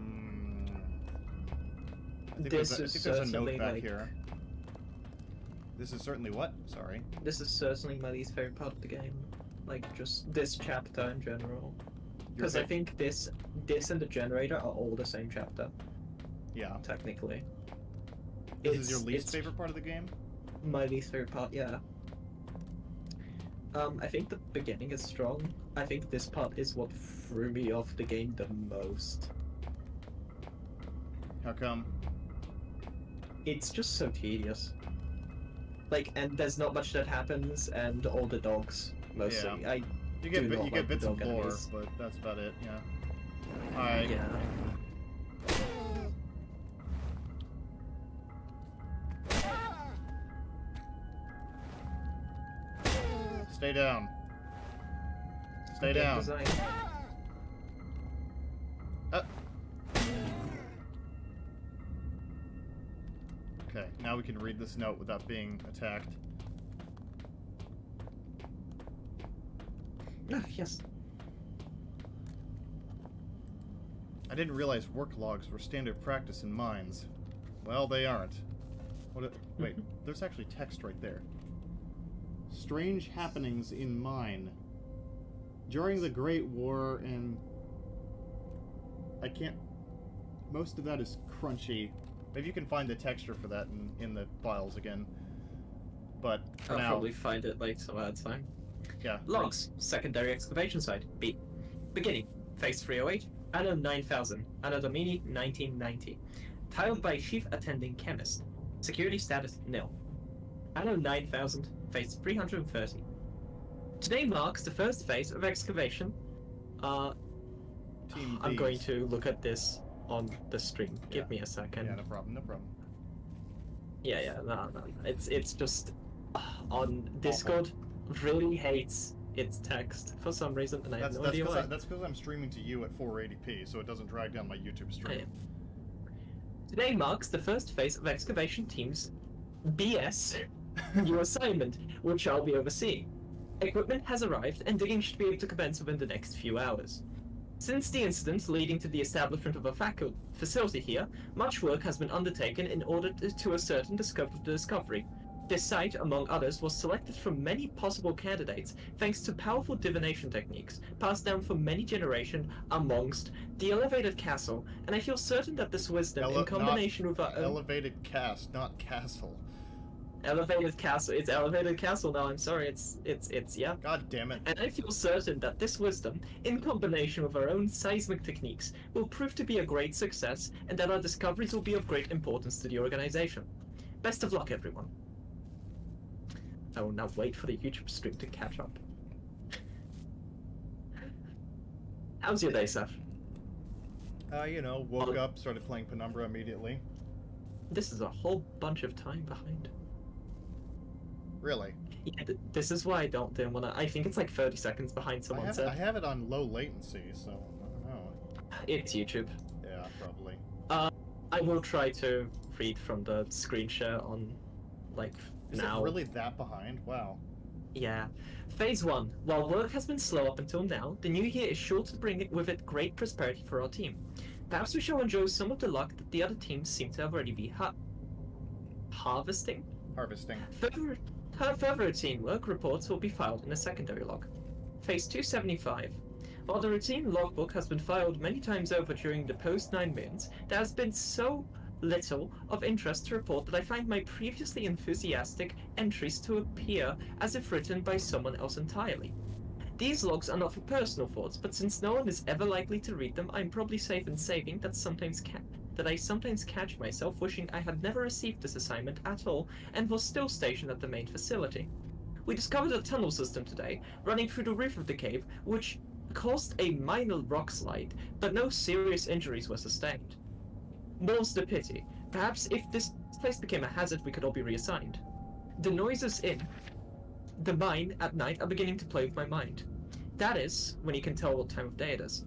think there's a note back here. This is certainly what? Sorry. This is certainly my least favorite part of the game. Like, just this chapter in general. Because I think this and the generator are all the same chapter, Yeah. technically. This is your least favorite part of the game? My least favorite part, yeah. I think the beginning is strong. I think this part is what threw me off the game the most. How come? It's just so tedious. Like, and there's not much that happens, and all the dogs, mostly. Yeah. I You do get not you like get bits the of dog lore, enemies. but that's about it. Yeah. All right. Yeah. Stay down. Stay Game down. design. Okay, now we can read this note without being attacked. Ah, yes. I didn't realize work logs were standard practice in mines. Well, they aren't. Wait, there's actually text right there. Strange happenings in mine. During the Great War and... I can't... Most of that is crunchy. Maybe you can find the texture for that in the files again. But for I'll now... probably find it like some other time. Yeah. Logs. Secondary excavation site. B. Beginning. Phase 308. Anno 9000. Anno Domini 1990. Tiled by Chief Attending Chemist. Security status nil. Anno 9000. Phase 330. Today marks the first phase of excavation. Team I'm going Bs. to look at this on the stream. Give me a second. Yeah, no problem, no problem. Yeah, no. It's just on Discord really hates its text for some reason, and I have no idea why. That's because I'm streaming to you at 480p, so it doesn't drag down my YouTube stream. Today marks the first phase of excavation team's BS new assignment, which I'll be overseeing. Equipment has arrived, and digging should be able to commence within the next few hours. Since the incident leading to the establishment of a facility here, much work has been undertaken in order to ascertain the scope of the discovery. This site, among others, was selected from many possible candidates thanks to powerful divination techniques passed down for many generations amongst the elevated castle, and I feel certain that this wisdom, in combination with our own... Elevated cast, not castle. Elevated castle. It's elevated castle now, I'm sorry, it's, yeah. God damn it. And I feel certain that this wisdom, in combination with our own seismic techniques, will prove to be a great success, and that our discoveries will be of great importance to the organization. Best of luck, everyone. I will now wait for the YouTube stream to catch up. How's your day, Seth? Woke up, started playing Penumbra immediately. This is a whole bunch of time behind. Really? Yeah, this is why I don't wanna... I think it's like 30 seconds behind someone said. I have it on low latency, so I don't know. It's YouTube. Yeah, probably. I will try to read from the screen share on, like, now. Is it really that behind? Wow. Yeah. Phase 1. While work has been slow up until now, the new year is sure to bring with it great prosperity for our team. Perhaps we shall enjoy some of the luck that the other teams seem to have already be harvesting? Harvesting. Further routine work reports will be filed in a secondary log. Phase 275. While the routine logbook has been filed many times over during the post-9 minutes, there has been so little of interest to report that I find my previously enthusiastic entries to appear as if written by someone else entirely. These logs are not for personal thoughts, but since no one is ever likely to read them, I'm probably safe in saying that I sometimes catch myself wishing I had never received this assignment at all and was still stationed at the main facility. We discovered a tunnel system today, running through the roof of the cave, which caused a minor rock slide, but no serious injuries were sustained. More's the pity. Perhaps if this place became a hazard, we could all be reassigned. The noises in the mine at night are beginning to play with my mind. That is, when you can tell what time of day it is.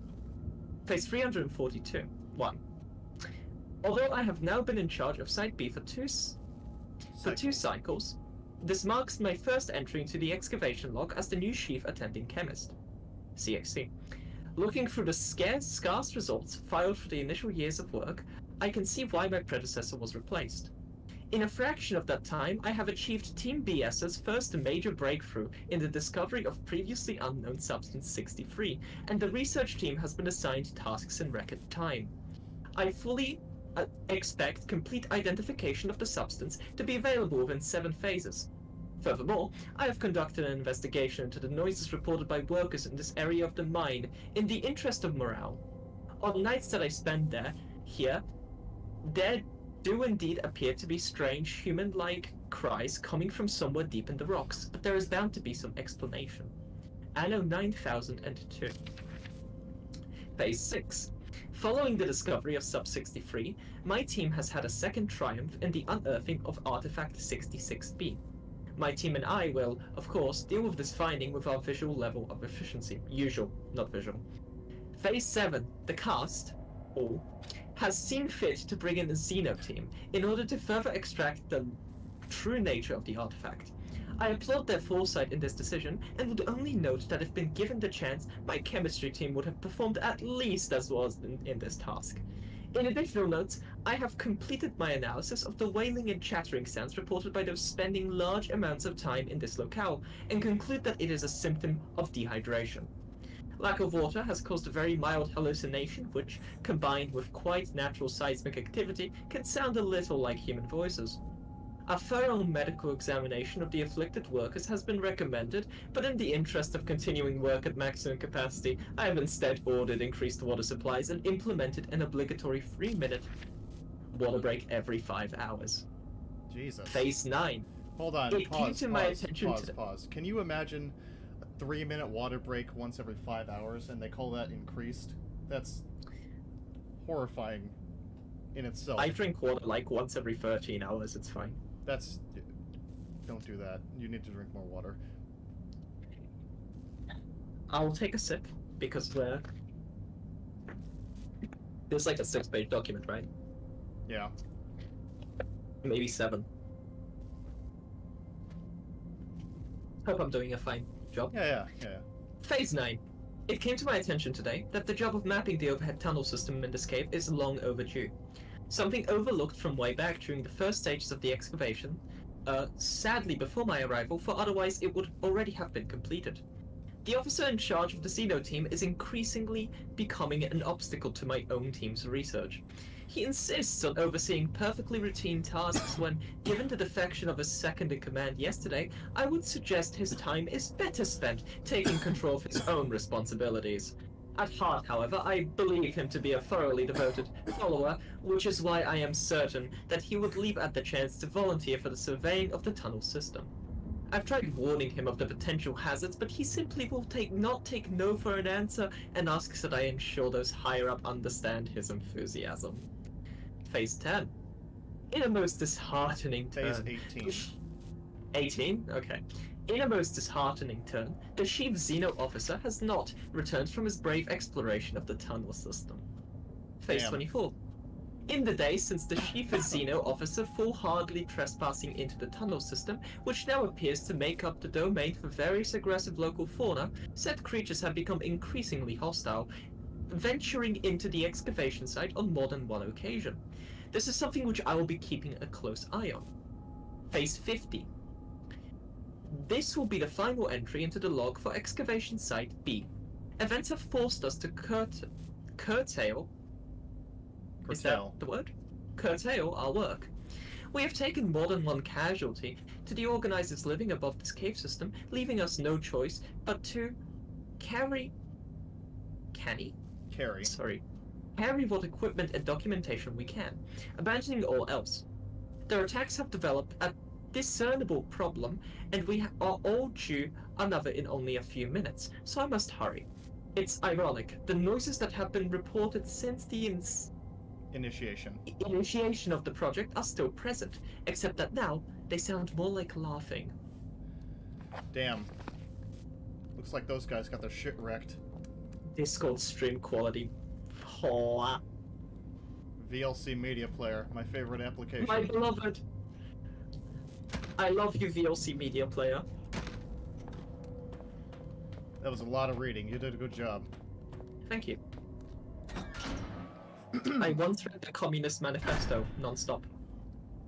Phase 342. 1. Although I have now been in charge of Site B for two cycles, this marks my first entry into the excavation log as the new chief attending chemist. CXC. Looking through the scarce results filed for the initial years of work, I can see why my predecessor was replaced. In a fraction of that time, I have achieved Team BS's first major breakthrough in the discovery of previously unknown Substance 63, and the research team has been assigned tasks in record time. I fully expect complete identification of the substance to be available within 7 phases. Furthermore, I have conducted an investigation into the noises reported by workers in this area of the mine in the interest of morale. On nights that I spend there do indeed appear to be strange human-like cries coming from somewhere deep in the rocks, but there is bound to be some explanation. Anno 9002. Phase 6. Following the discovery of Sub-63, my team has had a second triumph in the unearthing of Artifact 66B. My team and I will, of course, deal with this finding with our visual level of efficiency. Usual, not visual. Phase 7. The cast, has seen fit to bring in a Xeno team in order to further extract the true nature of the artifact. I applaud their foresight in this decision and would only note that if been given the chance, my chemistry team would have performed at least as well as in this task. In additional notes, I have completed my analysis of the wailing and chattering sounds reported by those spending large amounts of time in this locale, and conclude that it is a symptom of dehydration. Lack of water has caused a very mild hallucination which, combined with quite natural seismic activity, can sound a little like human voices. A thorough medical examination of the afflicted workers has been recommended, but in the interest of continuing work at maximum capacity, I have instead ordered increased water supplies and implemented an obligatory 3-minute water break every 5 hours. Jesus. Phase 9. Hold on, It came to my attention pause. Can you imagine a 3-minute water break once every 5 hours, and they call that increased? That's horrifying in itself. I drink water like once every 13 hours, it's fine. That's... Don't do that. You need to drink more water. I'll take a sip, because there's like a 6-page document, right? Yeah. Maybe 7. Hope I'm doing a fine job. Yeah. Phase 9. It came to my attention today that the job of mapping the overhead tunnel system in this cave is long overdue. Something overlooked from way back during the first stages of the excavation, sadly before my arrival, for otherwise it would already have been completed. The officer in charge of the Xeno team is increasingly becoming an obstacle to my own team's research. He insists on overseeing perfectly routine tasks when, given the defection of his second-in-command yesterday, I would suggest his time is better spent taking control of his own responsibilities. At heart, however, I believe him to be a thoroughly devoted follower, which is why I am certain that he would leap at the chance to volunteer for the surveying of the tunnel system. I've tried warning him of the potential hazards, but he simply will not take no for an answer and asks that I ensure those higher up understand his enthusiasm. Phase 10. In a most disheartening turn... Phase 18. 18? Okay. In a most disheartening turn, the chief Xeno officer has not returned from his brave exploration of the tunnel system. Phase Damn. 24. In the days since the chief Xeno officer foolhardily trespassing into the tunnel system, which now appears to make up the domain for various aggressive local fauna, said creatures have become increasingly hostile, venturing into the excavation site on more than one occasion. This is something which I will be keeping a close eye on. Phase 50. This will be the final entry into the log for excavation site B. Events have forced us to curtail. Is that the word? Curtail our work. We have taken more than one casualty to the organizers living above this cave system, leaving us no choice but to carry what equipment and documentation we can, abandoning all else. Their attacks have developed a discernible problem, and we are all due another in only a few minutes, so I must hurry. It's ironic, the noises that have been reported since the initiation of the project are still present, except that now they sound more like laughing. Damn. Looks like those guys got their shit wrecked. Discord stream quality. Oh. VLC Media Player, my favorite application. My beloved. I love you, VLC Media Player. That was a lot of reading. You did a good job. Thank you. I once read the Communist Manifesto non-stop.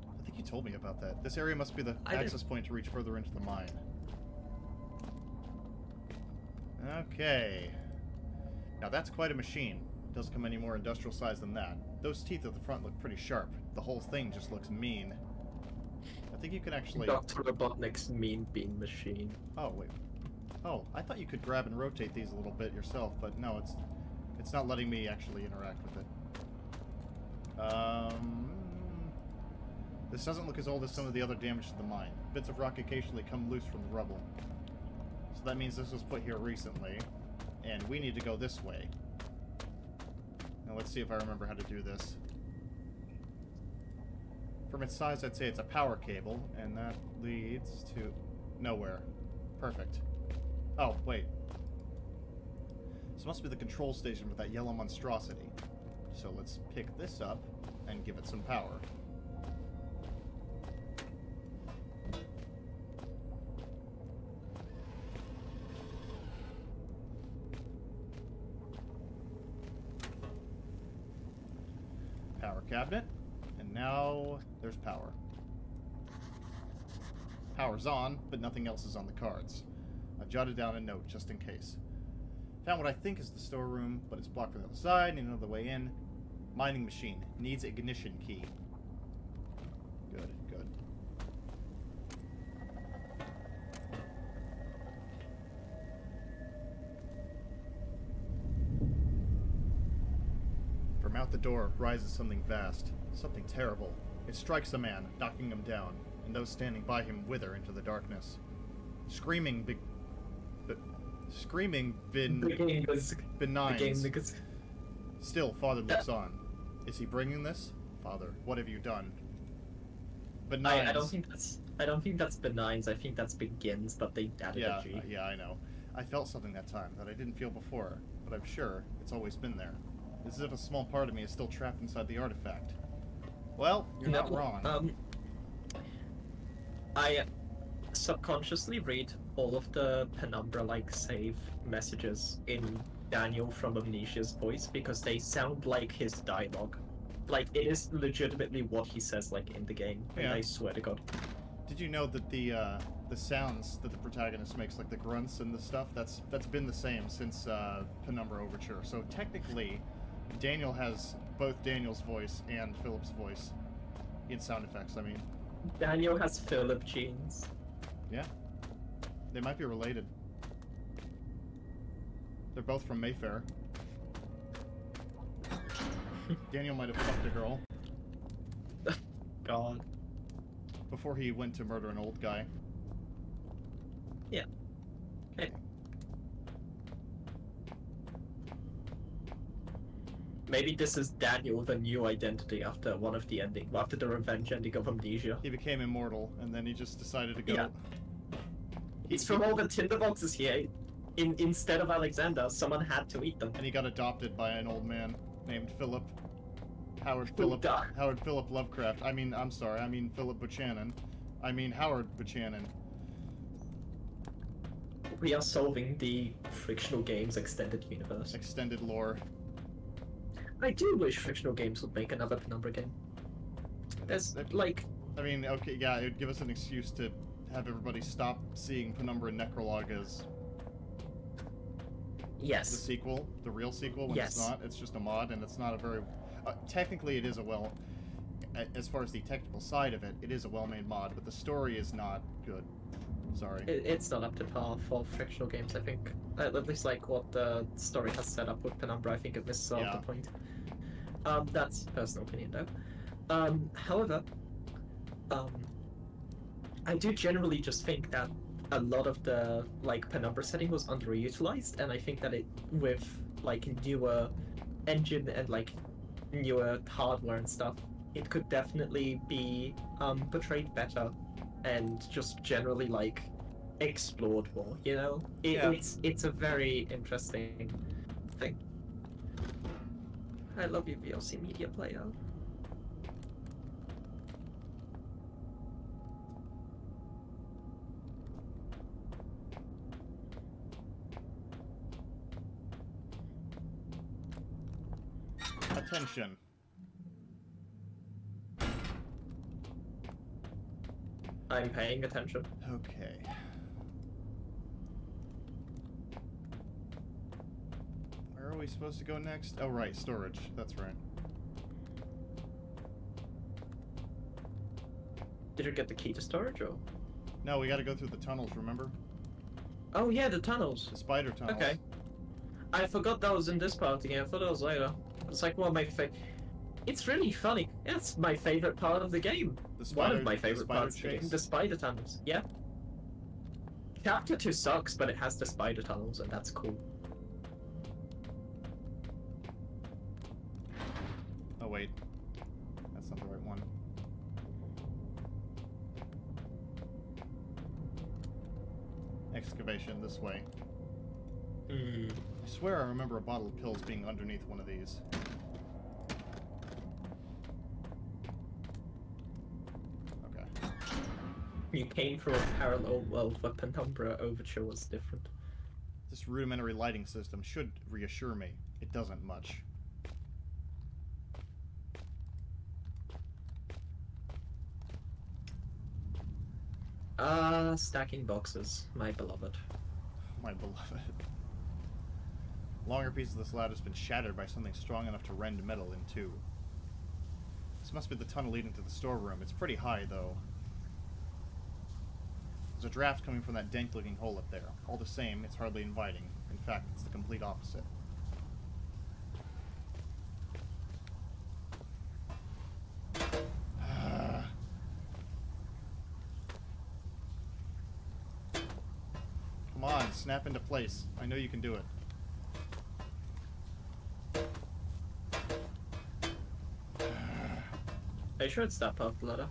I think you told me about that. This area must be the access point to reach further into the mine. Okay. Now that's quite a machine. Doesn't come any more industrial size than that. Those teeth at the front look pretty sharp. The whole thing just looks mean. I think you can actually... Dr. Robotnik's mean bean machine. Oh, wait. Oh, I thought you could grab and rotate these a little bit yourself, but no, it's not letting me actually interact with it. This doesn't look as old as some of the other damage to the mine. Bits of rock occasionally come loose from the rubble. So that means this was put here recently, and we need to go this way. Now let's see if I remember how to do this. From its size, I'd say it's a power cable, and that leads to nowhere. Perfect. Oh, wait. This must be the control station with that yellow monstrosity. So let's pick this up and give it some power. Power cabinet. And now there's power. Power's on, but nothing else is on the cards. I've jotted down a note just in case. Found what I think is the storeroom, but it's blocked from the other side. Need another way in. Mining machine. Needs ignition key. Good, good. From out the door rises something vast. Something terrible. It strikes a man, knocking him down, and those standing by him wither into the darkness. Screaming benign. Still, Father looks on. Is he bringing this? Father, what have you done? Benign. I don't think that's benigns. I think that's begins, but they added a G. Yeah, I know. I felt something that time that I didn't feel before, but I'm sure it's always been there. It's as if a small part of me is still trapped inside the artifact. Well, you're not wrong. I subconsciously read all of the Penumbra-like save messages in Daniel from Amnesia's voice because they sound like his dialogue. Like, it is legitimately what he says, like, in the game. Yeah. I swear to God. Did you know that the sounds that the protagonist makes, like the grunts and the stuff, that's been the same since Penumbra Overture. So technically, Daniel has both Daniel's voice and Philip's voice in sound effects. I mean, Daniel has Philip genes. yeah, they might be related. They're both from Mayfair. Daniel might have fucked a girl God. before he went to murder an old guy. Yeah. Hey. Maybe this is Daniel with a new identity after after the revenge ending of Amnesia. He became immortal, and then he just decided to go. Yeah. It's from all the tinderboxes here. Instead of Alexander, someone had to eat them. And he got adopted by an old man named Philip. Howard Philip Lovecraft. I mean Philip Buchanan. I mean Howard Buchanan. We are solving the Frictional Games extended universe. Extended lore. I do wish Frictional Games would make another Penumbra game. There's, like... I mean, okay, yeah, it would give us an excuse to have everybody stop seeing Penumbra Necrolog as Yes. the sequel, the real sequel, when it's Yes. not. It's just a mod, and it's not a very... technically, it is a as far as the technical side of it, it is a well-made mod, but the story is not good. Sorry. It's not up to par for Frictional Games, I think. At least, like, what the story has set up with Penumbra, I think it misses out the point. That's personal opinion, though. However, I do generally just think that a lot of the, like, Penumbra setting was underutilized, and I think that it, with, like, newer engine and, like, newer hardware and stuff, it could definitely be portrayed better and just generally, like, explored more, you know? It's a very interesting thing. I love you, VLC Media Player. Attention. I'm paying attention. Okay. Where are we supposed to go next? Oh, right, storage. That's right. Did you get the key to storage, or? No, we gotta go through the tunnels, remember? Oh yeah, the tunnels. The spider tunnels. Okay. I forgot that was in this part again. I thought that was later. It's like one of my It's really funny. It's my favorite part of the game. One of my favorite parts of the game. The spider tunnels. Yeah. Chapter 2 sucks, but it has the spider tunnels, and that's cool. Oh, wait. That's not the right one. Excavation, this way. I swear I remember a bottle of pills being underneath one of these. Okay. You came from a parallel world where Penumbra Overture was different. This rudimentary lighting system should reassure me. It doesn't much. Stacking boxes, my beloved. My beloved. Longer piece of this ladder has been shattered by something strong enough to rend metal in two. This must be the tunnel leading to the storeroom. It's pretty high, though. There's a draft coming from that dank-looking hole up there. All the same, it's hardly inviting. In fact, it's the complete opposite. Come on, snap into place. I know you can do it. Are you sure it's that part of the ladder?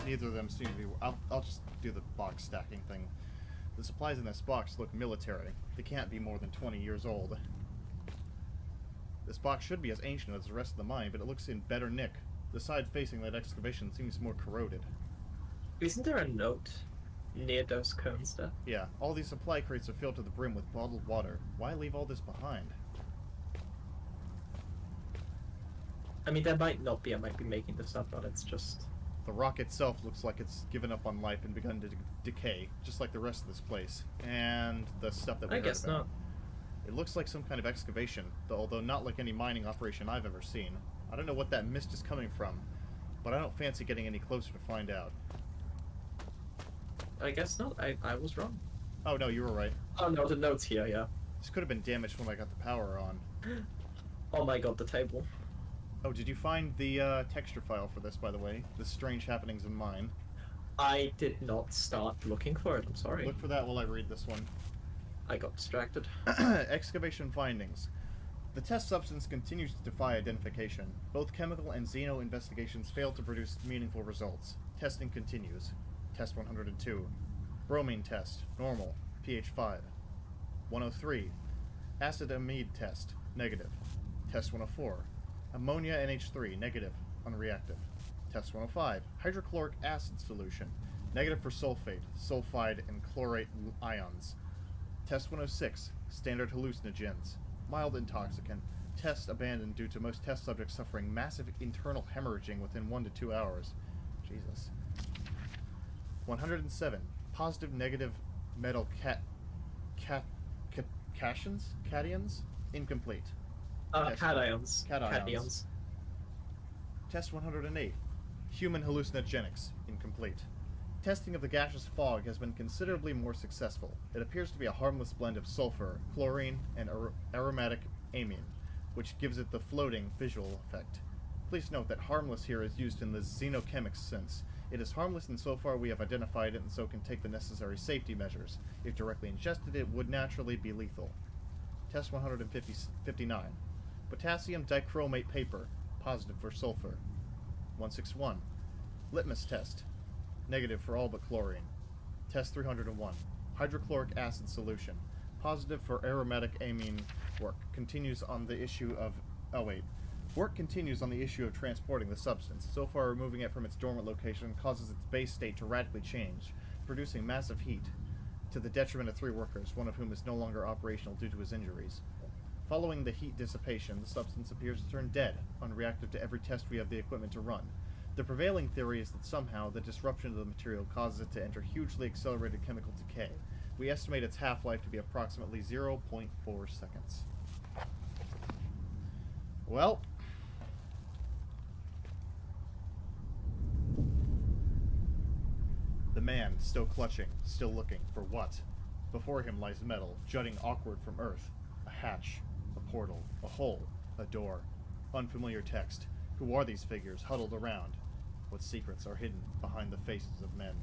Neither of them seem to be... I'll just do the box stacking thing. The supplies in this box look military. They can't be more than 20 years old. This box should be as ancient as the rest of the mine, but it looks in better nick. The side facing that excavation seems more corroded. Isn't there a note near those cones there? Yeah, all these supply crates are filled to the brim with bottled water. Why leave all this behind? I mean, there might not be. I might be making this up, but it's just. The rock itself looks like it's given up on life and begun to decay, just like the rest of this place. And the stuff that we I heard guess about. not. It looks like some kind of excavation, although not like any mining operation I've ever seen. I don't know what that mist is coming from, but I don't fancy getting any closer to find out. I guess not. I was wrong. Oh no, you were right. Oh no, the notes here, yeah. This could have been damaged when I got the power on. Oh my god, the table. Oh, did you find the texture file for this, by the way? The Strange Happenings in Mine. I did not start looking for it, I'm sorry. Look for that while I read this one. I got distracted. Excavation findings. The test substance continues to defy identification. Both chemical and xeno investigations fail to produce meaningful results. Testing continues. Test 102. Bromine test. Normal. pH 5. 103. Acid amide test. Negative. Test 104. Ammonia NH3. Negative. Unreactive. Test 105. Hydrochloric acid solution. Negative for sulfate, sulfide, and chlorate ions. Test 106. Standard hallucinogens. Mild intoxicant. Test abandoned due to most test subjects suffering massive internal hemorrhaging within 1 to 2 hours. Jesus. 107. Positive negative metal cations? Incomplete. Cations. Cations. Test 108. Human hallucinogenics. Incomplete. Testing of the gaseous fog has been considerably more successful. It appears to be a harmless blend of sulfur, chlorine, and aromatic amine, which gives it the floating visual effect. Please note that harmless here is used in the xenochemics sense. It is harmless insofar we have identified it and so can take the necessary safety measures. If directly ingested, it would naturally be lethal. Test 159. Potassium dichromate paper, positive for sulfur. 161. Litmus test, negative for all but chlorine. Test 301. Hydrochloric acid solution, positive for aromatic amine. Work continues on the issue of transporting the substance. So far, removing it from its dormant location causes its base state to radically change, producing massive heat, to the detriment of 3 workers, one of whom is no longer operational due to his injuries. Following the heat dissipation, the substance appears to turn dead, unreactive to every test we have the equipment to run. The prevailing theory is that somehow the disruption of the material causes it to enter hugely accelerated chemical decay. We estimate its half-life to be approximately 0.4 seconds. Well, the man, still clutching, still looking, for what? Before him lies metal, jutting awkward from earth. A hatch, a portal, a hole, a door. Unfamiliar text. Who are these figures huddled around? What secrets are hidden behind the faces of men?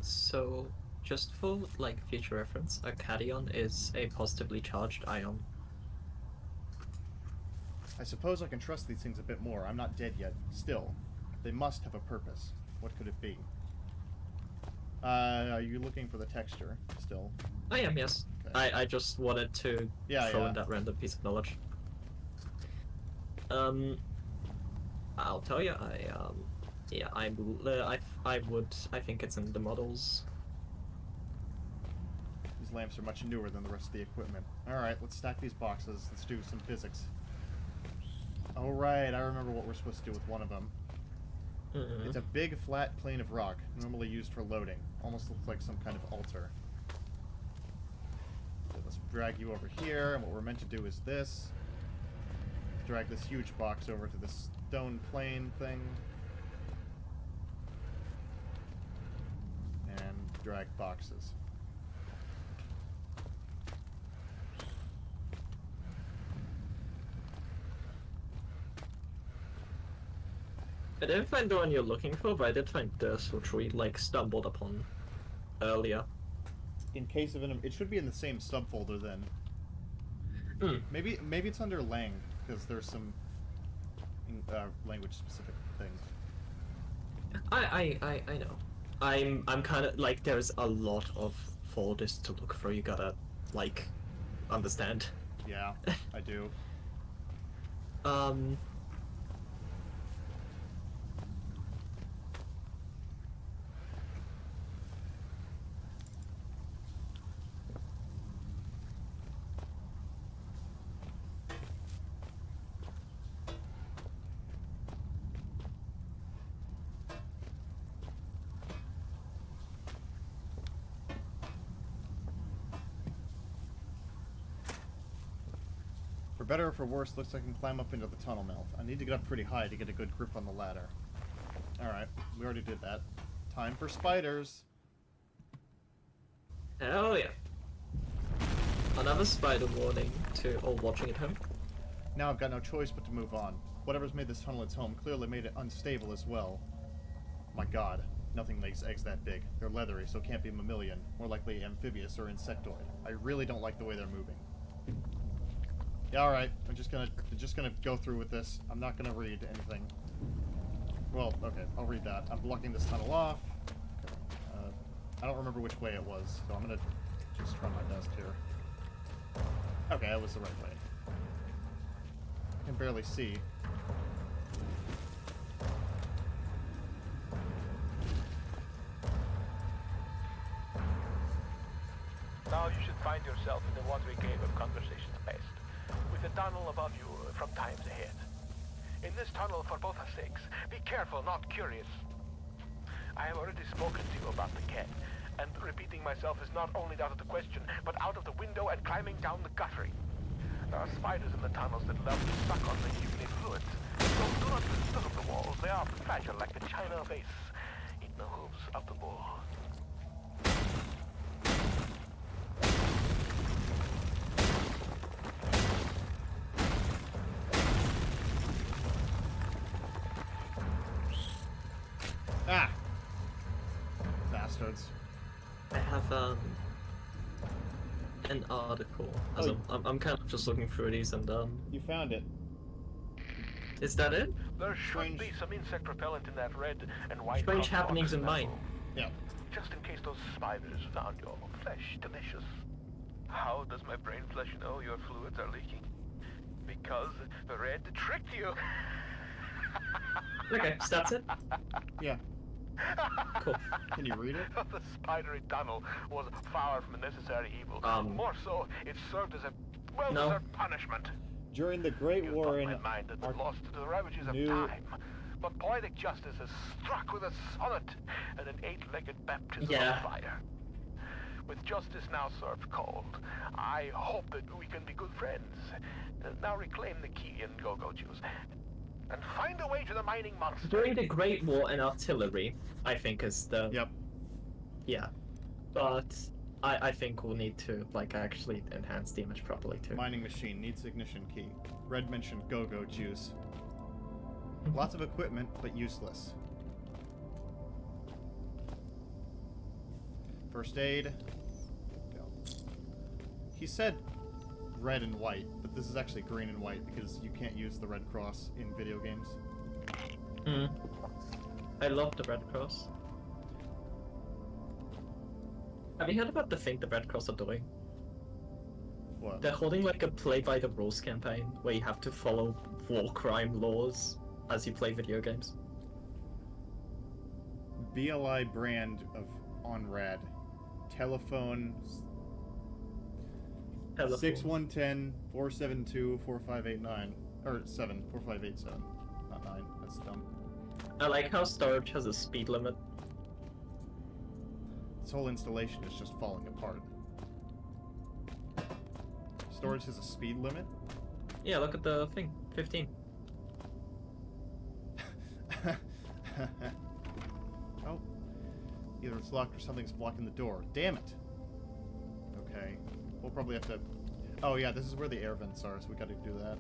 So, just for, like, future reference, a cation is a positively charged ion. I suppose I can trust these things a bit more. I'm not dead yet. Still, they must have a purpose. What could it be? Are you looking for the texture still? I am, yes. Okay. I just wanted to throw in that random piece of knowledge. I'll tell you, I think it's in the models. These lamps are much newer than the rest of the equipment. Alright, let's stack these boxes. Let's do some physics. Alright, I remember what we're supposed to do with one of them. Mm-hmm. It's a big, flat plane of rock, normally used for loading. Almost looks like some kind of altar. So let's drag you over here, and what we're meant to do is this. Drag this huge box over to this stone plane thing. And drag boxes. I didn't find the one you're looking for, but I did find this, which we, like, stumbled upon earlier. In case of it should be in the same subfolder then. Maybe it's under lang, because there's some language-specific things. I know. I'm kind of like, there's a lot of folders to look for. You gotta, like, understand. Yeah, I do. better or for worse, looks like I can climb up into the tunnel mouth. I need to get up pretty high to get a good grip on the ladder. Alright, we already did that. Time for spiders. Hell yeah. Another spider warning to all watching at home. Now I've got no choice but to move on. Whatever's made this tunnel its home clearly made it unstable as well. My god, nothing makes eggs that big. They're leathery, so can't be mammalian. More likely amphibious or insectoid. I really don't like the way they're moving. Yeah, alright. I'm just gonna go through with this. I'm not gonna read anything. Well, okay, I'll read that. I'm blocking this tunnel off. I don't remember which way it was, so I'm gonna just try my best here. Okay, that was the right way. I can barely see. Now you should find yourself in the watery cave of conversations best, with the tunnel above you from times ahead. In this tunnel, for both our sakes, be careful, not curious. I have already spoken to you about the cat, and repeating myself is not only out of the question, but out of the window and climbing down the guttering. There are spiders in the tunnels that love to suck on the human fluids, so do not disturb the walls. They are fragile like the china vase in the hooves of the bull. Ah! Bastards. I have an article. As I'm kind of just looking through these and You found it. is that it? There should be some insect repellent in that red and white. Strange hot happenings box in mine. Yeah. Just in case those spiders found your flesh delicious. How does my brain flesh know your fluids are leaking? Because the red tricked you. Okay, so that's it. Yeah. Cool. Can you read it? The spidery tunnel was far from a necessary evil. More so, it served as a well-deserved punishment. During the Great You War thought in my mind had been lost to the ravages of new- time. But poetic justice has struck with a sonnet and an eight-legged baptism Yeah. of fire. With justice now served cold, I hope that we can be good friends. Now reclaim the key and go-go juice. And find a way to the mining monster. During the Great War and artillery, I think is the Yep. yeah. But I think we'll need to like actually enhance the image properly too. Mining machine needs ignition key. Red mentioned go-go juice. Lots of equipment, but useless. First aid. Go. He said red and white, but this is actually green and white because you can't use the Red Cross in video games. I love the Red Cross. Have you heard about the thing the Red Cross are doing? What? They're holding like a play by the rules campaign where you have to follow war crime laws as you play video games. BLI brand of OnRad. Telephone 6110-472-4589. Or 4587. Not 9. That's dumb. I like how storage has a speed limit. This whole installation is just falling apart. Storage has a speed limit? Yeah, look at the thing. 15. Oh. Either it's locked or something's blocking the door. Damn it! Okay. We'll probably have to... Oh yeah, this is where the air vents are, so we gotta do that.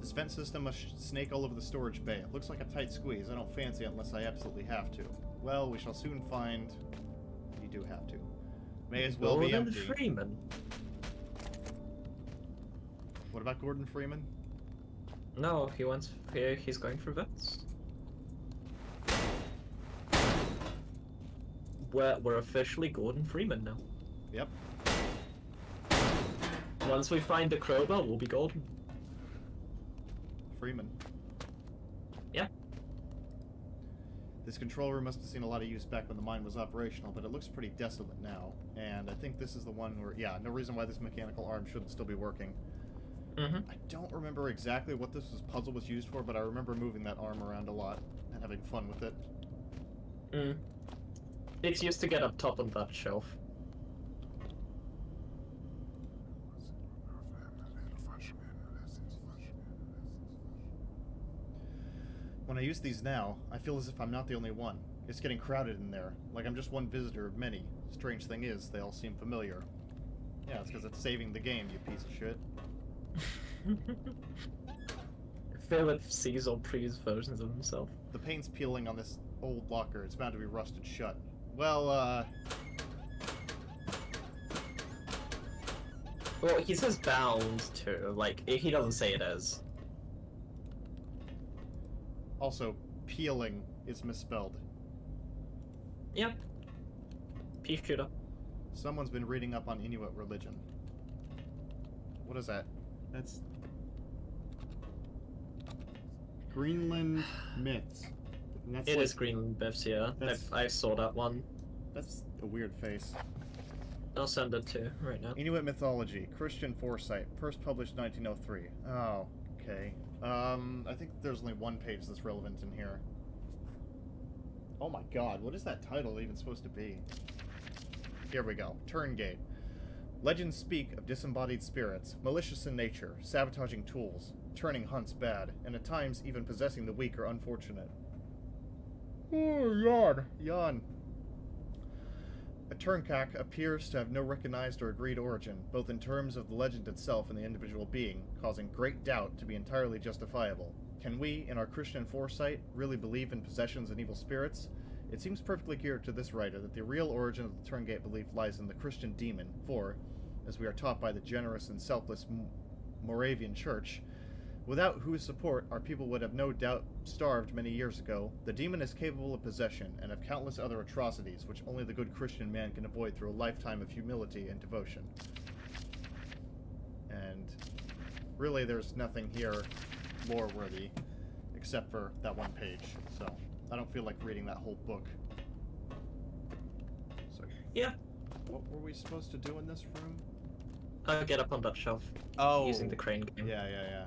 This vent system must snake all over the storage bay. It looks like a tight squeeze. I don't fancy it unless I absolutely have to. Well, we shall soon find... You do have to. May as well be Gordon empty. Freeman. What about Gordon Freeman? No, he wants here. He's going for vets. We're officially Gordon Freeman now. Yep. Once we find the crowbar, we'll be golden. Freeman. Yeah. This control room must have seen a lot of use back when the mine was operational, but it looks pretty desolate now. And I think this is the one where, yeah, no reason why this mechanical arm shouldn't still be working. Mm-hmm. I don't remember exactly what puzzle was used for, but I remember moving that arm around a lot and having fun with it. Mm. It's used to get up top on that shelf. When I use these now, I feel as if I'm not the only one. It's getting crowded in there, like I'm just one visitor of many. Strange thing is, they all seem familiar. Yeah, it's because it's saving the game, you piece of shit. Philip sees all previous versions of himself. The paint's peeling on this old locker. It's bound to be rusted shut. Well, Well, he says bound too. Like, he doesn't say it as. Also, peeling is misspelled. Yep. Pea shooter. Someone's been reading up on Inuit religion. What is that? That's Greenland myths. And that's It like, is Greenland Biffs, yeah. That's- I saw that one. That's a weird face. I'll send it to you right now. Inuit mythology, Christian foresight, first published 1903. Oh, okay. I think there's only one page that's relevant in here. Oh my god, what is that title even supposed to be? Here we go. Turngate. Legends speak of disembodied spirits, malicious in nature, sabotaging tools, turning hunts bad, and at times even possessing the weak or unfortunate. Oh, yawn. Yawn. A turnkak appears to have no recognized or agreed origin, both in terms of the legend itself and the individual being, causing great doubt to be entirely justifiable. Can we, in our Christian foresight, really believe in possessions and evil spirits? It seems perfectly clear to this writer that the real origin of the Turngate belief lies in the Christian demon, for, as we are taught by the generous and selfless Moravian Church, without whose support our people would have no doubt starved many years ago, the demon is capable of possession and of countless other atrocities which only the good Christian man can avoid through a lifetime of humility and devotion. And really there's nothing here lore-worthy except for that one page, so I don't feel like reading that whole book. So, Yeah. what were we supposed to do in this room? Get up on that shelf. Oh, Using the crane game. yeah.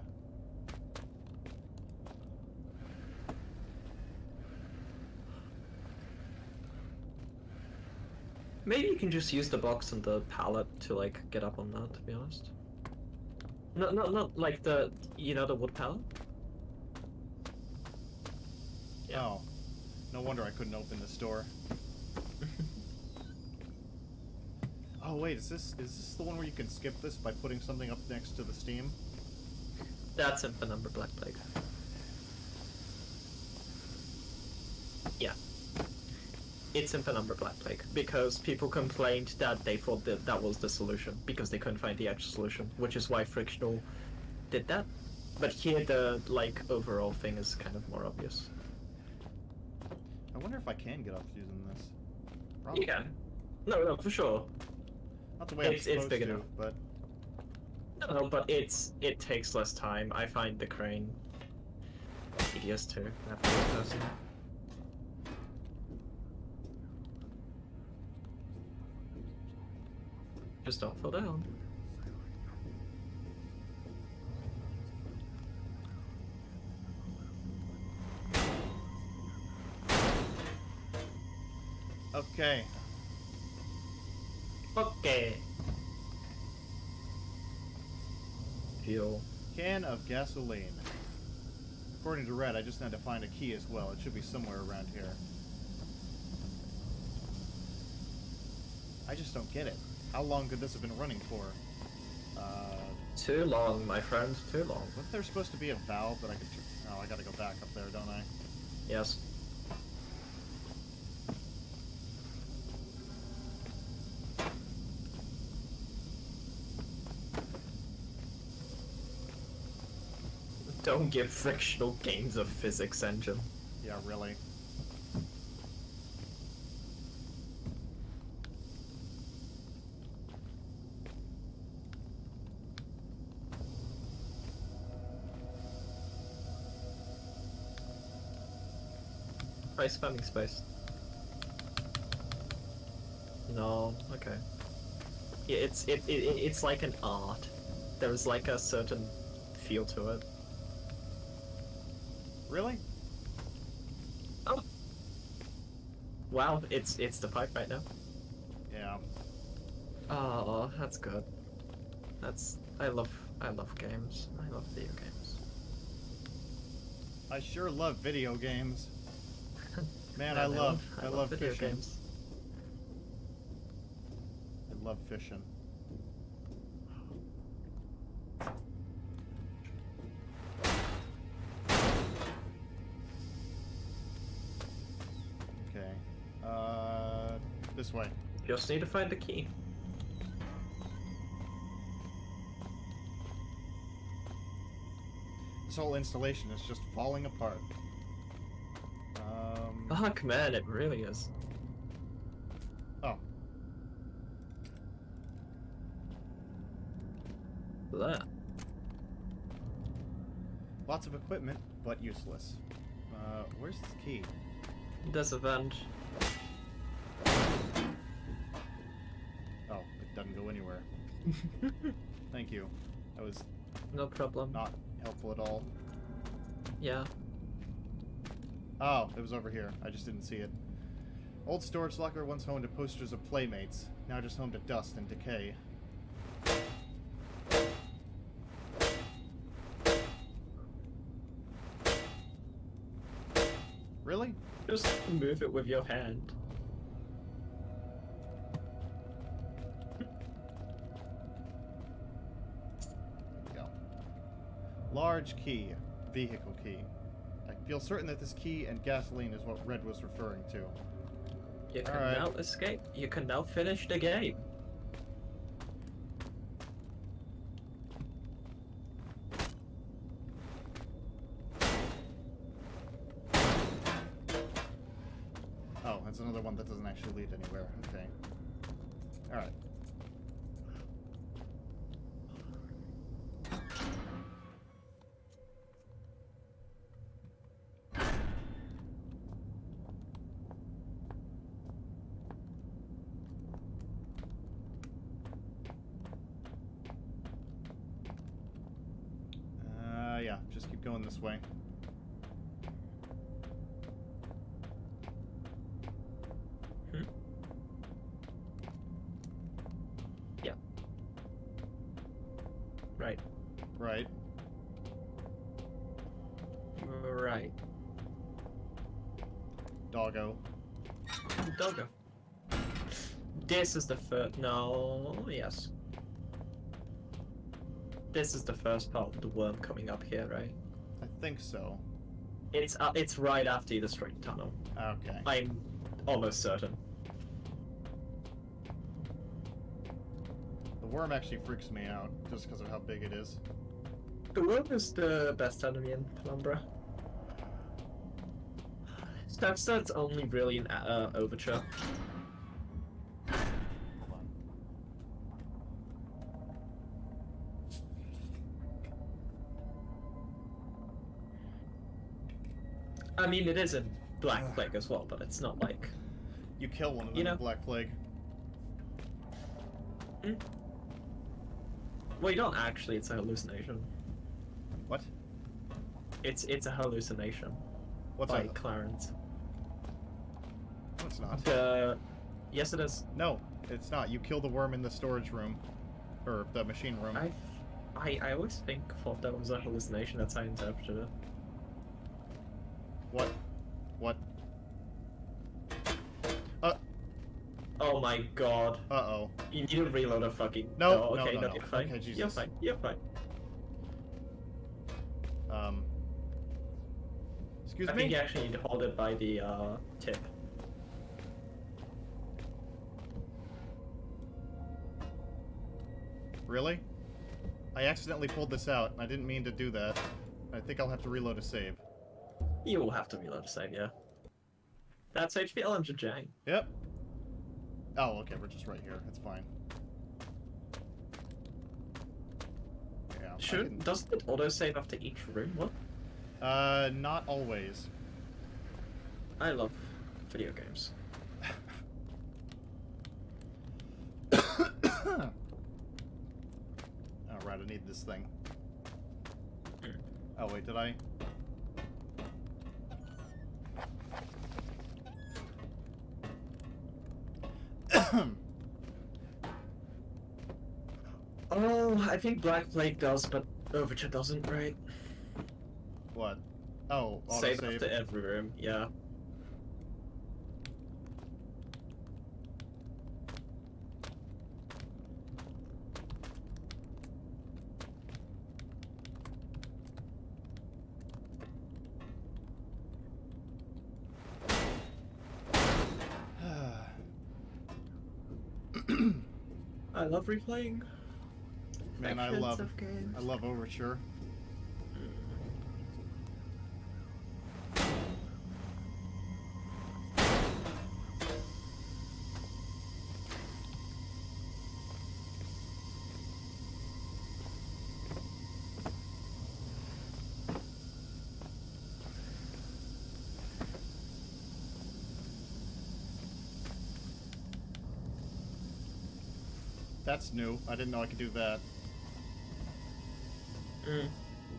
Maybe you can just use the box and the pallet to, like, get up on that, to be honest. No, not like the, you know, the wood pallet? Yeah. Oh. No wonder I couldn't open this door. Oh wait, is this the one where you can skip this by putting something up next to the Steam? That's in Penumbra Black Plague. Yeah. It's in Penumbra Black Plague, because people complained that they thought that was the solution, because they couldn't find the actual solution, which is why Frictional did that. But here the, like, overall thing is kind of more obvious. I wonder if I can get up using this. Probably. Yeah. No, for sure. Not the way I'm It's supposed big to, enough. but No, but it takes less time. I find the crane tedious too. Just don't fall down. okay. Okay. Fuel. Can of gasoline. According to Red, I just had to find a key as well. It should be somewhere around here. I just don't get it. How long could this have been running for? Too long, my friend. Too long. Wasn't there supposed to be a valve that I could... Oh, I gotta go back up there, don't I? Yes. Don't give Frictional Games a physics engine. Yeah, really. Try spamming space. No, okay. Yeah, it's like an art. There was like a certain feel to it. Really? Oh. Wow, it's the pipe right now. Yeah. Oh, that's good. I love games. I love video games. I sure love video games. Man, I love video fishing. games. I love fishing. Okay. This way. You just need to find the key. This whole installation is just falling apart. Fuck, man, it really is. Oh. That. Lots of equipment, but useless. Where's this key? There's a vent. Oh, it doesn't go anywhere. Thank you. That was No problem. not helpful at all. Yeah. Oh, it was over here. I just didn't see it. Old storage locker once home to posters of Playmates. Now just home to dust and decay. Really? Just move it with your hand. Go. Large key. Vehicle key. I feel certain that this key and gasoline is what Red was referring to. You can Alright. now escape. You can now finish the game. Oh, that's another one that doesn't actually lead anywhere. Okay. Alright. Yeah, just keep going this way. Yeah. Right. Right. Right. Doggo. Doggo. This is the first. No. Yes. This is the first part of the worm coming up here, right? I think so. It's right after you destroy the tunnel. Okay. I'm almost certain. The worm actually freaks me out just because of how big it is. The worm is the best enemy in Penumbra. That's only really in Overture. Hold on. I mean, it is in Black Plague as well, but it's not like... You kill one of them You know- in Black Plague. Well, you don't actually, it's a hallucination. What? It's a hallucination What's by that? Clarence. No, it's not. Yes, it is. No, it's not. You kill the worm in the storage room. Or the machine room. I always thought that was a hallucination, that's how I interpreted it. What? What? Oh my god. Uh-oh. You need to reload a fucking... No, okay, no, no. you're fine. Okay, Jesus. You're fine, you're fine. Excuse I me? think you actually need to hold it by the tip. Really? I accidentally pulled this out. I didn't mean to do that. I think I'll have to reload a save. You will have to reload a save, yeah. That's HPL and Jajang. Yep. Oh, okay, we're just right here. It's fine. Yeah. I Sure, can- doesn't it auto-save after each room? What? Not always. I love video games. Alright, Alright, I need this thing. Oh, wait, did I? Oh, I think Black Plague does, but Overture doesn't, right? What? Oh, Save autosave. after every room, yeah. I love replaying. Man, I sections of games. love Overture. That's new. I didn't know I could do that.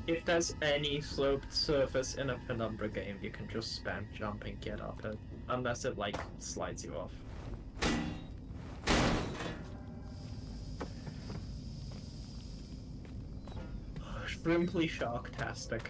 If there's any sloped surface in a Penumbra game, you can just spam jump and get up it, unless it like slides you off. Shrimply sharktastic.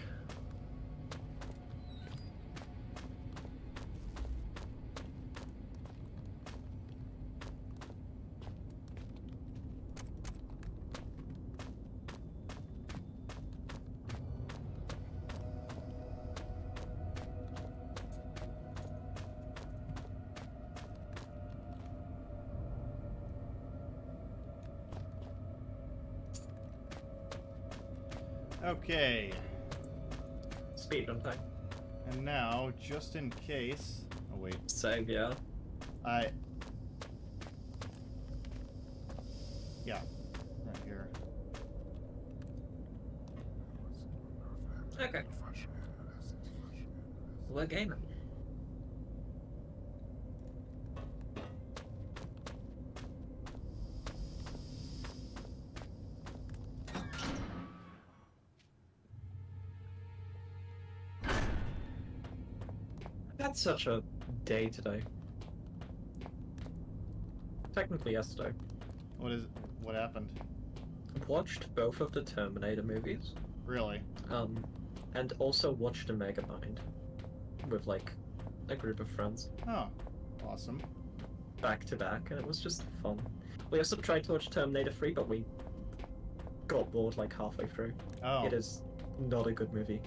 Okay. Speedrun time. And now, just in case... Oh, wait. Save, yeah. Yeah. Right here. Okay. We're gaming. Had such a day today. Technically yesterday. What happened? Watched both of the Terminator movies. Really? And also watched a Megamind with like a group of friends Oh, awesome. back to back, and it was just fun. We also tried to watch Terminator 3, but we got bored like halfway through. Oh. It is not a good movie.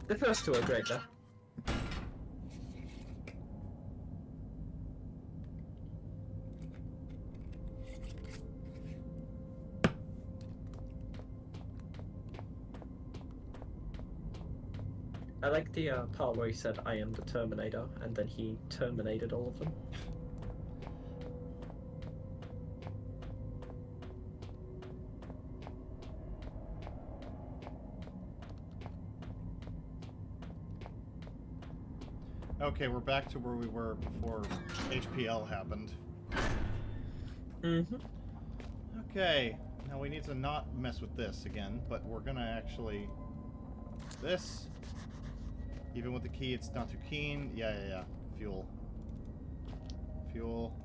The first two are great though. I like the part where he said, "I am the Terminator," and then he terminated all of them. Okay, we're back to where we were before HPL happened. Mm-hmm. Okay, now we need to not mess with this again, but we're gonna actually... This... Even with the key, it's not too keen. Yeah. Fuel. Fuel.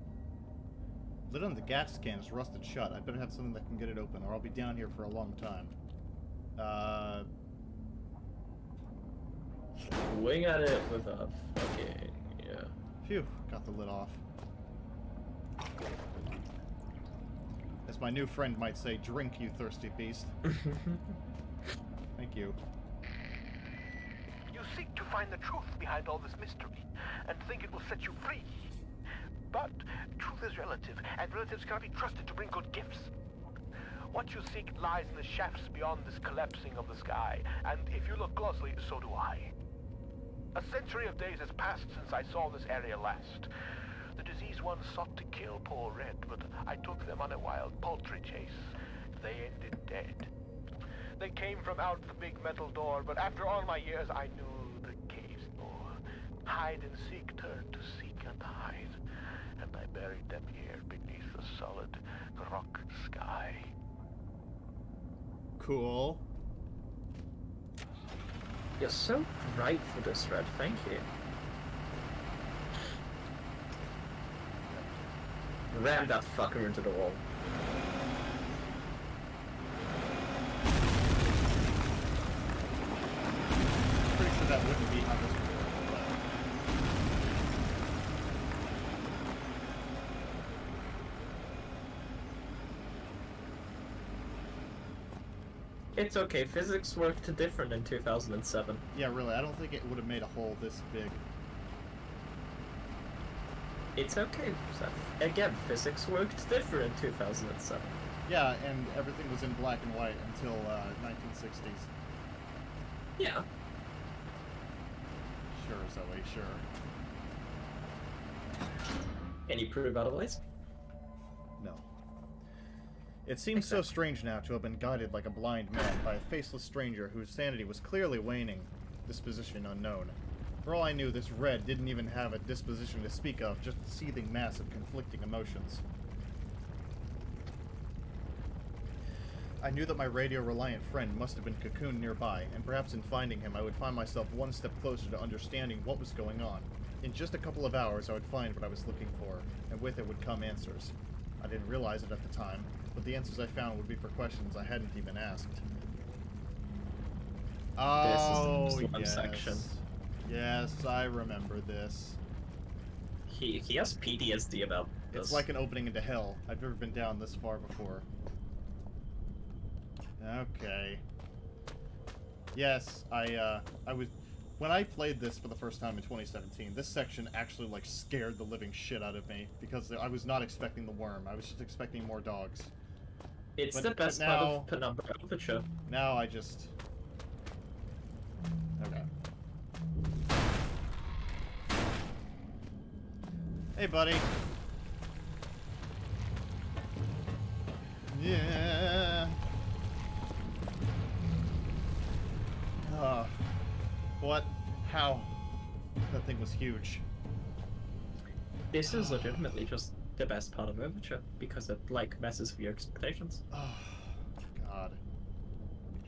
Lid on the gas can is rusted shut. I better have something that can get it open, or I'll be down here for a long time. Swing at it with a fucking... yeah. Phew, got the lid off. As my new friend might say, drink, you thirsty beast. Thank you. You seek to find the truth behind all this mystery, and think it will set you free. But truth is relative, and relatives cannot be trusted to bring good gifts. What you seek lies in the shafts beyond this collapsing of the sky, and if you look closely, so do I. A century of days has passed since I saw this area last. The diseased ones sought to kill poor Red, but I took them on a wild poultry chase. They ended dead. They came from out the big metal door, but after all my years, I knew the cave's door. Hide and seek turned to seek and hide. and I buried them here beneath the solid rock sky. Cool. You're so bright for this, Red. Thank you. Ram that fucker into the wall. Pretty sure that wouldn't be how this would work, but... It's okay, physics worked different in 2007. Yeah, really, I don't think it would have made a hole this big. It's okay, Seth. Again, physics worked different in 2007. Yeah, and everything was in black and white until 1960s. Yeah. Sure, Zoe, sure. Can you prove otherwise? No. It seems so strange now to have been guided like a blind man by a faceless stranger whose sanity was clearly waning, disposition unknown. For all I knew, this Red didn't even have a disposition to speak of, just a seething mass of conflicting emotions. I knew that my radio-reliant friend must have been cocooned nearby, and perhaps in finding him I would find myself one step closer to understanding what was going on. In just a couple of hours I would find what I was looking for, and with it would come answers. I didn't realize it at the time, but the answers I found would be for questions I hadn't even asked. Oh, This is the Muslim yes. section. Yes, I remember this. He has PTSD about this. It's like an opening into hell. I've never been down this far before. Okay. Yes, I was... When I played this for the first time in 2017, this section actually, like, scared the living shit out of me, because I was not expecting the worm. I was just expecting more dogs. It's But- the best but part now- of Penumbra Overture. Now I just... Okay. Hey, buddy. Yeah. What? How? That thing was huge. This is legitimately just the best part of Overture, because it, like, messes with your expectations. Oh, God.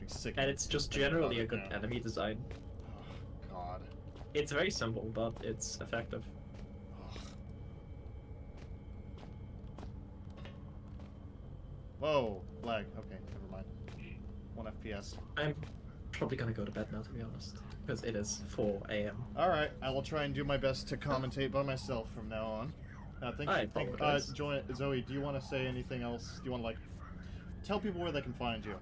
Makes me sick. And it's just Think about generally a it good now. enemy design. Oh, God. It's very simple, but it's effective. Ugh. Whoa, lag. Okay, never mind. 1 FPS. I'm probably gonna go to bed now, to be honest, because it is 4 a.m. Alright, I will try and do my best to commentate by myself from now on. I apologize. Zoe, do you want to say anything else? Do you want to, like, tell people where they can find you?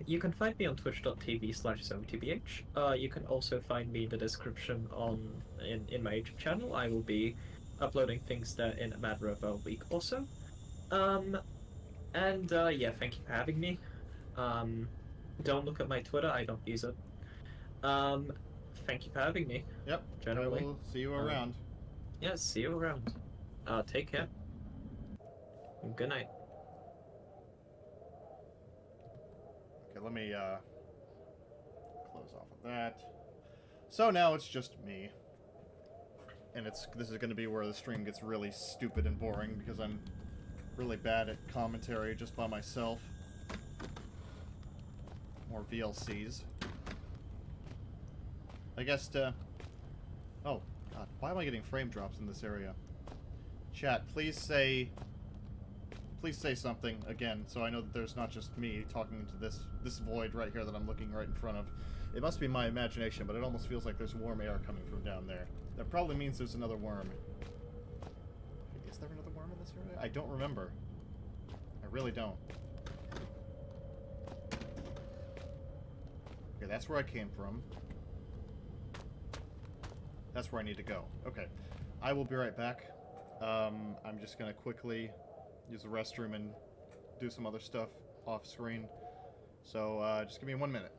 You can find me on twitch.tv/ZoeTbh. You can also find me in the description in my YouTube channel. I will be uploading things there in a matter of a week or so. Yeah, thank you for having me. Don't look at my Twitter, I don't use it. Thank you for having me. Yep, Generally. I will see you around. Yeah, see you around. Take care. Good night. Okay, let me, close off of that. So now it's just me. And this is going to be where the stream gets really stupid and boring, because I'm really bad at commentary just by myself. More VLCs. I guess oh, God, why am I getting frame drops in this area? Chat, please say something again, so I know that there's not just me talking into this void right here that I'm looking right in front of. It must be my imagination, but it almost feels like there's warm air coming from down there. That probably means there's another worm. Is there another worm in this area? I don't remember. I really don't. Okay, that's where I came from. That's where I need to go. Okay. I will be right back. I'm just gonna quickly use the restroom and do some other stuff off screen. So, just give me 1 minute.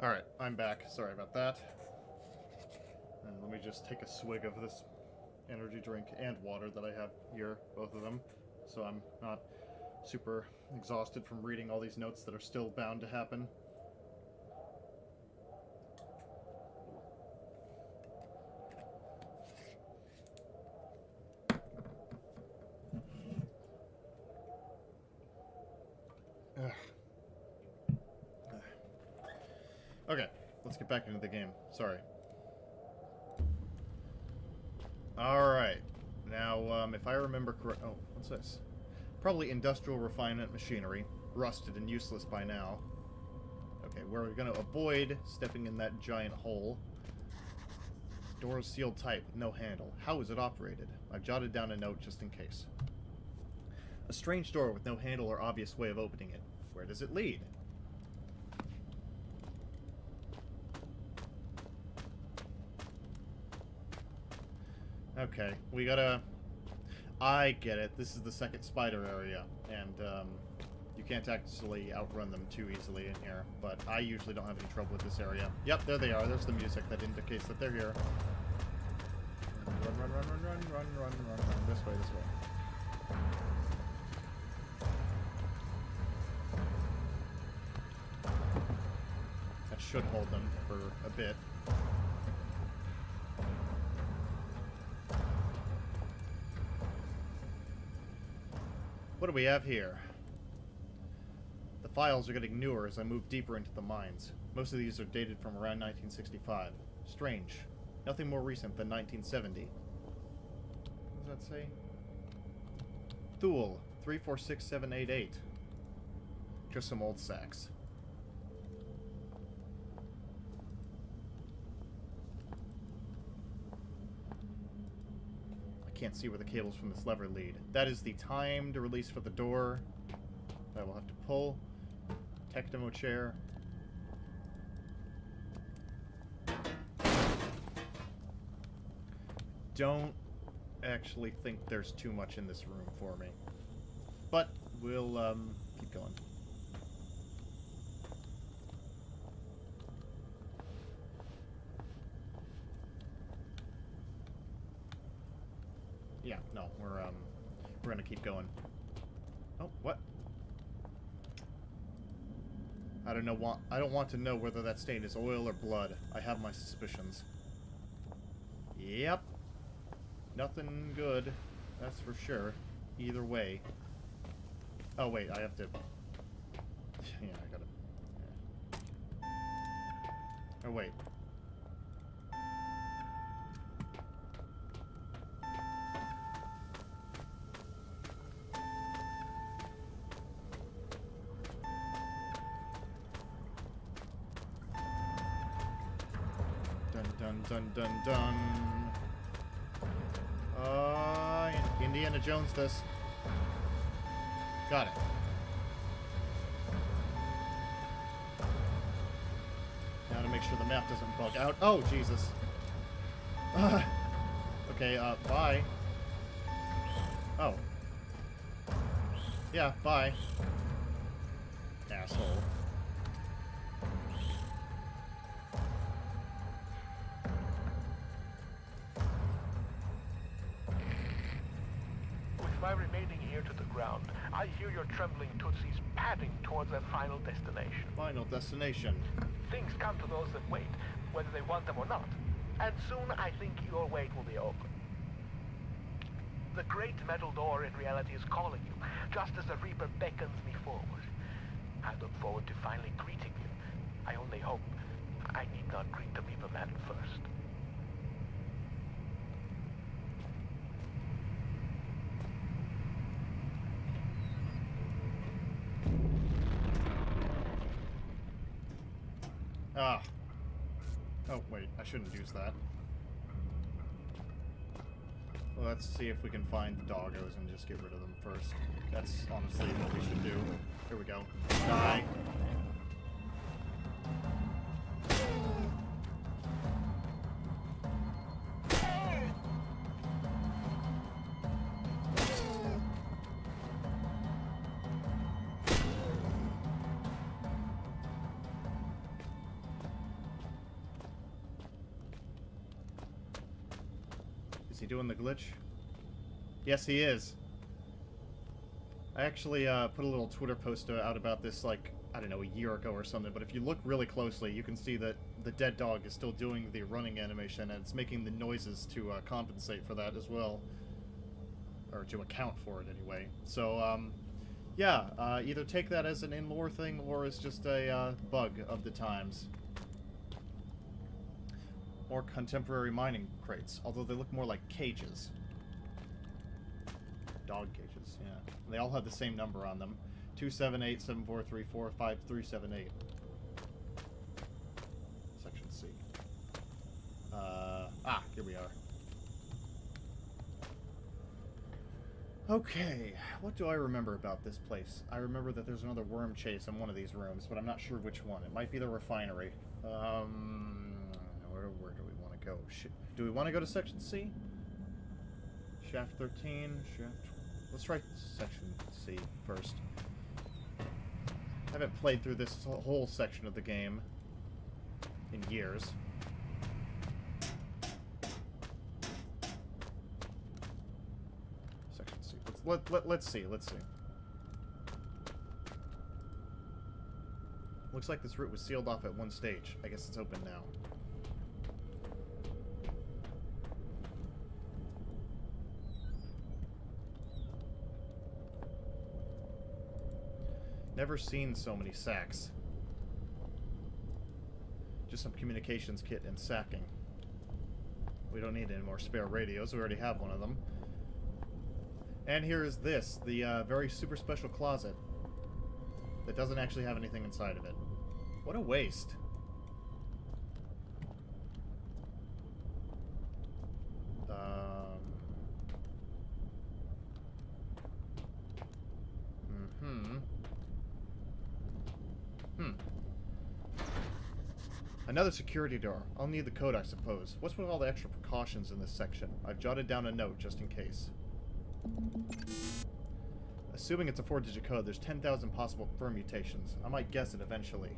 Alright, I'm back. Sorry about that. And let me just take a swig of this energy drink and water that I have here, both of them, so I'm not super exhausted from reading all these notes that are still bound to happen. Ugh. Okay, let's get back into the game. Sorry. Alright. Now, if I remember correct... Oh, what's this? Probably industrial refinement machinery. Rusted and useless by now. Okay, we're going to avoid stepping in that giant hole. Door is sealed tight with no handle. How is it operated? I've jotted down a note just in case. A strange door with no handle or obvious way of opening it. Where does it lead? Okay, we gotta... I get it. This is the second spider area, and you can't actually outrun them too easily in here, but I usually don't have any trouble with this area. Yep, there they are. There's the music that indicates that they're here. Run, run, run, run, run, run, run, run, run. This way, this way. That should hold them for a bit. What do we have here? The files are getting newer as I move deeper into the mines. Most of these are dated from around 1965. Strange. Nothing more recent than 1970. What does that say? Thule, 346788. Just some old sacks. Can't see where the cables from this lever lead. That is the timed release for the door. I will have to pull. Tech demo chair. Don't actually think there's too much in this room for me. But we'll keep going. Yeah, no, we're gonna keep going. Oh, what? I don't want to know whether that stain is oil or blood. I have my suspicions. Yep. Nothing good. That's for sure. Either way. Oh wait, I have to... Yeah, I gotta... Yeah. Oh wait. Dun dun dun dun. Indiana Jones this. Got it. Now to make sure the map doesn't bug out. Oh, Jesus. Okay, bye. Oh. Yeah, bye. Asshole. By remaining here to the ground, I hear your trembling Tootsies padding towards their final destination. Final destination. Things come to those that wait, whether they want them or not. And soon I think your wait will be over. The great metal door in reality is calling you, just as the Reaper beckons me forward. I look forward to finally greeting you. I only hope I need not greet the Reaper man first. Ah. Oh, wait, I shouldn't use that. Well, let's see if we can find the doggos and just get rid of them first. That's honestly what we should do. Here we go. Die. Is he doing the glitch? Yes, he is. I actually put a little Twitter post out about this, like, I don't know, a year ago or something, but if you look really closely, you can see that the dead dog is still doing the running animation, and it's making the noises to compensate for that as well. Or to account for it, anyway. So, yeah, either take that as an in-lore thing, or as just a bug of the times. More contemporary mining crates, although they look more like cages. Dog cages, yeah. And they all have the same number on them. 278-7434-5378. Section C. Here we are. Okay, what do I remember about this place? I remember that there's another worm chase in one of these rooms, but I'm not sure which one. It might be the refinery. Where do we want to go? Do we want to go to Section C? Shaft 13, Shaft... Let's try Section C first. I haven't played through this whole section of the game in years. Section C. Let's see. Looks like this route was sealed off at one stage. I guess it's open now. Never seen so many sacks. Just some communications kit and sacking. We don't need any more spare radios. We already have one of them. And here is this, the very super special closet that doesn't actually have anything inside of it. What a waste. Another security door. I'll need the code, I suppose. What's with all the extra precautions in this section? I've jotted down a note just in case. Assuming it's a 4-digit code, there's 10,000 possible permutations. I might guess it eventually.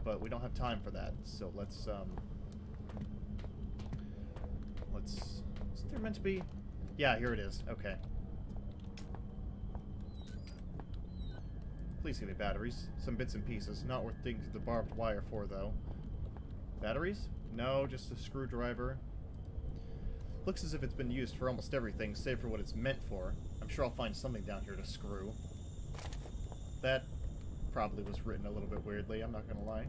But we don't have time for that. So let's, is there meant to be? Yeah, here it is. Okay. Please give me batteries. Some bits and pieces. Not worth digging through the barbed wire for, though. Batteries? No, just a screwdriver. Looks as if it's been used for almost everything, save for what it's meant for. I'm sure I'll find something down here to screw. That probably was written a little bit weirdly, I'm not gonna lie.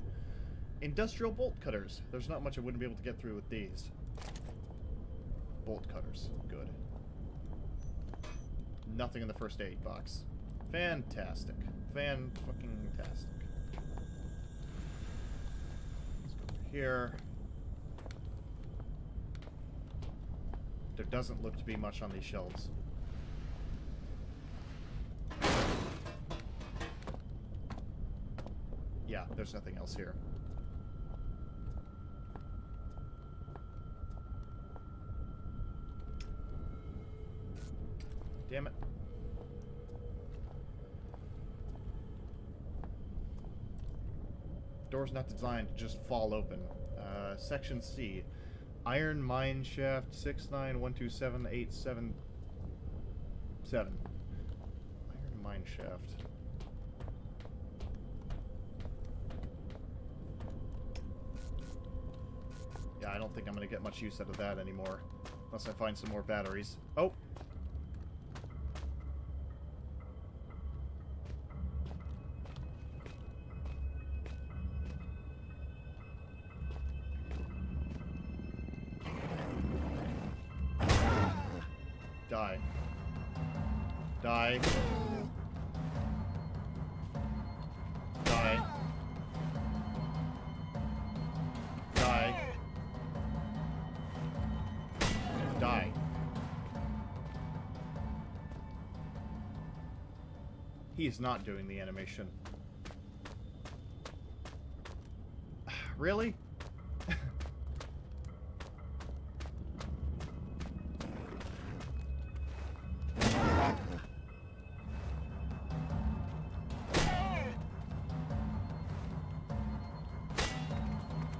Industrial bolt cutters. There's not much I wouldn't be able to get through with these. Bolt cutters. Good. Nothing in the first aid box. Fantastic. Fan-fucking-tastic. Let's go over here. There doesn't look to be much on these shelves. Yeah, there's nothing else here. Damn it. Door's not designed to just fall open. Section C. Iron mine shaft 6912787. Iron mine shaft. Yeah, I don't think I'm gonna get much use out of that anymore. Unless I find some more batteries. Oh! Die. Die. Die. Die. Die. He is not doing the animation. Really?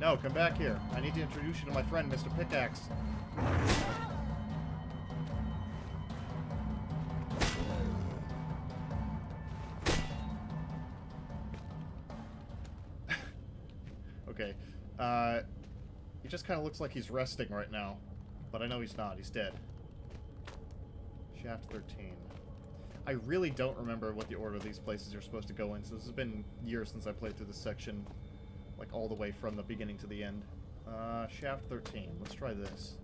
No, come back here. I need to introduce you to my friend, Mr. Pickaxe. Okay. He just kind of looks like he's resting right now. But I know he's not. He's dead. Shaft 13. I really don't remember what the order of these places you're supposed to go in, so this has been years since I played through this section, like all the way from the beginning to the end. Shaft 13. Let's try this.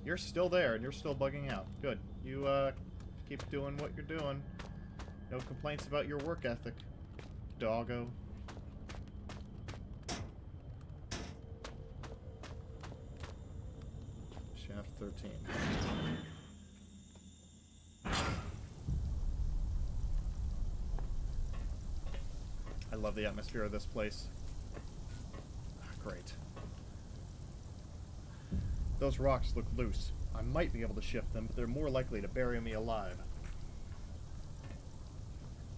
You're still there, and you're still bugging out. Good. You, keep doing what you're doing. No complaints about your work ethic, doggo. Shaft 13. I love the atmosphere of this place. Great. Those rocks look loose. I might be able to shift them, but they're more likely to bury me alive.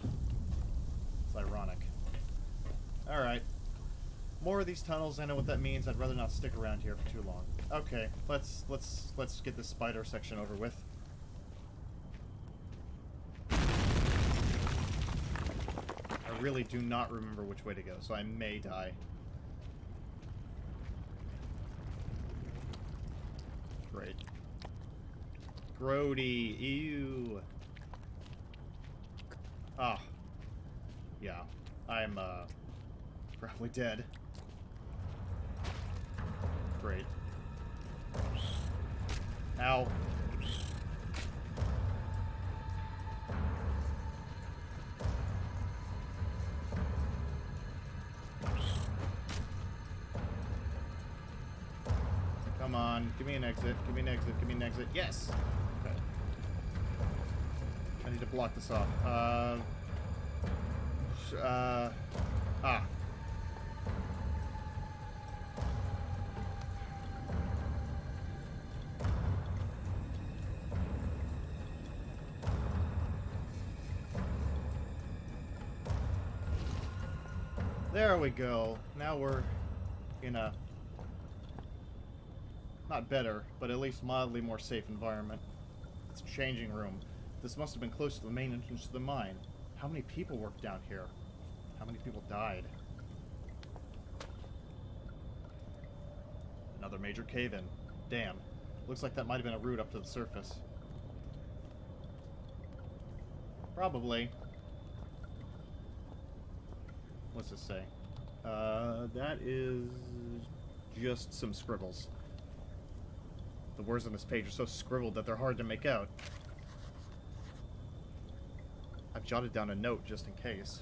It's ironic. Alright. More of these tunnels. I know what that means. I'd rather not stick around here for too long. Okay, let's get this spider section over with. I really do not remember which way to go, so I may die. Great. Grody, ew. Ah. Yeah. I'm, probably dead. Great. Ow. Come on, give me an exit, give me an exit, give me an exit. Yes! Okay. I need to block this off. There we go. Now we're in a not better, but at least mildly more safe environment. It's a changing room. This must have been close to the main entrance to the mine. How many people worked down here? How many people died? Another major cave-in. Damn. Looks like that might have been a route up to the surface. Probably. What's this say? That is just some scribbles. The words on this page are so scribbled that they're hard to make out. I've jotted down a note just in case.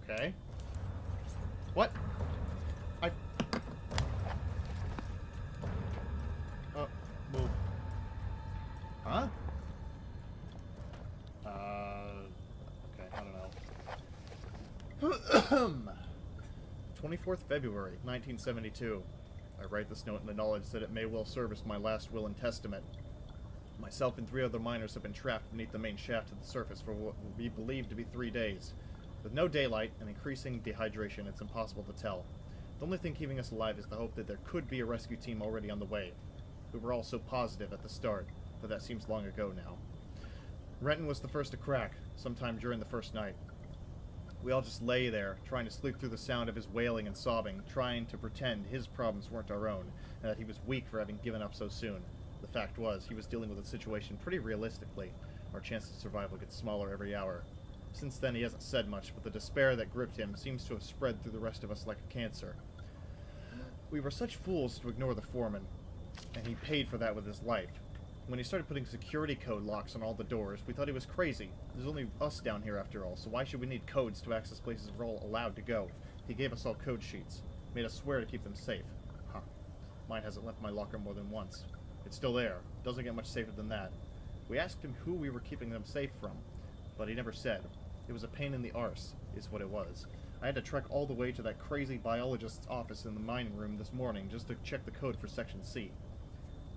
Okay. What? Oh, move. Huh? Okay, I don't know. 24th February, 1972. I write this note in the knowledge that it may well serve as my last will and testament. Myself and 3 other miners have been trapped beneath the main shaft at the surface for what will be believed to be 3 days. With no daylight and increasing dehydration, it's impossible to tell. The only thing keeping us alive is the hope that there could be a rescue team already on the way. We were all so positive at the start, but that seems long ago now. Renton was the first to crack, sometime during the first night. We all just lay there, trying to sleep through the sound of his wailing and sobbing, trying to pretend his problems weren't our own, and that he was weak for having given up so soon. The fact was, he was dealing with the situation pretty realistically. Our chance of survival gets smaller every hour. Since then, he hasn't said much, but the despair that gripped him seems to have spread through the rest of us like a cancer. We were such fools to ignore the foreman, and he paid for that with his life. When he started putting security code locks on all the doors, we thought he was crazy. There's only us down here after all, so why should we need codes to access places we're all allowed to go? He gave us all code sheets. Made us swear to keep them safe. Huh. Mine hasn't left my locker more than once. It's still there. Doesn't get much safer than that. We asked him who we were keeping them safe from, but he never said. It was a pain in the arse, is what it was. I had to trek all the way to that crazy biologist's office in the mining room this morning just to check the code for Section C.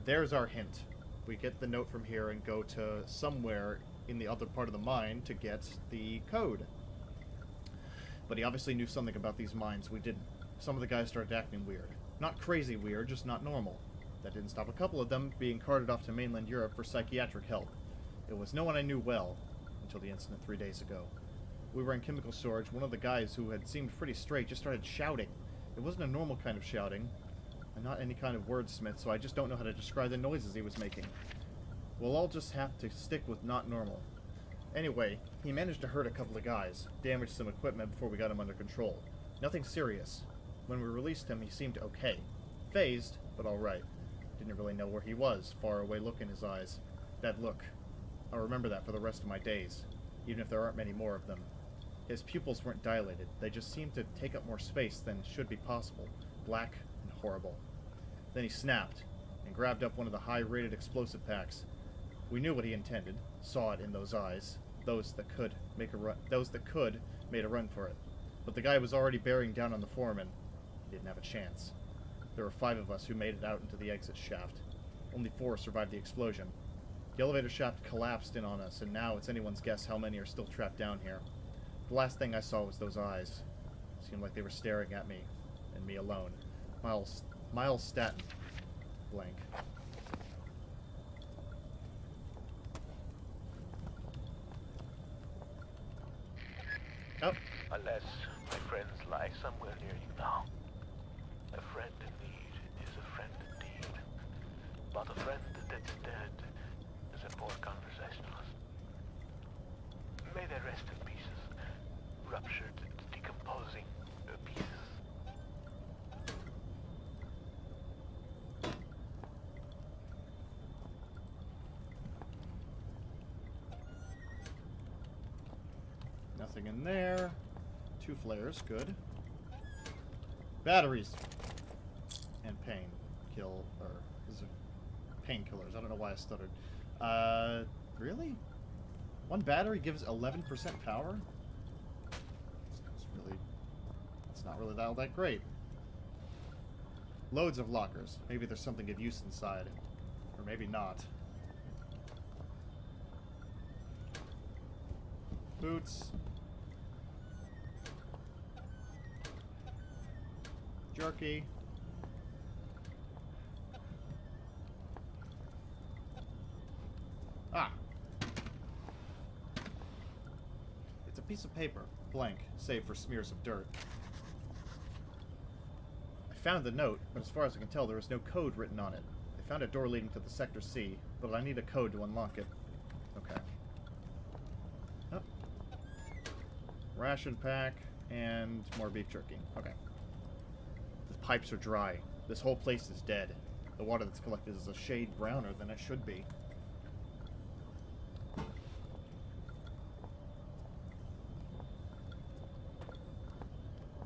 There's our hint. We get the note from here and go to somewhere in the other part of the mine to get the code. But he obviously knew something about these mines we didn't. Some of the guys started acting weird. Not crazy weird, just not normal. That didn't stop a couple of them being carted off to mainland Europe for psychiatric help. It was no one I knew well, until the incident 3 days ago. We were in chemical storage. One of the guys who had seemed pretty straight just started shouting. It wasn't a normal kind of shouting. I'm not any kind of wordsmith, so I just don't know how to describe the noises he was making. We'll all just have to stick with not normal. Anyway, he managed to hurt a couple of guys, damaged some equipment before we got him under control. Nothing serious. When we released him, he seemed okay. Phased, but alright. Didn't really know where he was, far away look in his eyes. That look. I'll remember that for the rest of my days, even if there aren't many more of them. His pupils weren't dilated, they just seemed to take up more space than should be possible. Black and horrible. Then he snapped, and grabbed up one of the high-rated explosive packs. We knew what he intended, saw it in those eyes. Those that could made a run for it. But the guy was already bearing down on the foreman. He didn't have a chance. There were 5 of us who made it out into the exit shaft. Only 4 survived the explosion. The elevator shaft collapsed in on us, and now it's anyone's guess how many are still trapped down here. The last thing I saw was those eyes. It seemed like they were staring at me, and me alone. Miles Staton. Blank. Oh. Unless my friends lie somewhere near you now. A friend in need is a friend indeed. But a friend that's dead is a poor conversationalist. May they rest in pieces, ruptured, decomposing pieces. Nothing in there. 2 flares, good. Batteries. And is it painkillers? I don't know why I stuttered. Really? 1 battery gives 11% power? It's not really all that great. Loads of lockers. Maybe there's something of use inside. Or maybe not. Boots. Jerky. Ah. It's a piece of paper, blank, save for smears of dirt. I found the note, but as far as I can tell, there is no code written on it. I found a door leading to the Sector C, but I need a code to unlock it. Okay. Oh. Ration pack and more beef jerky. Okay. The pipes are dry. This whole place is dead. The water that's collected is a shade browner than it should be.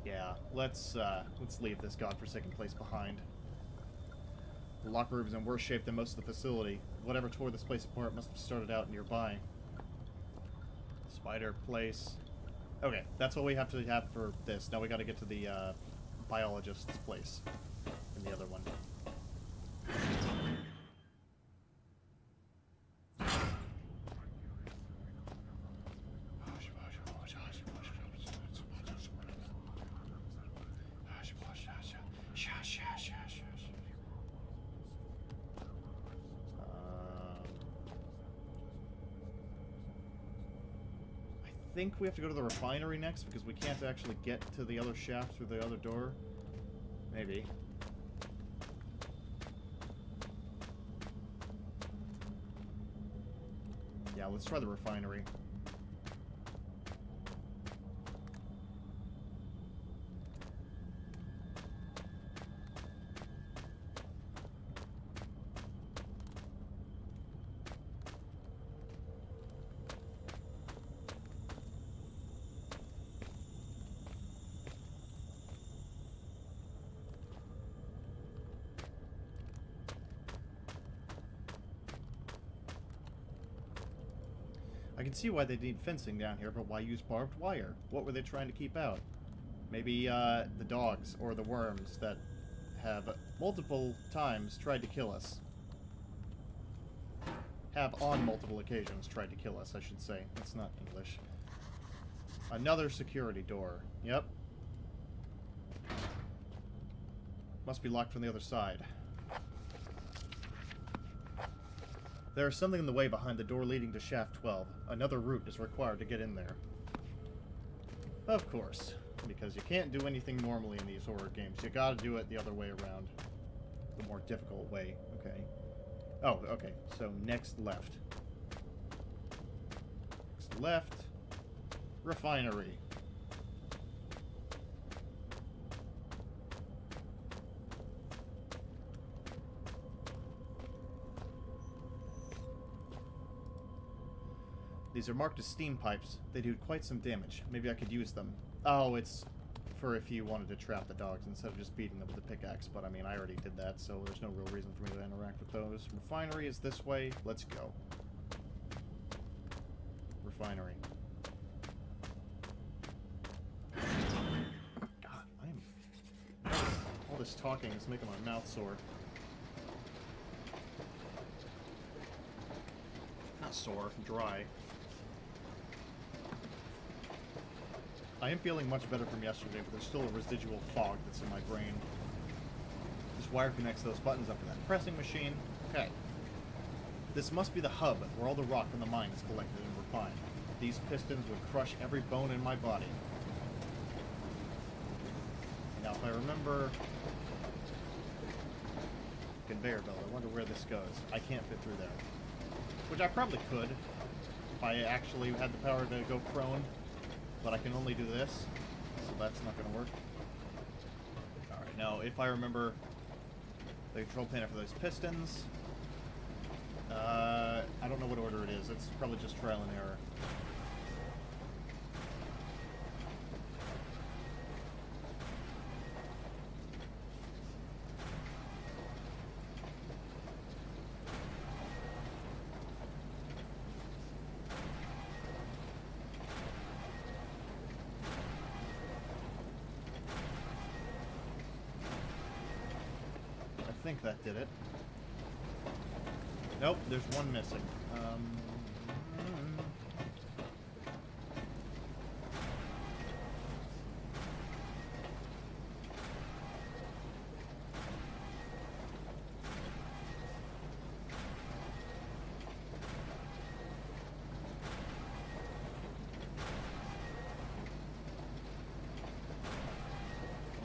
Yeah, let's leave this godforsaken place behind. The locker room's in worse shape than most of the facility. Whatever tore this place apart must have started out nearby. Spider place. Okay, that's what we have to have for this. Now we gotta get to the biologist's place in the other one. I think we have to go to the refinery next because we can't actually get to the other shaft through the other door. Maybe. Yeah, let's try the refinery. I can see why they need fencing down here, but why use barbed wire? What were they trying to keep out? Maybe the dogs or the worms that have multiple times tried to kill us. have on multiple occasions tried to kill us, I should say. That's not English. Another security door. Yep. Must be locked from the other side. There is something in the way behind the door leading to Shaft 12. Another route is required to get in there. Of course. Because you can't do anything normally in these horror games. You gotta do it the other way around. The more difficult way. Okay. Oh, okay. So, next left. Next left. Refinery. These are marked as steam pipes. They do quite some damage. Maybe I could use them. Oh, it's for if you wanted to trap the dogs instead of just beating them with a pickaxe. But I mean, I already did that, so there's no real reason for me to interact with those. Refinery is this way. Let's go. Refinery. God, all this talking is making my mouth sore. Not sore, dry. I am feeling much better from yesterday, but there's still a residual fog that's in my brain. This wire connects those buttons up to that pressing machine. Okay. This must be the hub where all the rock from the mine is collected and refined. These pistons would crush every bone in my body. Now, if I remember... Conveyor belt, I wonder where this goes. I can't fit through there. Which I probably could, if I actually had the power to go prone. But I can only do this, so that's not going to work. Alright, now, if I remember the control panel for those pistons, I don't know what order it is. It's probably just trial and error. I think that did it. Nope, there's one missing. Come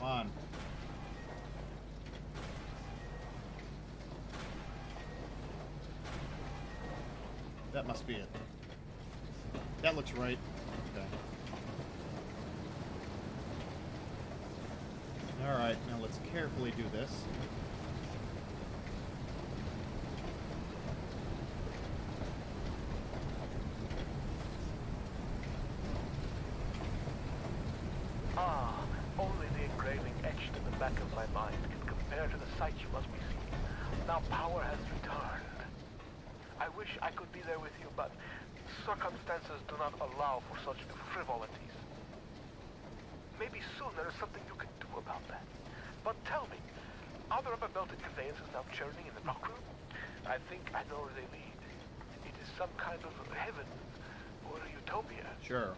on. That must be it. That looks right. Okay. Alright, now let's carefully do this. Ah, only the engraving etched in the back of my mind can compare to the sight you must be seeing. Now power has returned. I wish I could be there with you, but circumstances do not allow for such frivolities. Maybe soon there is something you can do about that. But tell me, are there upper belted conveyances now churning in the rock room? I think I know where they lead. It is some kind of heaven or utopia. Sure.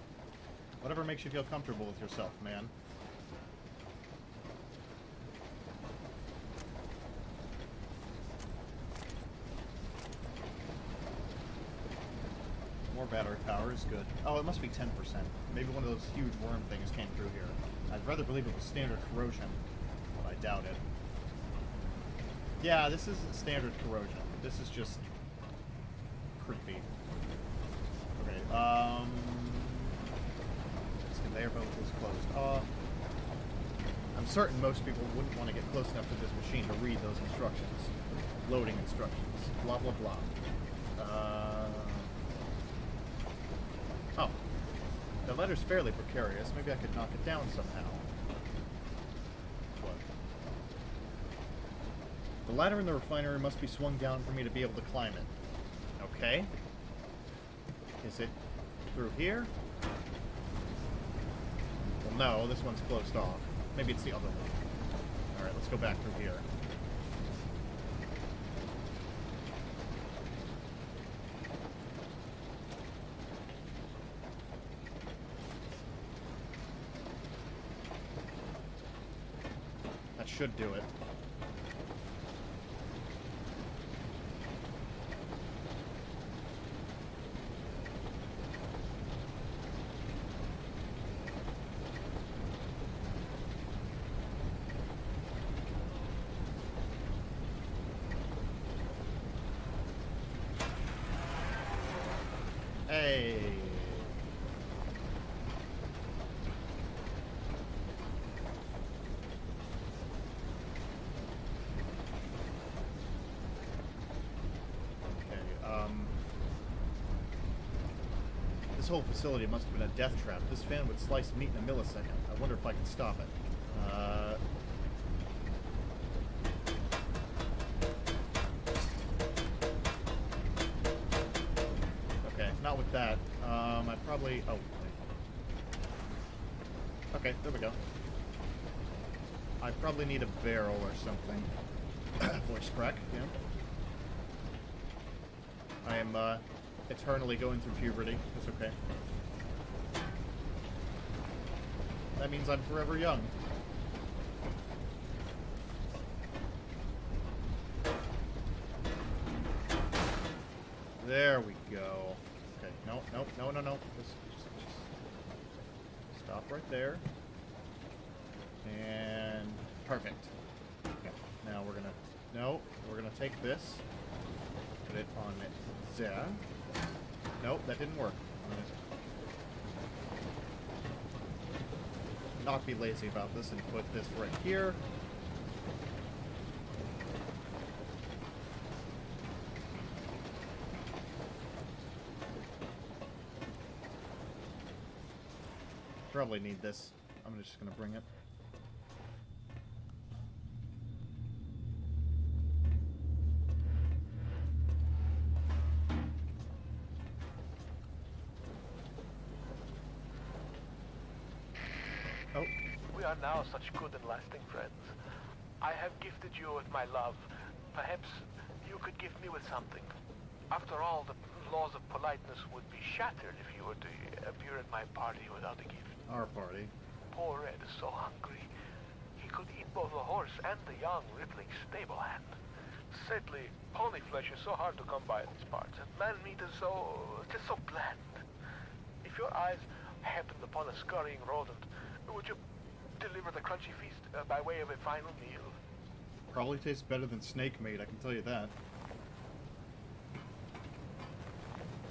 Whatever makes you feel comfortable with yourself, man. More battery power is good. Oh, it must be 10%. Maybe one of those huge worm things came through here. I'd rather believe it was standard corrosion, but I doubt it. Yeah, this is standard corrosion. This is just creepy. Okay, this conveyor belt is closed off. I'm certain most people wouldn't want to get close enough to this machine to read those instructions. Loading instructions. Blah, blah, blah. Oh. The ladder's fairly precarious. Maybe I could knock it down somehow. What? The ladder in the refinery must be swung down for me to be able to climb it. Okay. Is it through here? Well, no, this one's closed off. Maybe it's the other one. Alright, let's go back through here. should do it. Hey. This whole facility must have been a death trap. This fan would slice meat in a millisecond. I wonder if I can stop it. Okay, not with that. I probably... Oh, wait. Okay, there we go. I probably need a barrel or something. Voice crack, yeah. I am, eternally going through puberty. It's okay. That means I'm forever young. There we go. Okay, no. Just stop right there. And perfect. Okay, now we're gonna take this, put it on there. Nope, that didn't work. I'm gonna not be lazy about this and put this right here. Probably need this. I'm just gonna bring it. Oh. We are now such good and lasting friends. I have gifted you with my love. Perhaps you could gift me with something. After all, the laws of politeness would be shattered if you were to appear at my party without a gift. Our party. Poor Red is so hungry. He could eat both the horse and the young rippling stable hand. Sadly, pony flesh is so hard to come by in these parts, and man meat is just so bland. If your eyes happened upon a scurrying rodent, would you deliver the crunchy feast by way of a final meal? Probably tastes better than snake meat, I can tell you that.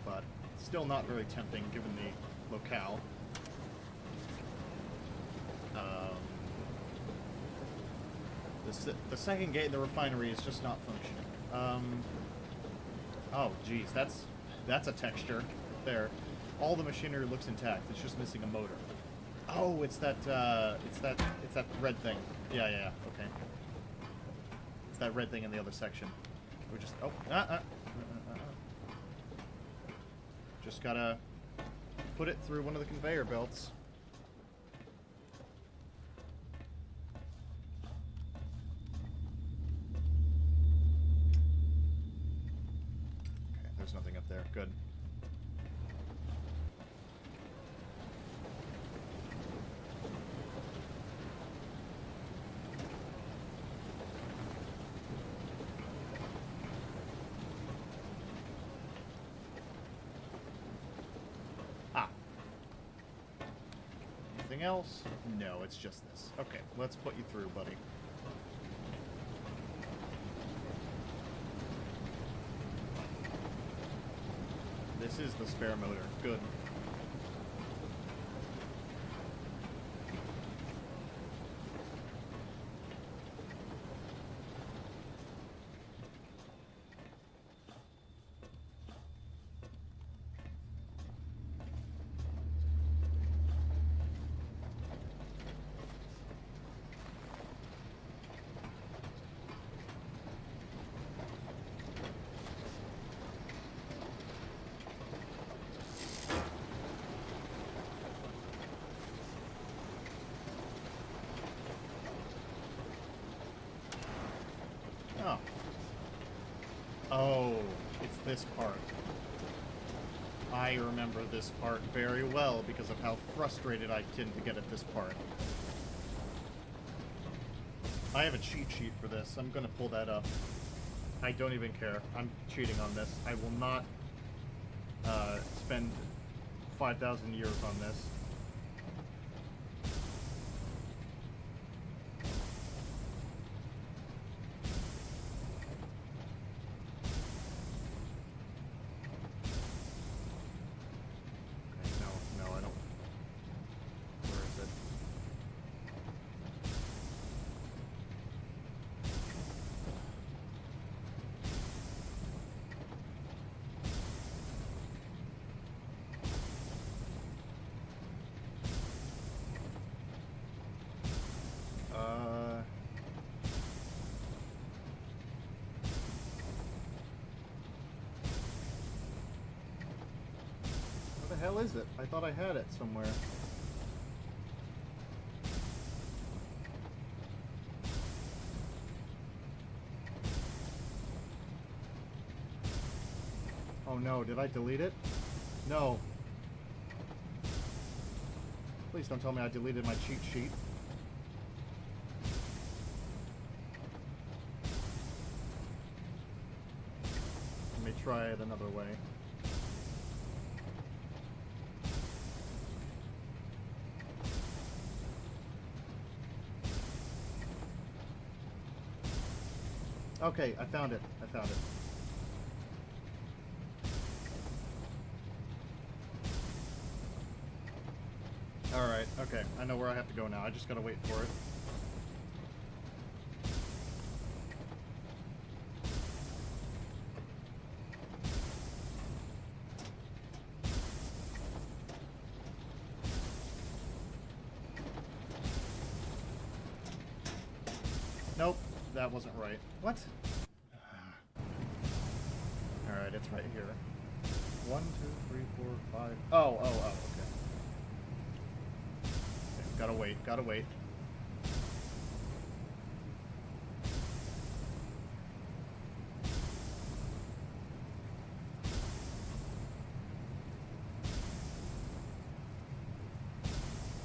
But still not very tempting given the locale. The second gate in the refinery is just not functioning. Oh, geez, that's a texture there. All the machinery looks intact. It's just missing a motor. Oh, it's that red thing. Yeah, okay. It's that red thing in the other section. We just just gotta put it through one of the conveyor belts. Okay, there's nothing up there. Good. Anything else? No, it's just this. Okay, let's put you through, buddy. This is the spare motor. Good. Oh. Oh, it's this part. I remember this part very well because of how frustrated I tend to get at this part. I have a cheat sheet for this. I'm gonna pull that up. I don't even care. I'm cheating on this. I will not spend 5,000 years on this. Okay, no, I don't. Where is it? Where the hell is it? I thought I had it somewhere. Oh no, did I delete it? No. Please don't tell me I deleted my cheat sheet. Let me try it another way. Okay, I found it. I found it. Alright, okay. I know where I have to go now. I just gotta wait for it. Nope, that wasn't right. What? Alright, it's right here. 1, 2, 3, 4, 5. Oh, okay. Gotta wait, gotta wait.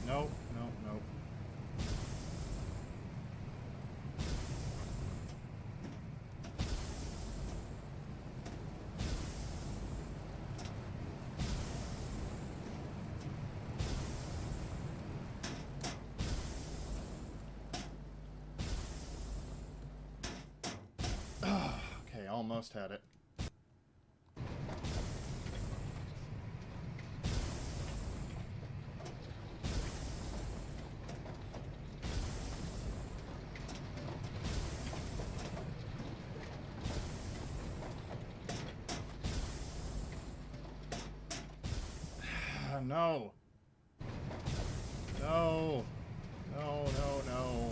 Nope. Okay, almost had it. No. No. No.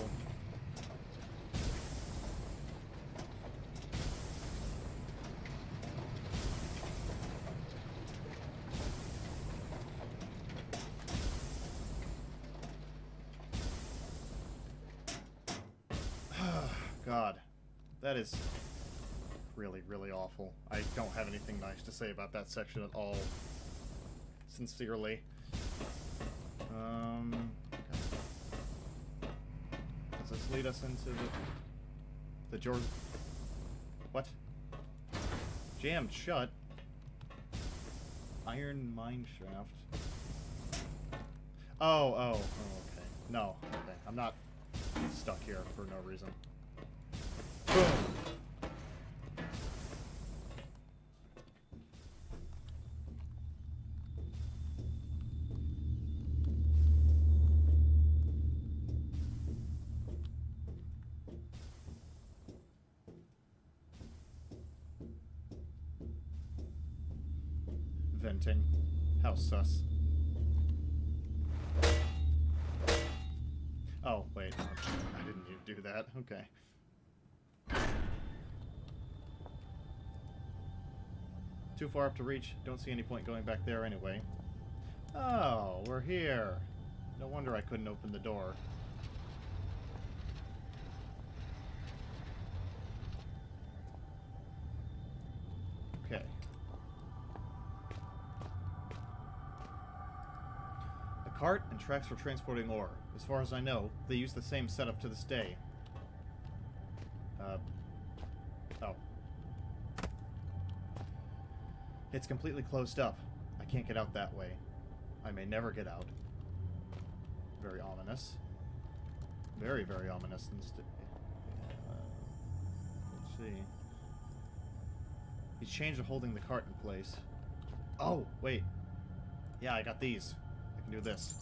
God, that is really, really awful. I don't have anything nice to say about that section at all. Sincerely. Does this lead us into the George? What? Jammed shut. Iron mine shaft. Oh, okay. No, okay. I'm not stuck here for no reason. Boom! Venting. How sus. Oh, wait. I didn't need to do that. Okay. Too far up to reach. Don't see any point going back there anyway. Oh, we're here. No wonder I couldn't open the door. Okay. A cart and tracks for transporting ore. As far as I know, they use the same setup to this day. It's completely closed up. I can't get out that way. I may never get out. Very ominous. Very, very ominous. Let's see. He's changed to holding the cart in place. Oh, wait. Yeah, I got these. I can do this.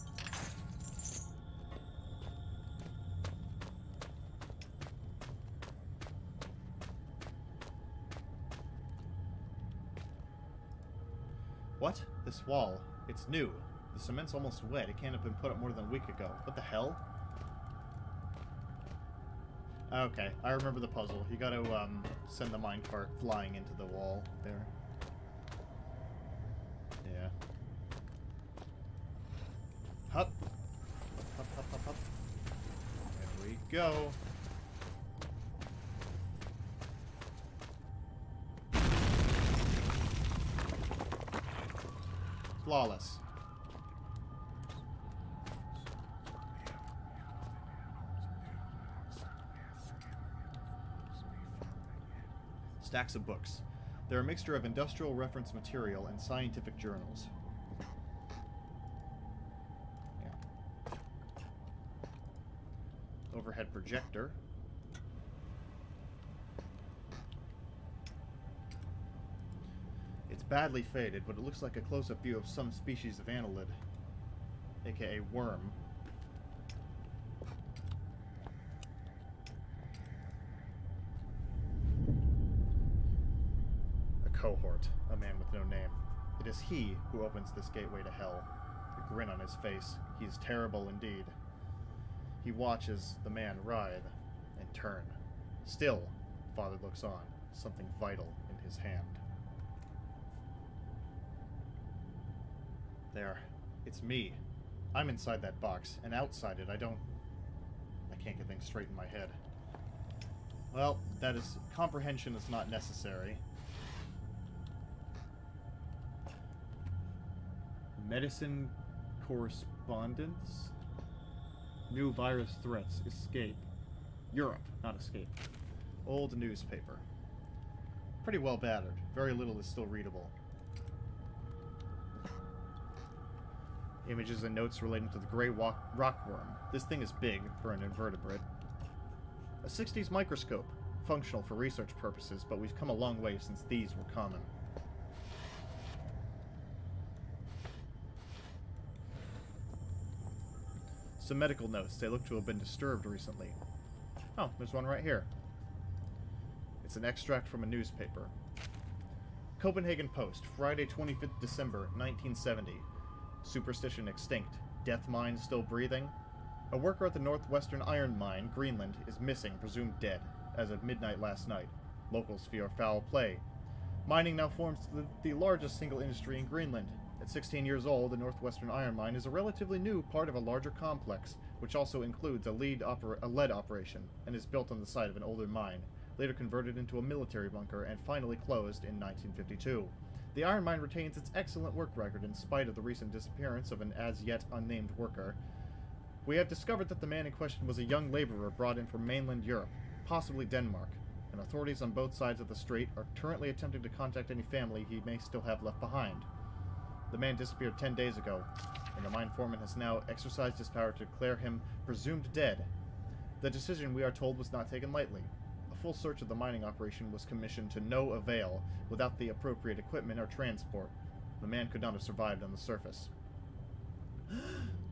What? This wall. It's new. The cement's almost wet. It can't have been put up more than a week ago. What the hell? Okay, I remember the puzzle. You gotta, send the minecart flying into the wall there. Yeah. Hup! Hup, hup, hup, hup. There we go. Flawless. Stacks of books. They're a mixture of industrial reference material and scientific journals. Yeah. Overhead projector. It's badly faded, but it looks like a close-up view of some species of annelid, aka worm. Cohort, a man with no name. It is he who opens this gateway to hell. A grin on his face. He is terrible indeed. He watches the man writhe and turn. Still, Father looks on, something vital in his hand. There. It's me. I'm inside that box, and outside it I can't get things straight in my head. Well, that is... comprehension is not necessary. Medicine correspondence? New virus threats. Escape. Europe, not escape. Old newspaper. Pretty well battered. Very little is still readable. Images and notes relating to the gray rockworm. This thing is big for an invertebrate. A 60s microscope. Functional for research purposes, but we've come a long way since these were common. Some medical notes. They look to have been disturbed recently. Oh, there's one right here. It's an extract from a newspaper. Copenhagen Post, Friday 25th December, 1970. Superstition extinct. Death mine still breathing. A worker at the Northwestern Iron Mine, Greenland, is missing, presumed dead, as of midnight last night. Locals fear foul play. Mining now forms the largest single industry in Greenland. At 16 years old, the Northwestern Iron Mine is a relatively new part of a larger complex, which also includes a lead operation, and is built on the site of an older mine, later converted into a military bunker, and finally closed in 1952. The iron mine retains its excellent work record in spite of the recent disappearance of an as-yet unnamed worker. We have discovered that the man in question was a young laborer brought in from mainland Europe, possibly Denmark, and authorities on both sides of the strait are currently attempting to contact any family he may still have left behind. The man disappeared 10 days ago, and the mine foreman has now exercised his power to declare him presumed dead. The decision, we are told, was not taken lightly. A full search of the mining operation was commissioned to no avail without the appropriate equipment or transport. The man could not have survived on the surface.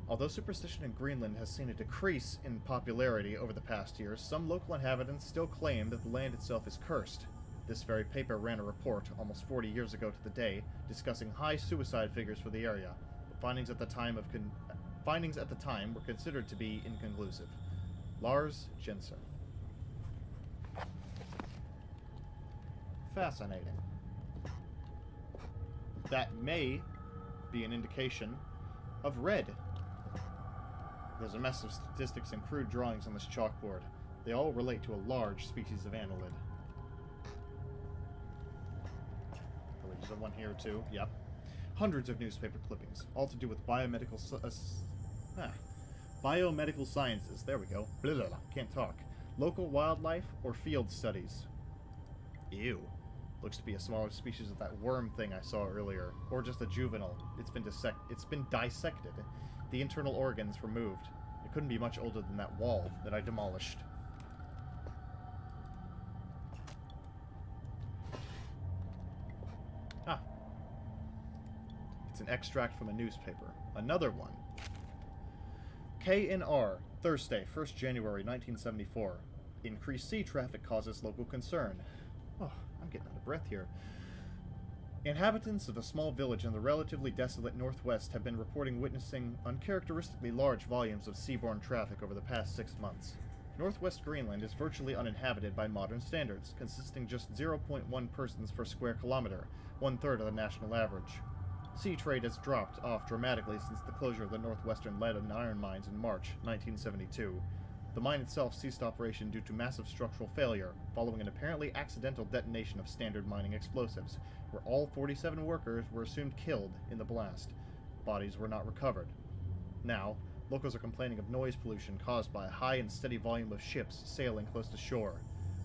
Although superstition in Greenland has seen a decrease in popularity over the past years, some local inhabitants still claim that the land itself is cursed. This very paper ran a report, almost 40 years ago to the day, discussing high suicide figures for the area. The findings at the time were considered to be inconclusive. Lars Jensen. Fascinating. That may be an indication of red. There's a mess of statistics and crude drawings on this chalkboard. They all relate to a large species of annelid. There's one here too. Yep. Hundreds of newspaper clippings, all to do with biomedical sciences. There we go. Blah, blah, blah. Can't talk. Local wildlife or field studies. Ew. Looks to be a smaller species of that worm thing I saw earlier, or just a juvenile. It's been dissected. The internal organs removed. It couldn't be much older than that wall that I demolished. Ah. It's an extract from a newspaper. Another one. KNR, Thursday, 1st January 1974. Increased sea traffic causes local concern. Oh, I'm getting out of breath here. Inhabitants of a small village in the relatively desolate northwest have been reporting witnessing uncharacteristically large volumes of seaborne traffic over the past 6 months. Northwest Greenland is virtually uninhabited by modern standards, consisting just 0.1 persons per square kilometer, 1/3 of the national average. Sea trade has dropped off dramatically since the closure of the northwestern lead and iron mines in March 1972. The mine itself ceased operation due to massive structural failure, following an apparently accidental detonation of standard mining explosives, where all 47 workers were assumed killed in the blast. Bodies were not recovered. Now, locals are complaining of noise pollution caused by a high and steady volume of ships sailing close to shore.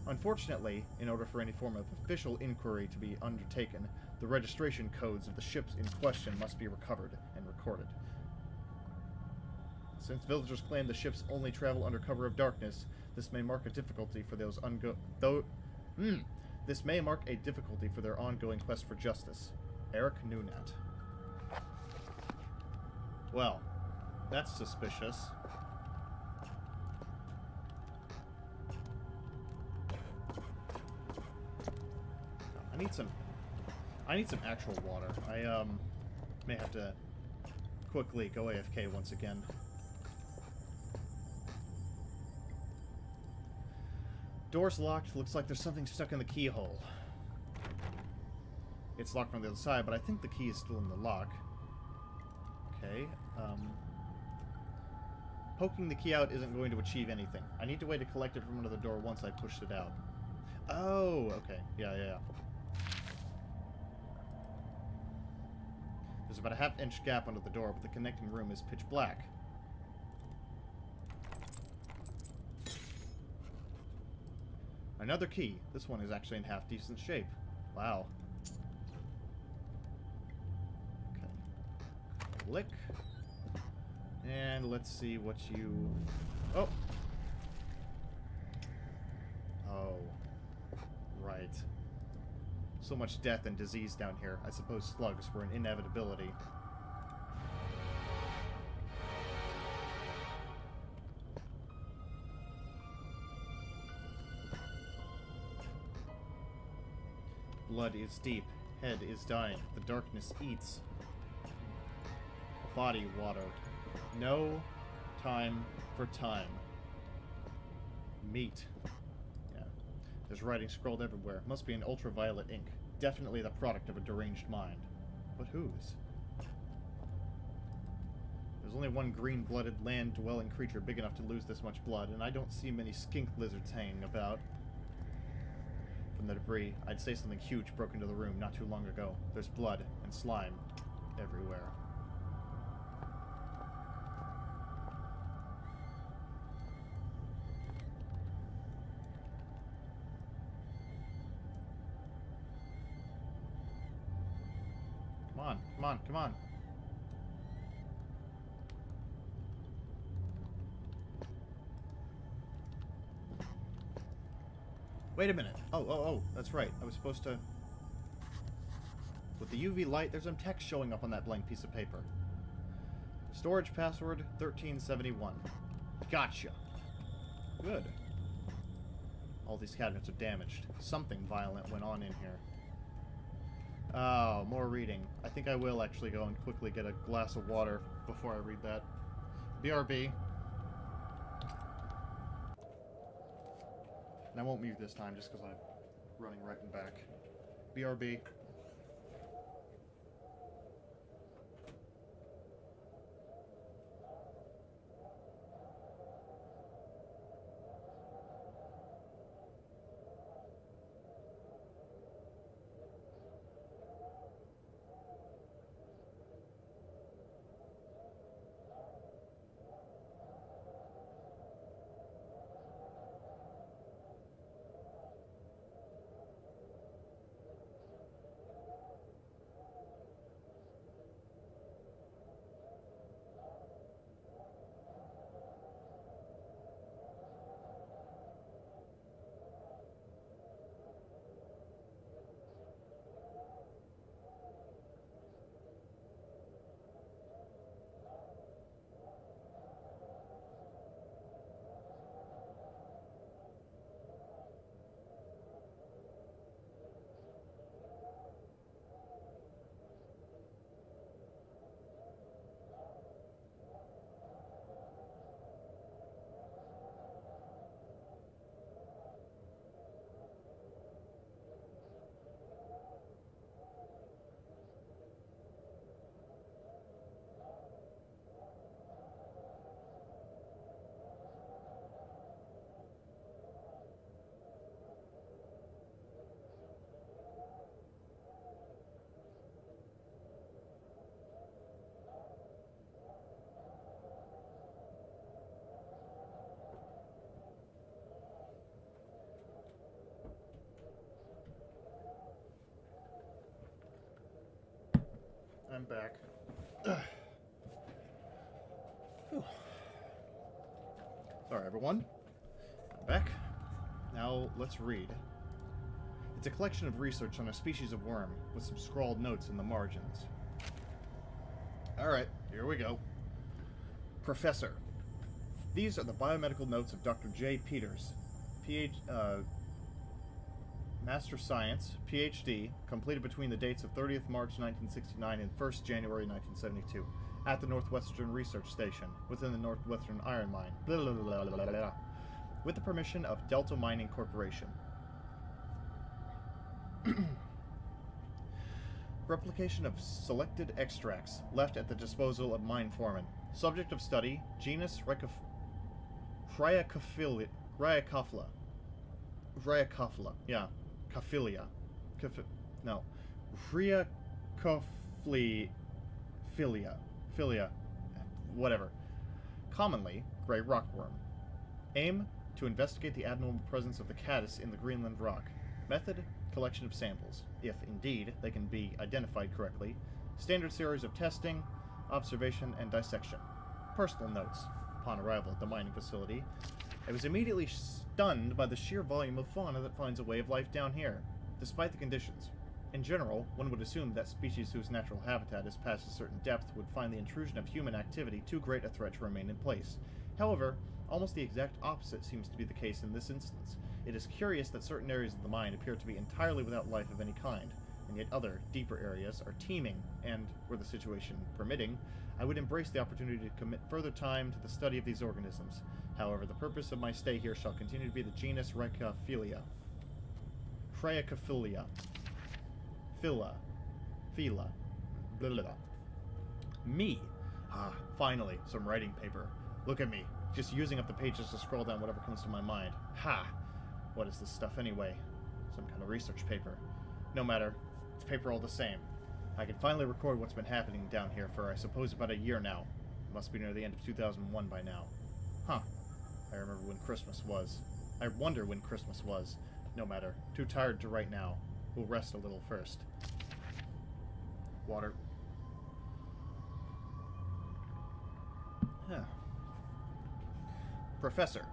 Unfortunately, in order for any form of official inquiry to be undertaken, the registration codes of the ships in question must be recovered and recorded. Since villagers claim the ships only travel under cover of darkness, this may mark a difficulty for their ongoing quest for justice. Eric Nunat. Well, that's suspicious. I need some actual water. I may have to quickly go AFK once again. Door's locked. Looks like there's something stuck in the keyhole. It's locked from the other side, but I think the key is still in the lock. Okay, poking the key out isn't going to achieve anything. I need to wait to collect it from under the door once I pushed it out. Oh, okay. Yeah. There's about a half-inch gap under the door, but the connecting room is pitch black. Another key. This one is actually in half-decent shape. Wow. Okay. Click. And let's see what you... Oh! Oh. Right. So much death and disease down here. I suppose slugs were an inevitability. Blood is deep. Head is dying. The darkness eats. Body water. No time for time. Meat. Yeah. There's writing scrawled everywhere. Must be an ultraviolet ink. Definitely the product of a deranged mind. But whose? There's only one green-blooded, land-dwelling creature big enough to lose this much blood, and I don't see many skink lizards hanging about. From the debris, I'd say something huge broke into the room not too long ago. There's blood and slime everywhere. Come on. Wait a minute. Oh, that's right. I was supposed to... With the UV light, there's some text showing up on that blank piece of paper. Storage password 1371. Gotcha. Good. All these cabinets are damaged. Something violent went on in here. Oh, more reading. I think I will actually go and quickly get a glass of water before I read that. BRB. And I won't mute this time just because I'm running right and back. BRB. I'm back. Whew. Sorry, everyone. I'm back. Now, let's read. It's a collection of research on a species of worm, with some scrawled notes in the margins. Alright, here we go. Professor. These are the biomedical notes of Dr. J. Peters, Master Science, PhD, completed between the dates of 30th March 1969 and 1st January 1972, at the Northwestern Research Station, within the Northwestern Iron Mine, blah, blah, blah, blah, blah, blah, with the permission of Delta Mining Corporation. Replication of selected extracts left at the disposal of mine foreman. Subject of study, genus Rhyacophila. Yeah. Cophilia. Philia. Whatever. Commonly, gray rockworm. Aim, to investigate the abnormal presence of the caddis in the Greenland rock. Method, collection of samples, if indeed they can be identified correctly. Standard series of testing, observation, and dissection. Personal notes. Upon arrival at the mining facility, I was immediately stunned by the sheer volume of fauna that finds a way of life down here, despite the conditions. In general, one would assume that species whose natural habitat is past a certain depth would find the intrusion of human activity too great a threat to remain in place. However, almost the exact opposite seems to be the case in this instance. It is curious that certain areas of the mine appear to be entirely without life of any kind, and yet other, deeper areas are teeming, and, were the situation permitting, I would embrace the opportunity to commit further time to the study of these organisms. However, the purpose of my stay here shall continue to be the genus Rhyacophila. Phila. Blah, blah, blah. Me. Finally, some writing paper. Look at me, just using up the pages to scroll down whatever comes to my mind. What is this stuff anyway? Some kind of research paper. No matter, it's paper all the same. I can finally record what's been happening down here for, I suppose, about a year now. It must be near the end of 2001 by now. I remember when Christmas was. I wonder when Christmas was. No matter. Too tired to write now. We'll rest a little first. Water. Professor.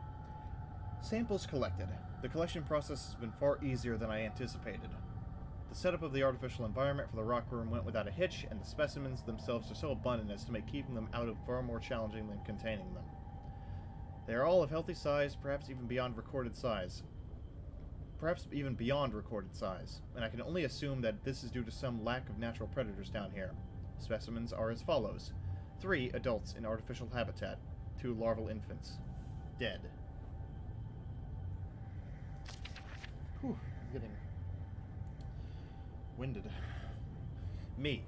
Samples collected. The collection process has been far easier than I anticipated. The setup of the artificial environment for the rockworm went without a hitch, and the specimens themselves are so abundant as to make keeping them out far more challenging than containing them. They are all of healthy size, perhaps even beyond recorded size, and I can only assume that this is due to some lack of natural predators down here. Specimens are as follows. 3 adults in artificial habitat, 2 larval infants. Dead. Whew, I'm getting winded. Me.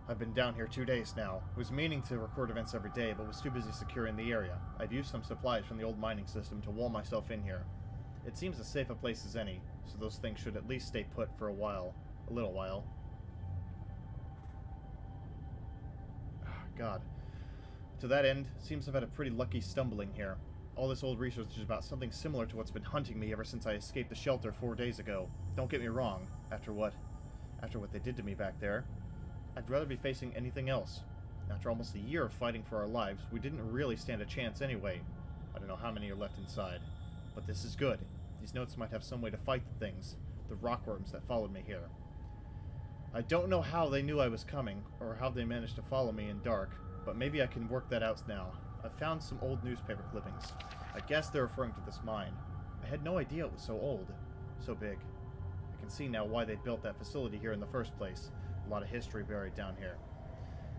I've been down here 2 days now. Was meaning to record events every day, but was too busy securing the area. I've used some supplies from the old mining system to wall myself in here. It seems as safe a place as any, so those things should at least stay put for a little while. God. To that end, seems I've had a pretty lucky stumbling here. All this old research is about something similar to what's been hunting me ever since I escaped the shelter 4 days ago. Don't get me wrong, after what they did to me back there, I'd rather be facing anything else. After almost a year of fighting for our lives, we didn't really stand a chance anyway. I don't know how many are left inside. But this is good. These notes might have some way to fight the things, the rockworms that followed me here. I don't know how they knew I was coming, or how they managed to follow me in dark, but maybe I can work that out now. I found some old newspaper clippings. I guess they're referring to this mine. I had no idea it was so old, so big. I can see now why they built that facility here in the first place. A lot of history buried down here.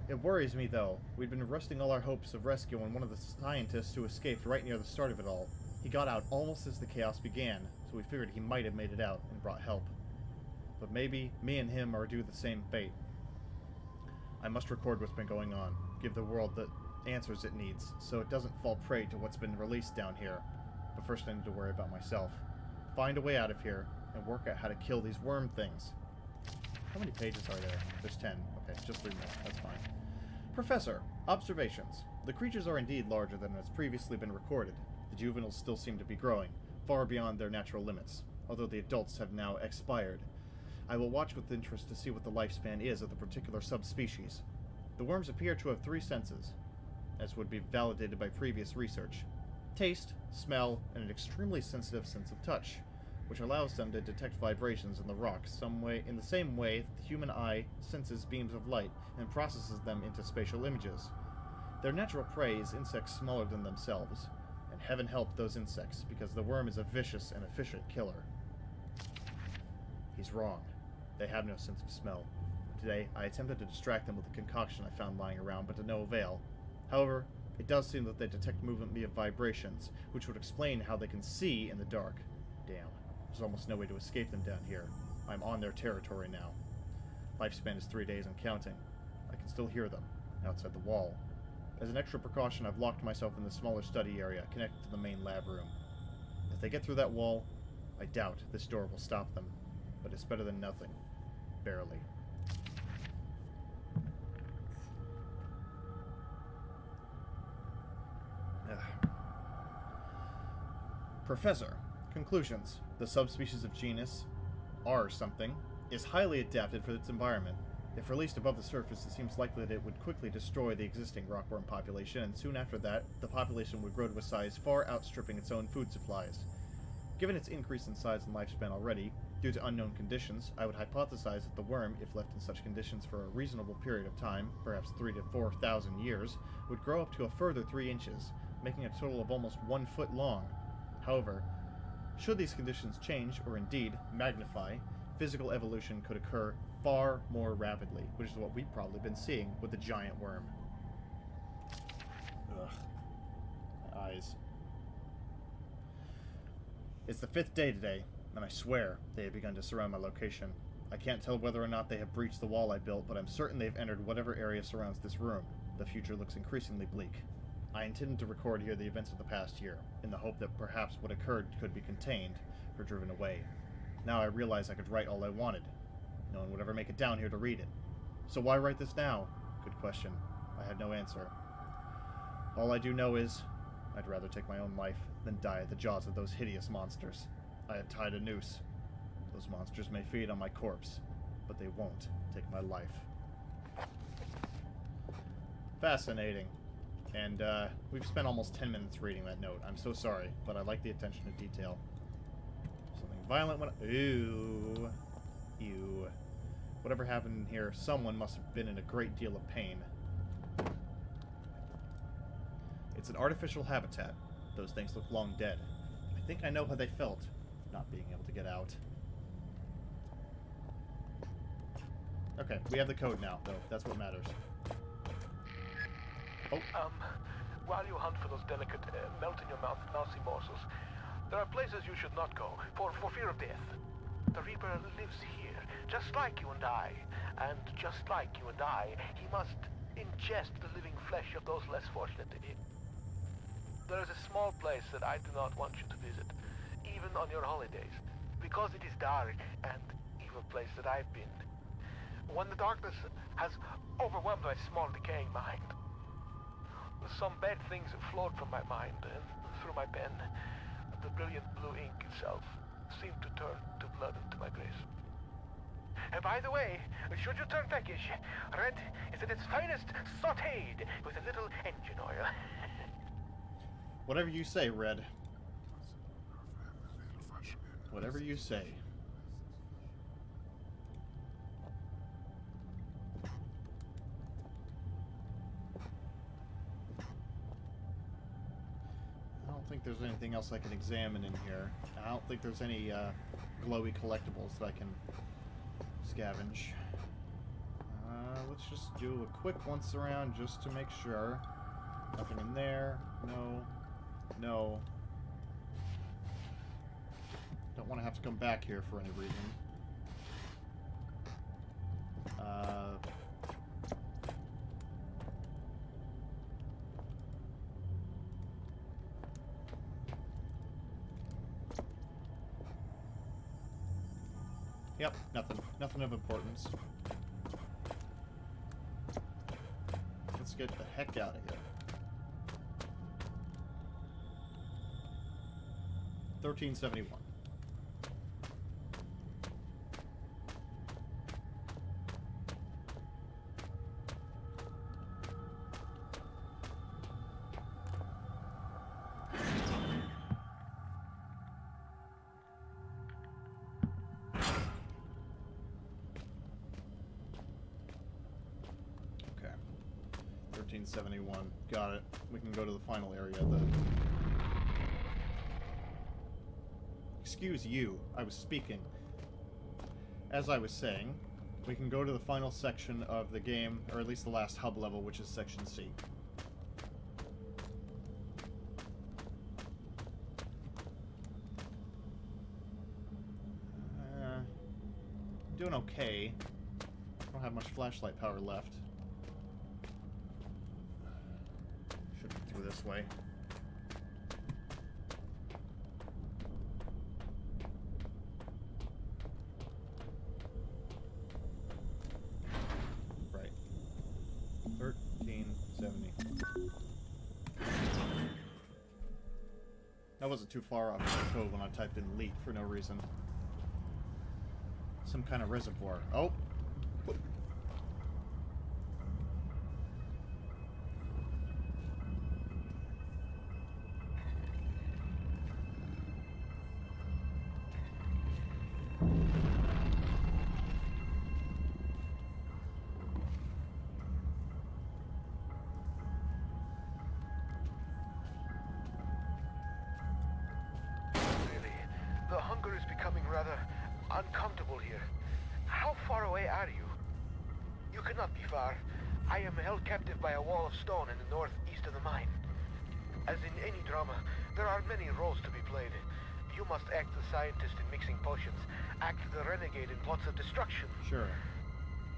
It worries me, though. We'd been resting all our hopes of rescuing one of the scientists who escaped right near the start of it all. He got out almost as the chaos began, so we figured he might have made it out and brought help. But maybe me and him are due the same fate. I must record what's been going on, give the world the answers it needs, so it doesn't fall prey to what's been released down here. But first I need to worry about myself. Find a way out of here, and work out how to kill these worm things. How many pages are there? There's 10. Okay, just 3 more. That's fine. Professor, observations. The creatures are indeed larger than has previously been recorded. The juveniles still seem to be growing, far beyond their natural limits, although the adults have now expired. I will watch with interest to see what the lifespan is of the particular subspecies. The worms appear to have 3 senses, as would be validated by previous research: taste, smell, and an extremely sensitive sense of touch, which allows them to detect vibrations in the rock in the same way that the human eye senses beams of light and processes them into spatial images. Their natural prey is insects smaller than themselves, and heaven help those insects, because the worm is a vicious and efficient killer. He's wrong. They have no sense of smell. Today, I attempted to distract them with a concoction I found lying around, but to no avail. However, it does seem that they detect movement via vibrations, which would explain how they can see in the dark. Damn. There's almost no way to escape them down here. I'm on their territory now. Lifespan is 3 days and counting. I can still hear them, outside the wall. As an extra precaution, I've locked myself in the smaller study area, connected to the main lab room. If they get through that wall, I doubt this door will stop them. But it's better than nothing. Barely. Professor. Conclusions. The subspecies of genus R something is highly adapted for its environment. If released above the surface, it seems likely that it would quickly destroy the existing rockworm population, and soon after that, the population would grow to a size far outstripping its own food supplies. Given its increase in size and lifespan already, due to unknown conditions, I would hypothesize that the worm, if left in such conditions for a reasonable period of time, perhaps 3,000 to 4,000 years, would grow up to a further 3 inches, making a total of almost 1 foot long. However, should these conditions change, or indeed magnify, physical evolution could occur far more rapidly, which is what we've probably been seeing with the giant worm. Ugh. My eyes. It's the 5th day today, and I swear they have begun to surround my location. I can't tell whether or not they have breached the wall I built, but I'm certain they've entered whatever area surrounds this room. The future looks increasingly bleak. I intended to record here the events of the past year, in the hope that perhaps what occurred could be contained, or driven away. Now I realize I could write all I wanted. No one would ever make it down here to read it. So why write this now? Good question. I have no answer. All I do know is, I'd rather take my own life than die at the jaws of those hideous monsters. I have tied a noose. Those monsters may feed on my corpse, but they won't take my life. Fascinating. And, we've spent almost 10 minutes reading that note. I'm so sorry, but I like the attention to detail. Something violent went... Ooh. Ew. Whatever happened in here, someone must have been in a great deal of pain. It's an artificial habitat. Those things look long dead. I think I know how they felt, not being able to get out. Okay, we have the code now, though. That's what matters. Oh. While you hunt for those delicate, melt-in-your-mouth mousy morsels, there are places you should not go, for fear of death. The Reaper lives here, just like you and I. And just like you and I, he must ingest the living flesh of those less fortunate than him. There is a small place that I do not want you to visit, even on your holidays, because it is dark and evil place that I've been. When the darkness has overwhelmed my small decaying mind, some bad things flowed from my mind and through my pen. The brilliant blue ink itself seemed to turn to blood into my grace. And by the way, should you turn peckish, red is at its finest sautéed with a little engine oil. Whatever you say, Red. Whatever you say. I don't think there's anything else I can examine in here. I don't think there's any glowy collectibles that I can scavenge. Let's just do a quick once around just to make sure. Nothing in there. No. No. Don't want to have to come back here for any reason. Yep, nothing. Nothing of importance. Let's get the heck out of here. 1371. 1371. Got it. We can go to the final area then. Excuse you. I was speaking. As I was saying, we can go to the final section of the game, or at least the last hub level, which is Section C. Doing okay. Don't have much flashlight power left. Should be through this way. Right. 1370. That wasn't too far off the code when I typed in leak for no reason. Some kind of reservoir. Oh! Really, the hunger is becoming rather uncomfortable here. How far away are you? You cannot be far. I am held captive by a wall of stone in the northeast of the mine. As in any drama, there are many roles to be played. You must act the scientist in mixing potions, act the renegade in plots of destruction. Sure.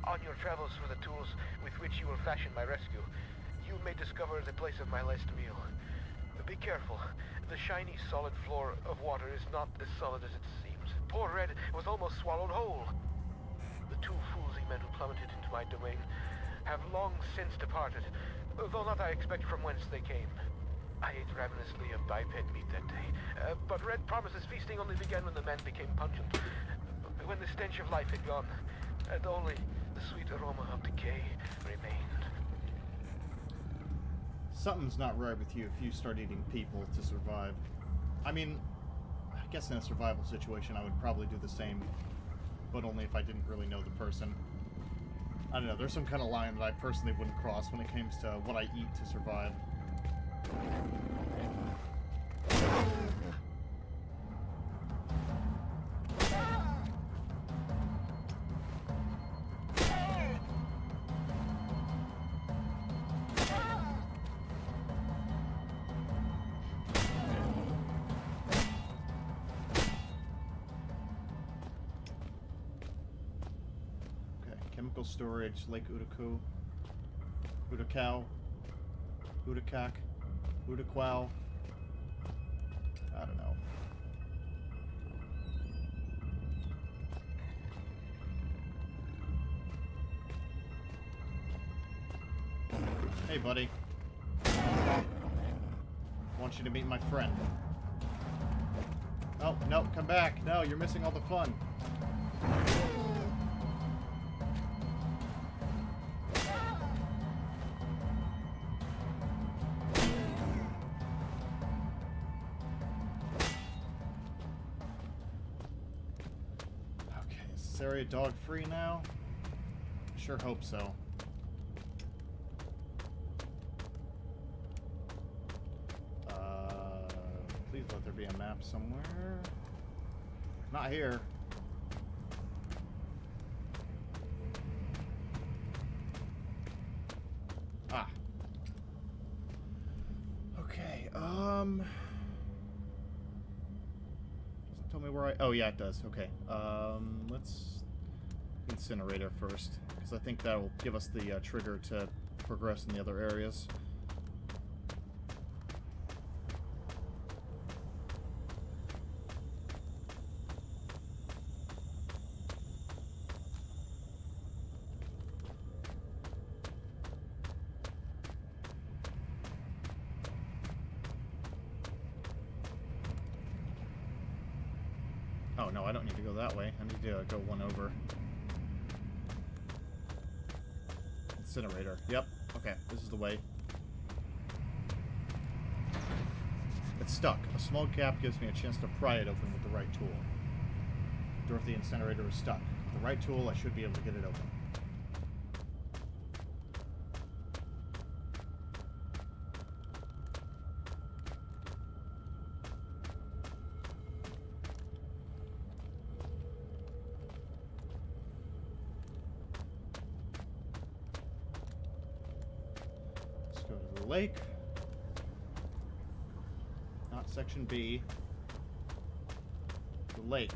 On your travels for the tools with which you will fashion my rescue, you may discover the place of my last meal. Be careful. The shiny, solid floor of water is not as solid as it seems. Poor Red was almost swallowed whole. The two foolsy men who plummeted into my domain have long since departed, though not I expect from whence they came. I ate ravenously of biped meat that day, but Red promises feasting only began when the men became pungent, when the stench of life had gone, and only the sweet aroma of decay remained. Something's not right with you if you start eating people to survive. I mean, I guess in a survival situation I would probably do the same, but only if I didn't really know the person. I don't know, there's some kind of line that I personally wouldn't cross when it comes to what I eat to survive. Chemical storage, Lake Udaku, Udakau, Udakak, Udakwao. I don't know. Hey, buddy. I want you to meet my friend. Oh, no, come back. No, you're missing all the fun. Is this area dog free now? Sure hope so. Please let there be a map somewhere. Not here. Ah. Okay, doesn't tell me where I... Oh, yeah, it does. Okay. Let's incinerator first, because I think that'll give us the trigger to progress in the other areas. Oh, no, I don't need to go that way. I need to go one over. Incinerator. Yep. Okay, this is the way. It's stuck. A small gap gives me a chance to pry it open with the right tool. Dorothy Incinerator is stuck. With the right tool, I should be able to get it open. lake. Not section B. The lake.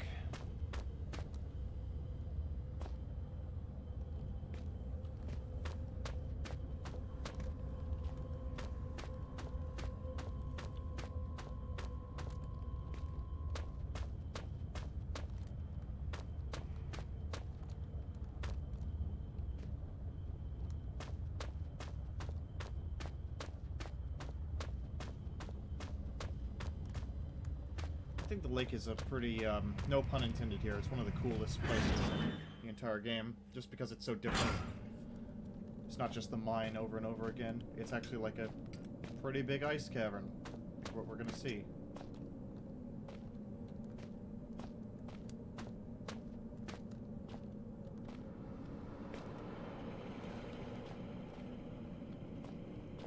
I think the lake is a pretty, no pun intended here, it's one of the coolest places in the entire game, just because it's so different. It's not just the mine over and over again, it's actually like a pretty big ice cavern, like what we're gonna see.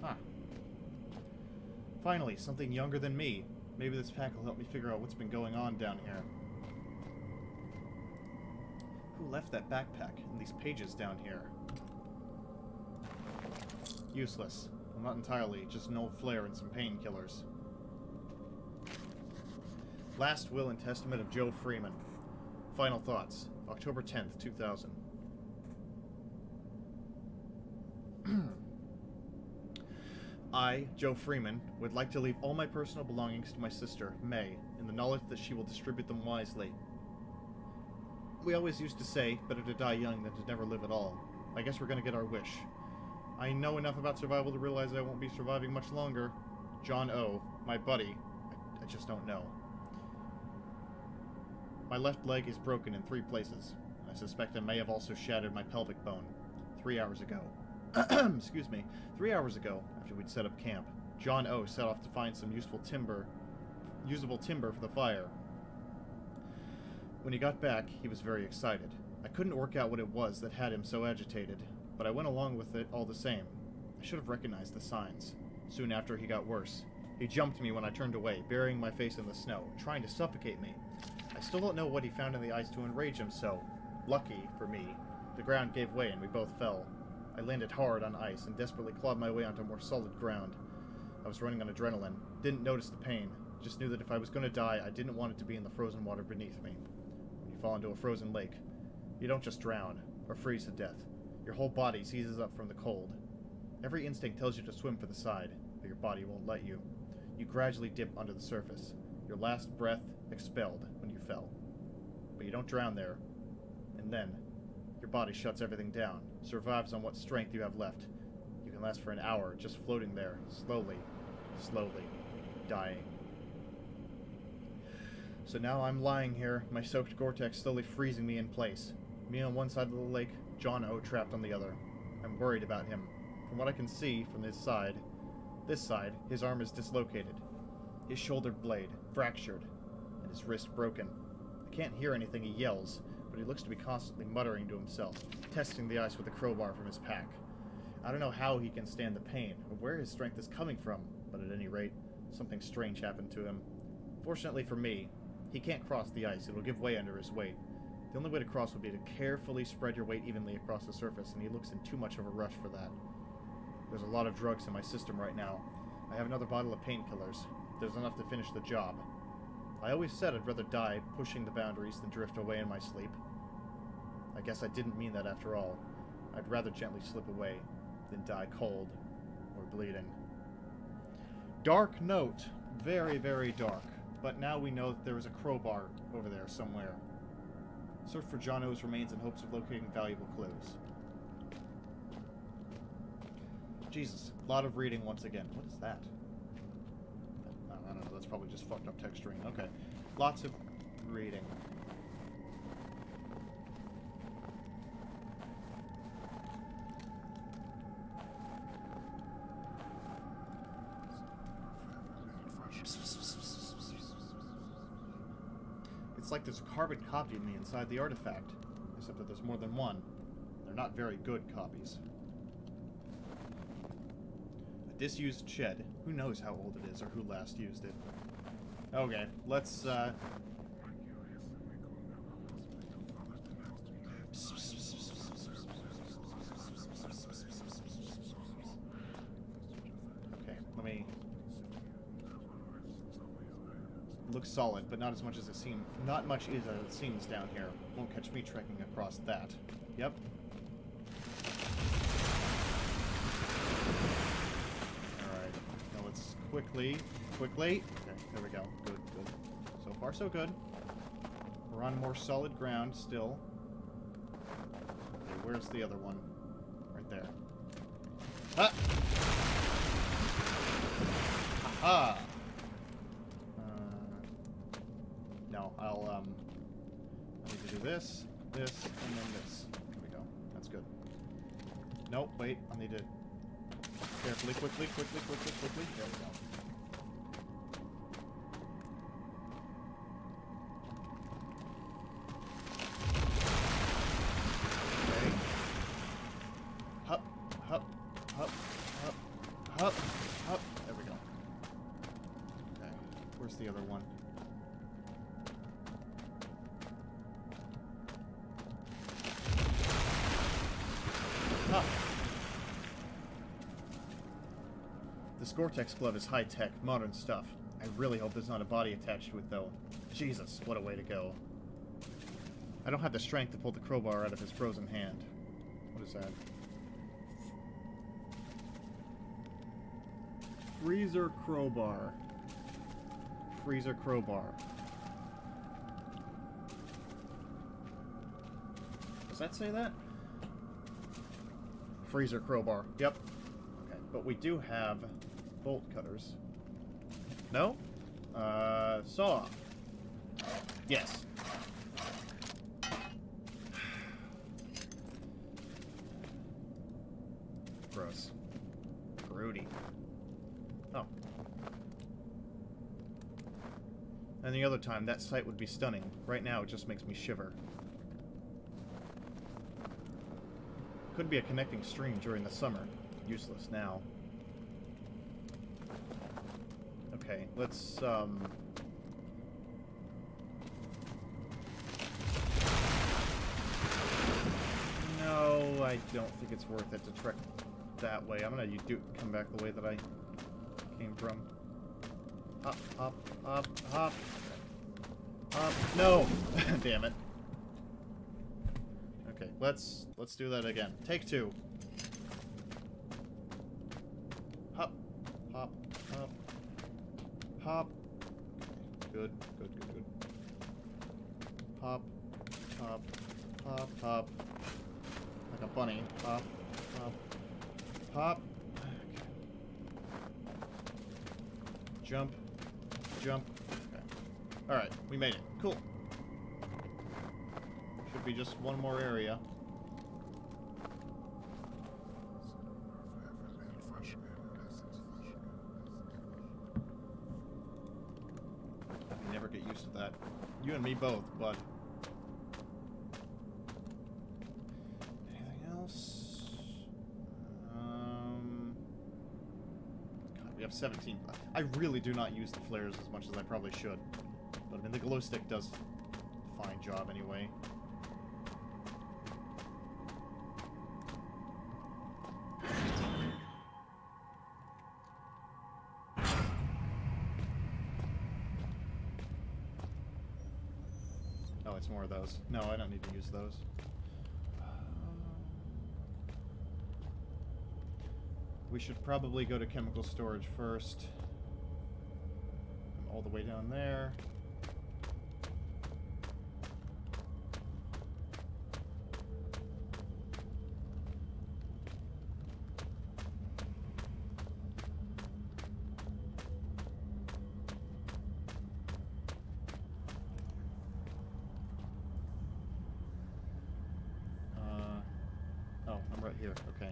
Huh. Finally, something younger than me. Maybe this pack will help me figure out what's been going on down here. Who left that backpack and these pages down here? Useless. Well, not entirely, just an old flare and some painkillers. Last Will and Testament of Joe Freeman. Final thoughts. October 10th, 2000. I, Joe Freeman, would like to leave all my personal belongings to my sister, May, in the knowledge that she will distribute them wisely. We always used to say, better to die young than to never live at all. I guess we're gonna get our wish. I know enough about survival to realize I won't be surviving much longer. John O., my buddy, I just don't know. My left leg is broken in 3 places. I suspect I may have also shattered my pelvic bone 3 hours ago. Excuse me. 3 hours ago, after we'd set up camp, John O. set off to find some usable timber for the fire. When he got back, he was very excited. I couldn't work out what it was that had him so agitated, but I went along with it all the same. I should have recognized the signs. Soon after, he got worse. He jumped me when I turned away, burying my face in the snow, trying to suffocate me. I still don't know what he found in the ice to enrage him so. Lucky, for me, the ground gave way and we both fell. I landed hard on ice and desperately clawed my way onto more solid ground. I was running on adrenaline, didn't notice the pain, just knew that if I was going to die, I didn't want it to be in the frozen water beneath me. When you fall into a frozen lake, you don't just drown, or freeze to death. Your whole body seizes up from the cold. Every instinct tells you to swim for the side, but your body won't let you. You gradually dip under the surface, your last breath expelled when you fell. But you don't drown there, and then your body shuts everything down, survives on what strength you have left. You can last for an hour just floating there, slowly, dying. So now I'm lying here, my soaked Gore-Tex slowly freezing me in place. Me on one side of the lake, John O. trapped on the other. I'm worried about him. From what I can see from this side, his arm is dislocated. His shoulder blade fractured, and his wrist broken. I can't hear anything he yells, but he looks to be constantly muttering to himself, testing the ice with a crowbar from his pack. I don't know how he can stand the pain, or where his strength is coming from, but at any rate, something strange happened to him. Fortunately for me, he can't cross the ice, it'll give way under his weight. The only way to cross would be to carefully spread your weight evenly across the surface, and he looks in too much of a rush for that. There's a lot of drugs in my system right now. I have another bottle of painkillers. There's enough to finish the job. I always said I'd rather die pushing the boundaries than drift away in my sleep. I guess I didn't mean that after all. I'd rather gently slip away than die cold or bleeding. Dark note. Very, very dark. But now we know that there is a crowbar over there somewhere. Search for John O's remains in hopes of locating valuable clues. Jesus, a lot of reading once again. What is that? I don't know, that's probably just fucked up texturing. Okay. Lots of reading. It's like there's a carbon copy of me inside the artifact, except that there's more than one. They're not very good copies. A disused shed. Who knows how old it is or who last used it. Okay, let's, looks solid, but not as much as it seems. Not much is as it seems down here. Won't catch me trekking across that. Yep. Alright. Now let's quickly. Okay, there we go. Good. So far, so good. We're on more solid ground still. Okay, where's the other one? Right there. Ah! Aha! No, I need to do this, and then this. There we go. That's good. Nope, wait, I need to carefully, quickly. There we go. Okay. Hup. There we go. Okay, where's the other one? This Gore-Tex glove is high-tech, modern stuff. I really hope there's not a body attached to it, though. Jesus, what a way to go. I don't have the strength to pull the crowbar out of his frozen hand. What is that? Freezer crowbar. Freezer crowbar. Does that say that? Freezer crowbar. Yep. Okay, but we do have bolt cutters. No? Saw. Yes. Gross. Grody. Oh. Any other time, that sight would be stunning. Right now, it just makes me shiver. Could be a connecting stream during the summer. Useless now. Okay, let's, No, I don't think it's worth it to trek that way. I'm gonna come back the way that I came from. Hop. No! Damn it. Okay, let's do that again. Take two. Hop. Good. Hop. Like a bunny. Hop. Okay. Jump. Okay. Alright, we made it. Cool. Should be just one more area. I can never get used to that. You and me both, bud. Anything else? God, we have 17. I really do not use the flares as much as I probably should. But I mean, the glow stick does a fine job anyway. Oh, it's more of those. No, I don't need to use those. We should probably go to chemical storage first. All the way down there. Oh, I'm right here. Okay.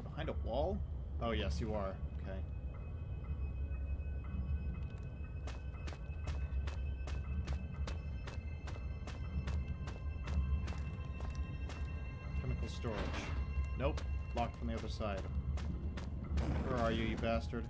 Behind a wall? Oh, yes, you are. Okay. Chemical storage. Nope. Locked from the other side. Where are you, you bastard?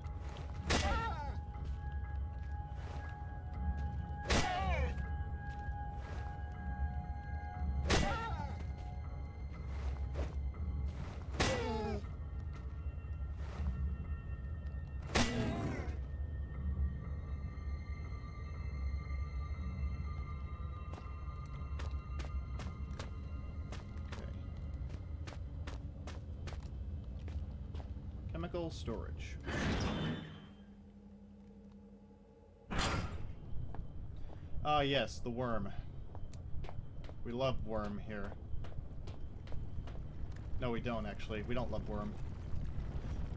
Chemical storage. Ah, yes, the worm. We love worm here. No, we don't, actually. We don't love worm.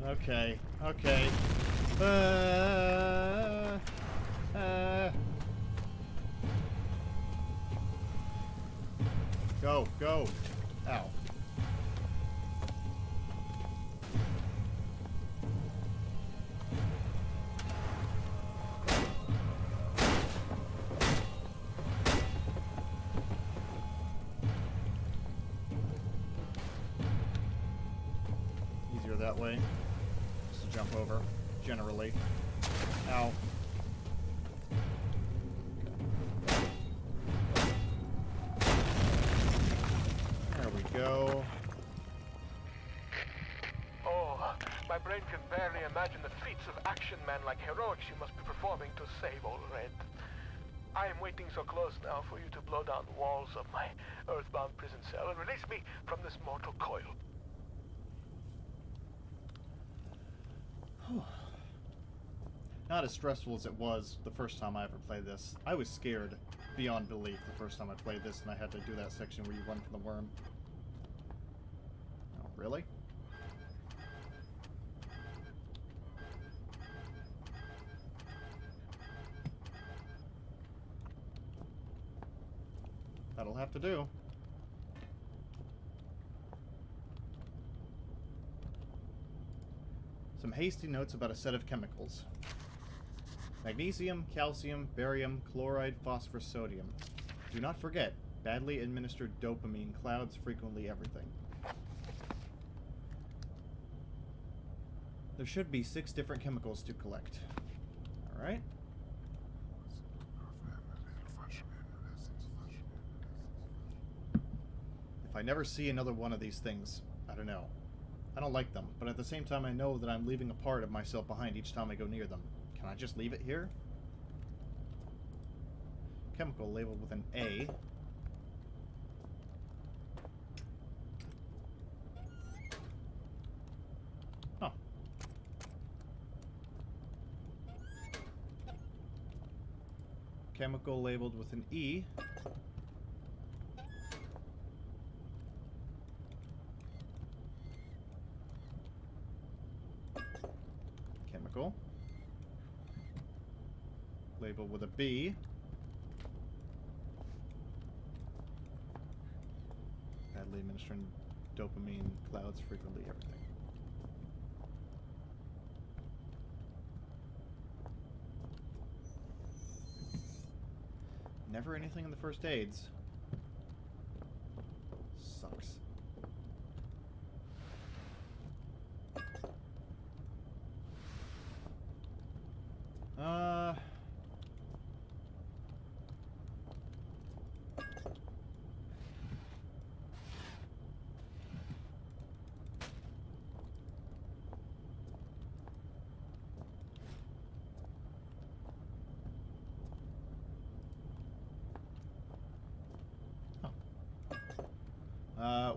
Okay, okay. Go, go. Ow. Easier that way. Just to jump over, generally. Ow. There we go. Oh, my brain can barely imagine the feats of action man like heroics you must be performing to save old Red. I am waiting so close now for you to blow down the walls of my earthbound prison cell and release me from this mortal coil. Not as stressful as it was the first time I ever played this. I was scared beyond belief the first time I played this, and I had to do that section where you run from the worm. Oh, really? That'll have to do. Some hasty notes about a set of chemicals. Magnesium, calcium, barium, chloride, phosphorus, sodium. Do not forget, badly administered dopamine clouds frequently everything. There should be 6 different chemicals to collect. Alright. If I never see another one of these things, I don't know. I don't like them, but at the same time I know that I'm leaving a part of myself behind each time I go near them. Can I just leave it here? Chemical labeled with an A. Huh. Chemical labeled with an E. Chemical labeled with a B. Badly administered dopamine clouds frequently everything. Never anything in the first aids. Sucks.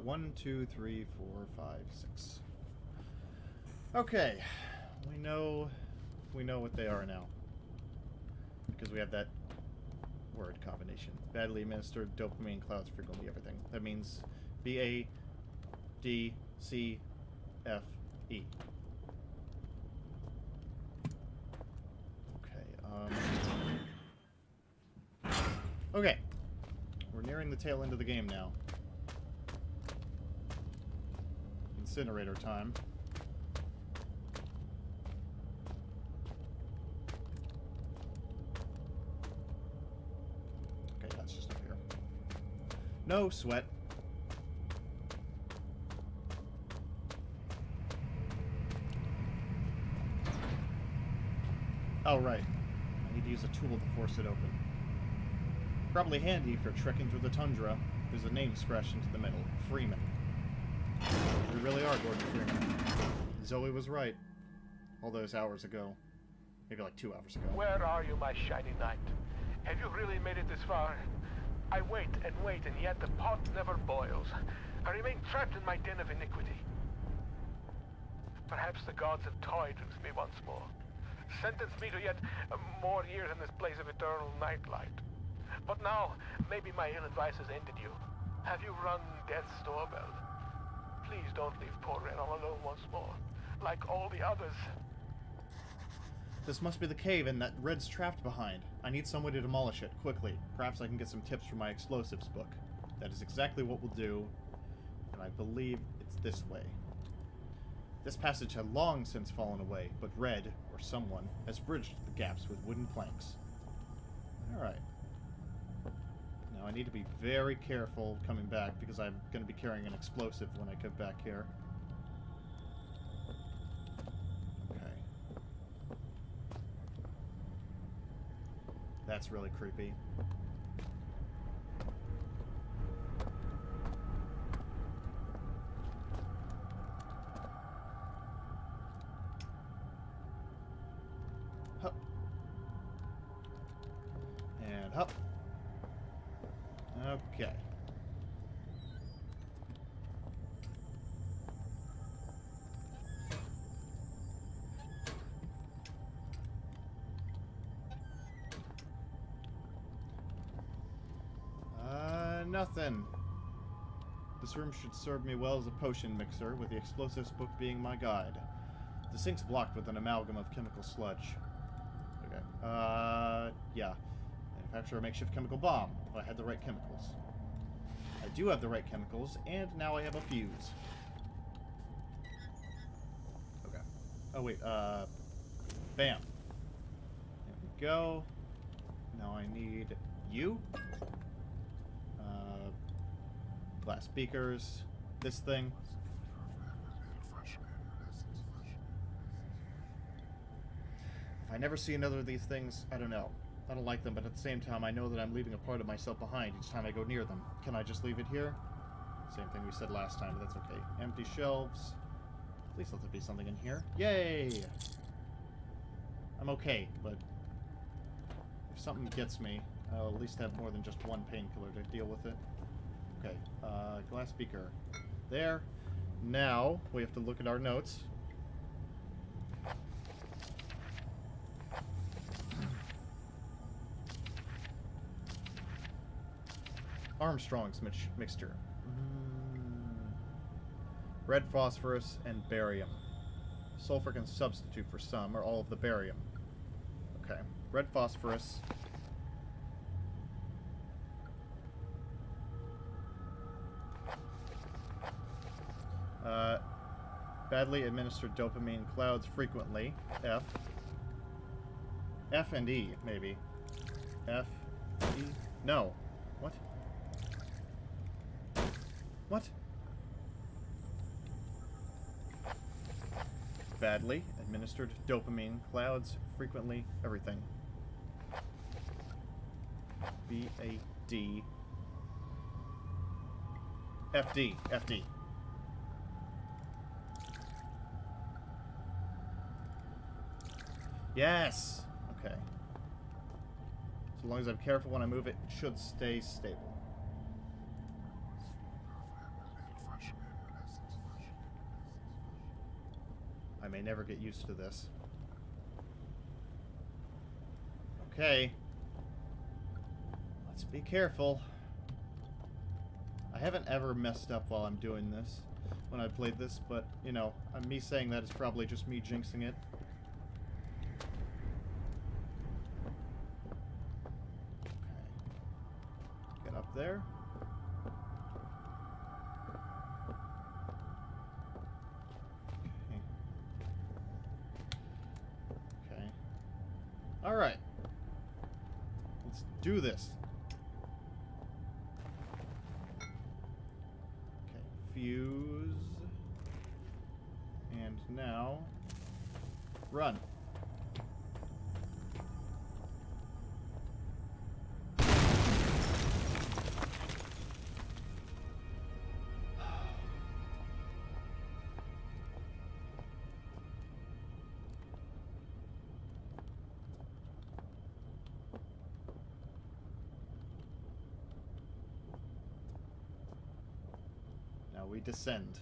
One, two, three, 4, 5, 6. Okay, we know what they are now because we have that word combination. Badly administered dopamine clouds frequently everything. That means B-A-D-C-F-E. Okay, we're nearing the tail end of the game now. Incinerator time. Okay, that's just up here. No sweat. Oh, right. I need to use a tool to force it open. Probably handy if you're trekking through the tundra. There's a name scratched into the middle. Freeman. We really are Gordon Freeman. Zoe was right. All those hours ago. Maybe like 2 hours ago. Where are you, my shiny knight? Have you really made it this far? I wait, and yet the pot never boils. I remain trapped in my den of iniquity. Perhaps the gods have toyed with me once more. Sentenced me to yet more years in this place of eternal nightlight. But now, maybe my ill advice has ended you. Have you rung death's doorbell? Please don't leave poor Red all alone once more, like all the others. This must be the cave-in that Red's trapped behind. I need someone to demolish it, quickly. Perhaps I can get some tips from my explosives book. That is exactly what we'll do, and I believe it's this way. This passage had long since fallen away, but Red, or someone, has bridged the gaps with wooden planks. Alright. Now I need to be very careful coming back, because I'm going to be carrying an explosive when I get back here. That's really creepy. Hup. And hup. Okay. Nothing. This room should serve me well as a potion mixer, with the explosives book being my guide. The sink's blocked with an amalgam of chemical sludge. Okay. Yeah. Manufacture a makeshift chemical bomb, if I had the right chemicals. I do have the right chemicals, and now I have a fuse. Okay. Oh, wait, bam. There we go. Now I need you. Glass beakers, this thing. If I never see another of these things, I don't know. I don't like them, but at the same time, I know that I'm leaving a part of myself behind each time I go near them. Can I just leave it here? Same thing we said last time, but that's okay. Empty shelves. At least let there be something in here. Yay! I'm okay, but if something gets me, I'll at least have more than just one painkiller to deal with it. Okay, glass beaker. There. Now, we have to look at our notes. Armstrong's mixture. Red phosphorus and barium. Sulfur can substitute for some or all of the barium. Okay, red phosphorus. Badly administered dopamine clouds frequently. F. F and E, maybe. F, E. No. What? What? Badly administered dopamine clouds frequently. Everything. B, A, D. F, D. F, D. Yes! Okay. So long as I'm careful when I move it, it should stay stable. I may never get used to this. Okay. Let's be careful. I haven't ever messed up while I'm doing this, when I played this, but, you know, me saying that is probably just me jinxing it. Up there. Okay. All right. Let's do this. Okay. Fuse. And now, run. We descend.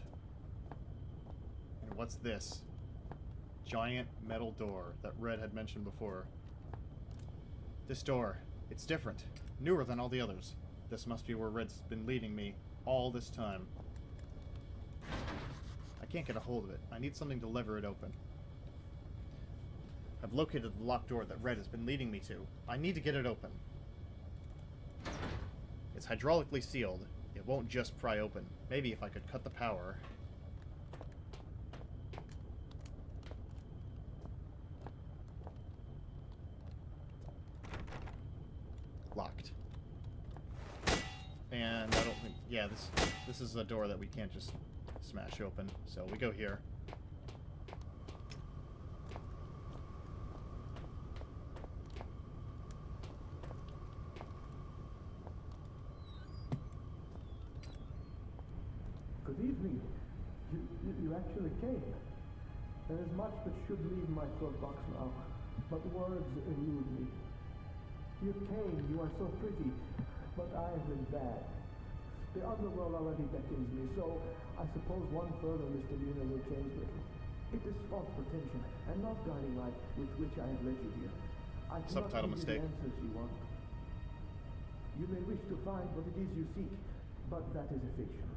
And what's this? giant metal door that Red had mentioned before. This door, it's different. Newer than all the others. This must be where Red's been leading me all this time. I can't get a hold of it. I need something to lever it open. I've located the locked door that Red has been leading me to. I need to get it open. It's hydraulically sealed. It won't just pry open. Maybe if I could cut the power. Locked. And I don't think... Yeah, this is a door that we can't just smash open. So we go here. Good evening. You actually came. There is much that should leave my throat box now, but words elude me. You came, you are so pretty, but I have been bad. The underworld already beckons me, so I suppose one further misdemeanor will change little. It is false pretension, and not guiding light with which I have led you here. I cannot Subtitle give you mistake. the answers you want. You may wish to find what it is you seek, but that is a fiction.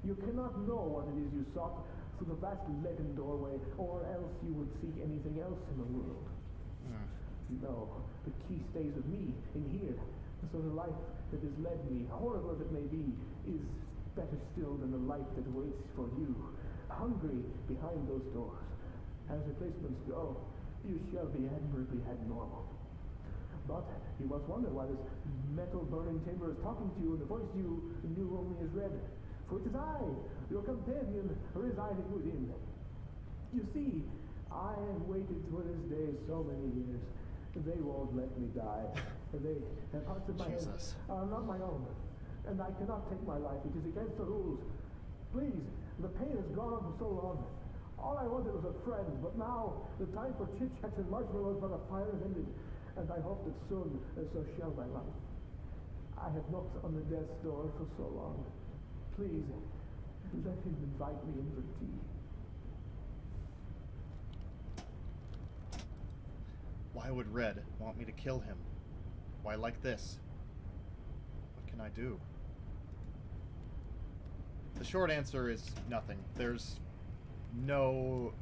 You cannot know what it is you sought through the vast leaden doorway, or else you would seek anything else in the world. No, the key stays with me in here. So the life that has led me, horrible as it may be, is better still than the life that waits for you, hungry behind those doors. As replacements go, you shall be admirably abnormal. But you must wonder why this metal burning chamber is talking to you in a voice you knew only as Red. For it is I, your companion, residing within. You see, I have waited for this day so many years. They won't let me die. They have parts of my head are not my own, and I cannot take my life. It is against the rules. Please, the pain has gone on for so long. All I wanted was a friend, but now the time for chit-chats and marshmallows by the fire has ended, and I hope that soon so shall my life. I have knocked on the death's door for so long. Please, let him invite me in for tea. Why would Red want me to kill him? Why like this? What can I do? The short answer is nothing. There's no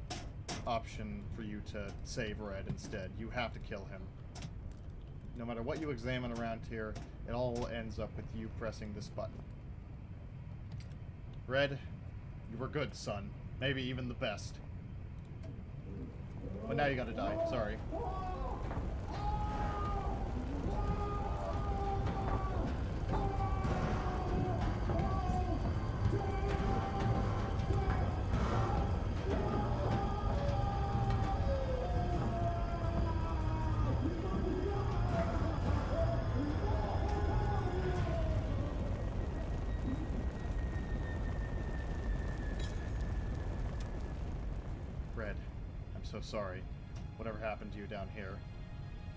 option for you to save Red instead. You have to kill him. No matter what you examine around here, it all ends up with you pressing this button. Red, you were good, son. Maybe even the best. But now you gotta die. Sorry. Red, I'm so sorry. Whatever happened to you down here,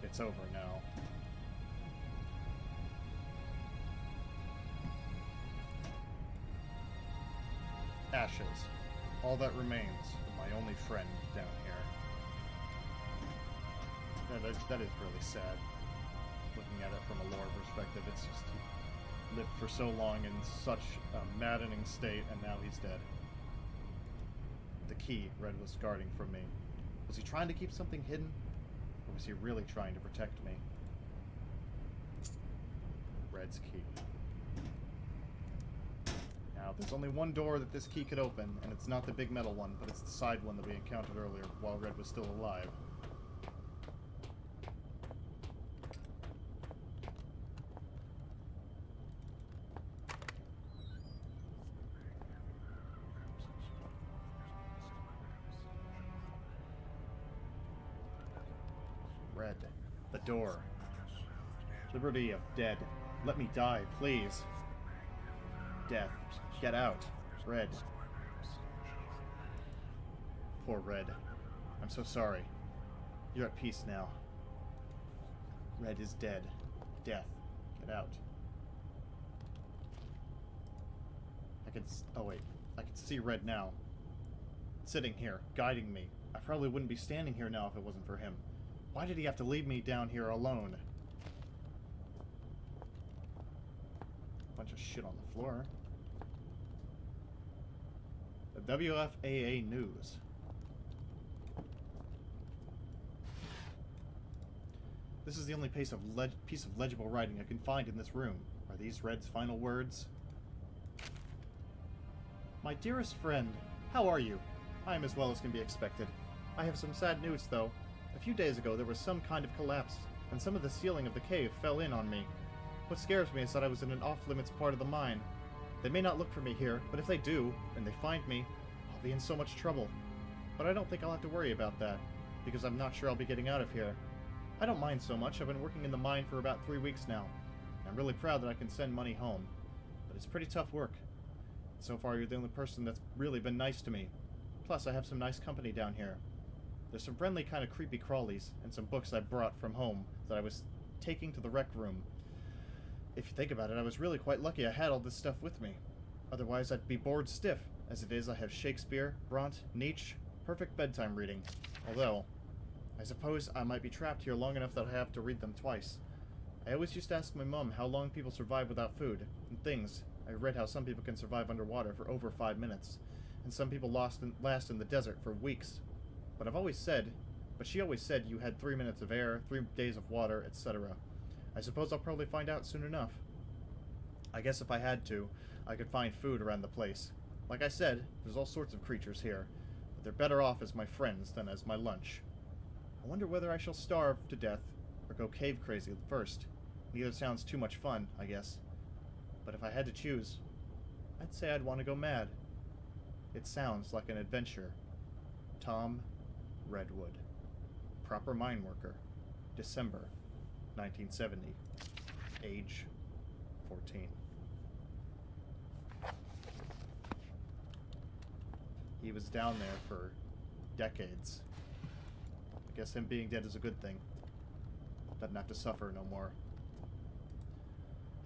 it's over now. Ashes. All that remains of my only friend down here. That is really sad. Looking at it from a lore perspective, it's just he lived for so long in such a maddening state, and now he's dead. The key Red was guarding from me. Was he trying to keep something hidden? Or was he really trying to protect me? Red's key. Now, there's only one door that this key could open, and it's not the big metal one, but it's the side one that we encountered earlier while Red was still alive. Red. The door. Liberty of dead. Let me die, please. Death. Get out. Red. Poor Red. I'm so sorry. You're at peace now. Red is dead. Death. Get out. oh wait. I can see Red now. Sitting here, guiding me. I probably wouldn't be standing here now if it wasn't for him. Why did he have to leave me down here alone? Bunch of shit on the floor. The WFAA News. This is the only piece of legible writing I can find in this room. Are these Red's final words? My dearest friend, how are you? I am as well as can be expected. I have some sad news, though. A few days ago, there was some kind of collapse, and some of the ceiling of the cave fell in on me. What scares me is that I was in an off-limits part of the mine. They may not look for me here, but if they do, and they find me, I'll be in so much trouble. But I don't think I'll have to worry about that, because I'm not sure I'll be getting out of here. I don't mind so much. I've been working in the mine for about 3 weeks now. I'm really proud that I can send money home, but it's pretty tough work. So far, you're the only person that's really been nice to me. Plus, I have some nice company down here. There's some friendly kind of creepy crawlies, and some books I brought from home that I was taking to the rec room. If you think about it, I was really quite lucky I had all this stuff with me. Otherwise, I'd be bored stiff. As it is, I have Shakespeare, Bront, Nietzsche, perfect bedtime reading. Although, I suppose I might be trapped here long enough that I have to read them twice. I always used to ask my mom how long people survive without food, and things. I read how some people can survive underwater for over 5 minutes, and some people last in the desert for weeks. But she always said you had 3 minutes of air, 3 days of water, etc. I suppose I'll probably find out soon enough. I guess if I had to, I could find food around the place. Like I said, there's all sorts of creatures here, but they're better off as my friends than as my lunch. I wonder whether I shall starve to death or go cave crazy first. Neither sounds too much fun, I guess. But if I had to choose, I'd say I'd want to go mad. It sounds like an adventure. Tom Redwood. Proper mine worker. December 1970. Age 14. He was down there for decades. I guess him being dead is a good thing. Doesn't have to suffer no more.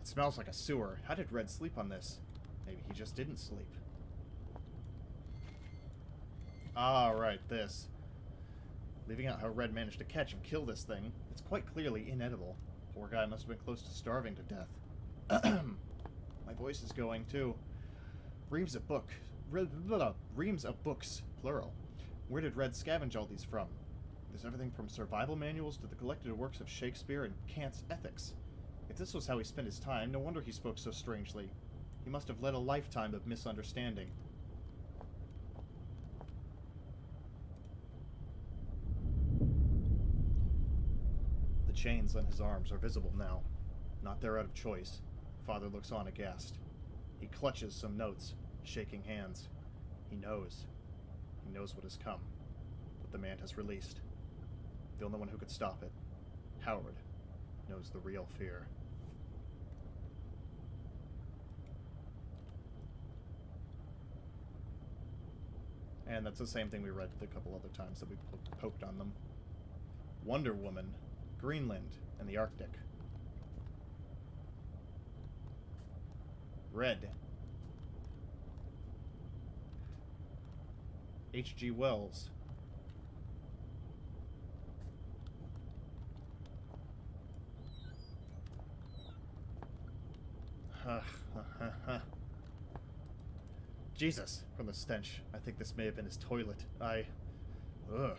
It smells like a sewer. How did Red sleep on this? Maybe he just didn't sleep. Ah, right, this. Leaving out how Red managed to catch and kill this thing, it's quite clearly inedible. Poor guy must have been close to starving to death. My voice is going, too. Reams of books, plural. Where did Red scavenge all these from? There's everything from survival manuals to the collected works of Shakespeare and Kant's ethics. If this was how he spent his time, no wonder he spoke so strangely. He must have led a lifetime of misunderstanding. The chains on his arms are visible now. Not there out of choice. Father looks on aghast. He clutches some notes, shaking hands. He knows. He knows what has come. What the man has released. The only one who could stop it, Howard, knows the real fear. And that's the same thing we read a couple other times that we poked on them. Wonder Woman, Greenland, and the Arctic. Red. H.G. Wells. Jesus, from the stench. I think this may have been his toilet. Ugh.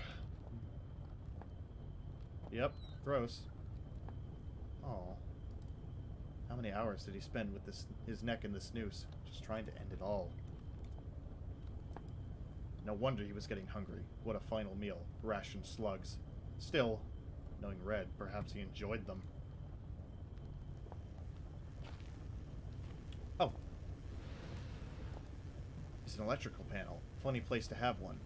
Yep, gross. Oh. How many hours did he spend with his neck in this noose, just trying to end it all? No wonder he was getting hungry. What a final meal. Rationed slugs. Still, knowing Red, perhaps he enjoyed them. Oh. It's an electrical panel. Funny place to have one.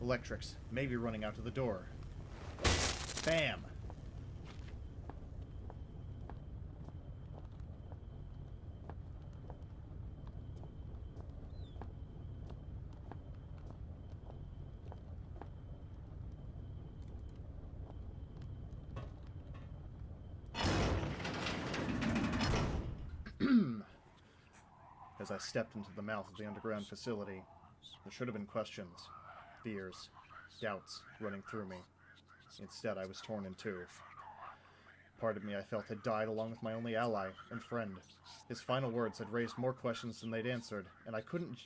Electrics. Maybe running out to the door. Bam! as I stepped into the mouth of the underground facility. There should have been questions, fears, doubts running through me. Instead, I was torn in two. Part of me I felt had died along with my only ally and friend. His final words had raised more questions than they'd answered, and I couldn't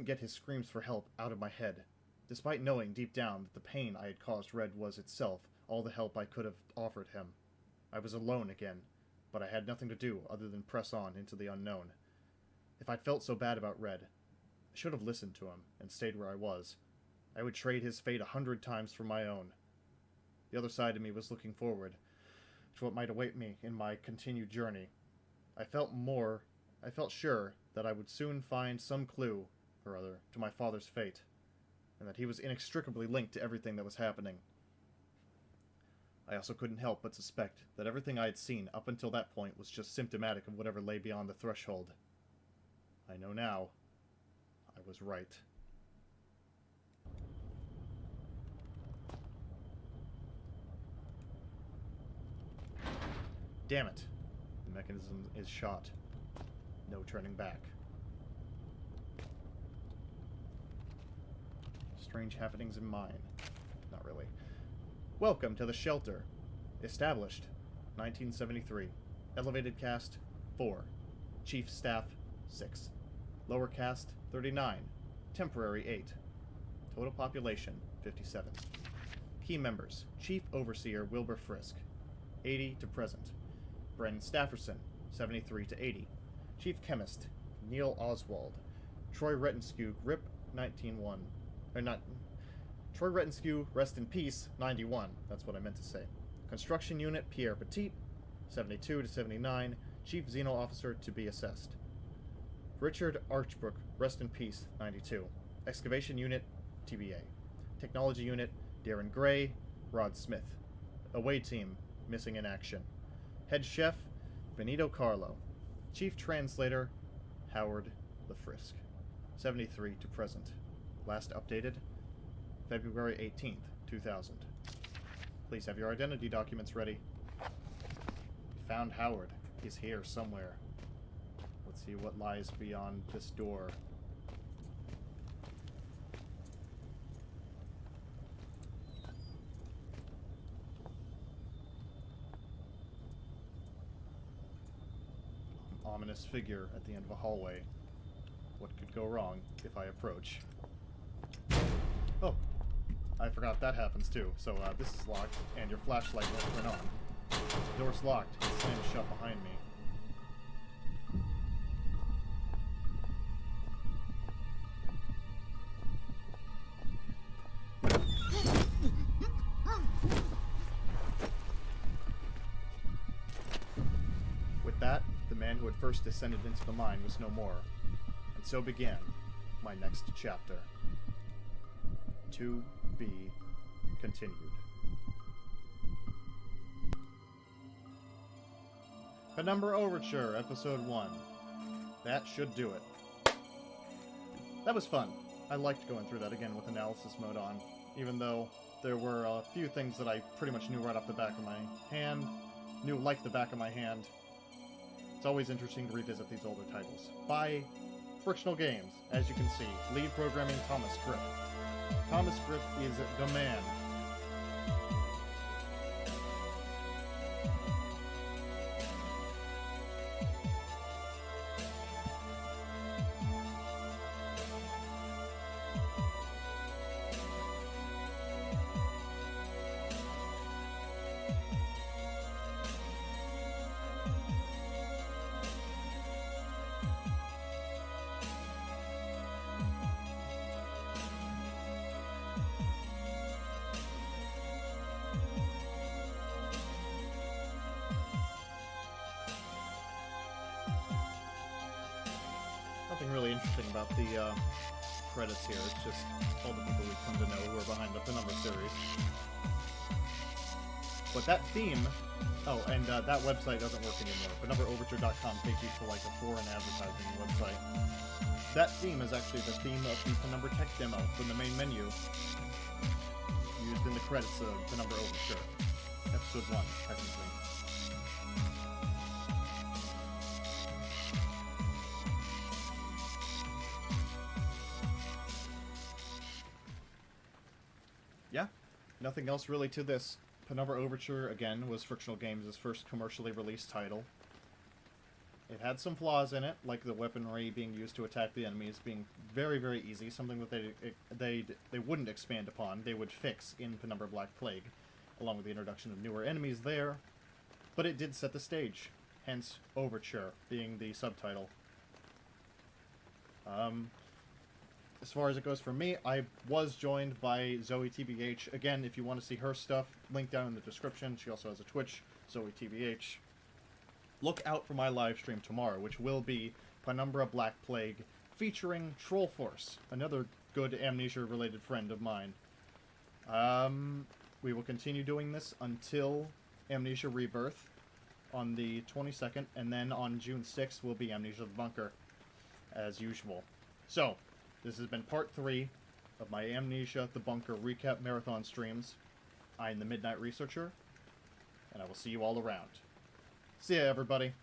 get his screams for help out of my head, despite knowing deep down that the pain I had caused Red was itself all the help I could have offered him. I was alone again, but I had nothing to do other than press on into the unknown. If I'd felt so bad about Red, I should have listened to him and stayed where I was. I would trade his fate 100 times for my own. The other side of me was looking forward to what might await me in my continued journey. I felt sure that I would soon find some clue or other to my father's fate, and that he was inextricably linked to everything that was happening. I also couldn't help but suspect that everything I had seen up until that point was just symptomatic of whatever lay beyond the threshold. I know now, I was right. Damn it. The mechanism is shot. No turning back. Strange happenings in mine. Not really. Welcome to the shelter. Established 1973. Elevated cast 4. Chief staff 6. Lower cast 39. Temporary 8. Total population 57. Key members: Chief Overseer Wilbur Frisk, 80 to present. Bren Stafferson, 73 to 80. Chief Chemist Neil Oswald. Troy Retenskew, RIP 19-1. Troy Retenskew, rest in peace, 91. That's what I meant to say. Construction Unit Pierre Petit, 72 to 79. Chief Xeno Officer to be assessed. Richard Archbrook, rest in peace, 92. Excavation Unit TBA. Technology Unit Darren Gray, Rod Smith. Away Team, missing in action. Head Chef Benito Carlo. Chief Translator Howard LaFrisk, 73 to present. Last updated February 18th, 2000. Please have your identity documents ready. We found Howard. He's here somewhere. Let's see what lies beyond this door. Ominous figure at the end of a hallway. What could go wrong if I approach? Oh, I forgot that happens too. So this is locked, and your flashlight won't turn on. The door's locked. It slams shut behind me. With that, the man who had first descended into the mine was no more, and so began my next chapter. To be continued. Penumbra Overture, Episode 1. That should do it. That was fun. I liked going through that again with analysis mode on, even though there were a few things that I pretty much knew right off the back of my hand, knew like the back of my hand. It's always interesting to revisit these older titles. By Frictional Games, as you can see. Lead programming Thomas Grip. Thomas Grip is the man. Nothing really interesting about the credits here. It's just all the people we've come to know who are behind the Penumbra series. But that theme... Oh, and that website doesn't work anymore. PenumbraOverture.com takes you to like a foreign advertising website. That theme is actually the theme of the Penumbra Tech demo from the main menu, used in the credits of Penumbra Overture. Episode 1, technically. Nothing else really to this. Penumbra Overture, again, was Frictional Games' first commercially released title. It had some flaws in it, like the weaponry being used to attack the enemies being very, very easy, something that they wouldn't expand upon. They would fix in Penumbra Black Plague, along with the introduction of newer enemies there. But it did set the stage, hence Overture being the subtitle. As far as it goes for me, I was joined by ZoeTbh. Again, if you want to see her stuff, link down in the description. She also has a Twitch, ZoeTbh. Look out for my live stream tomorrow, which will be Penumbra Black Plague, featuring Troll Force, another good Amnesia-related friend of mine. We will continue doing this until Amnesia Rebirth on the 22nd, and then on June 6th will be Amnesia the Bunker, as usual. So, this has been part 3 of my Amnesia the Bunker recap marathon streams. I am the Midnight Researcher, and I will see you all around. See ya, everybody.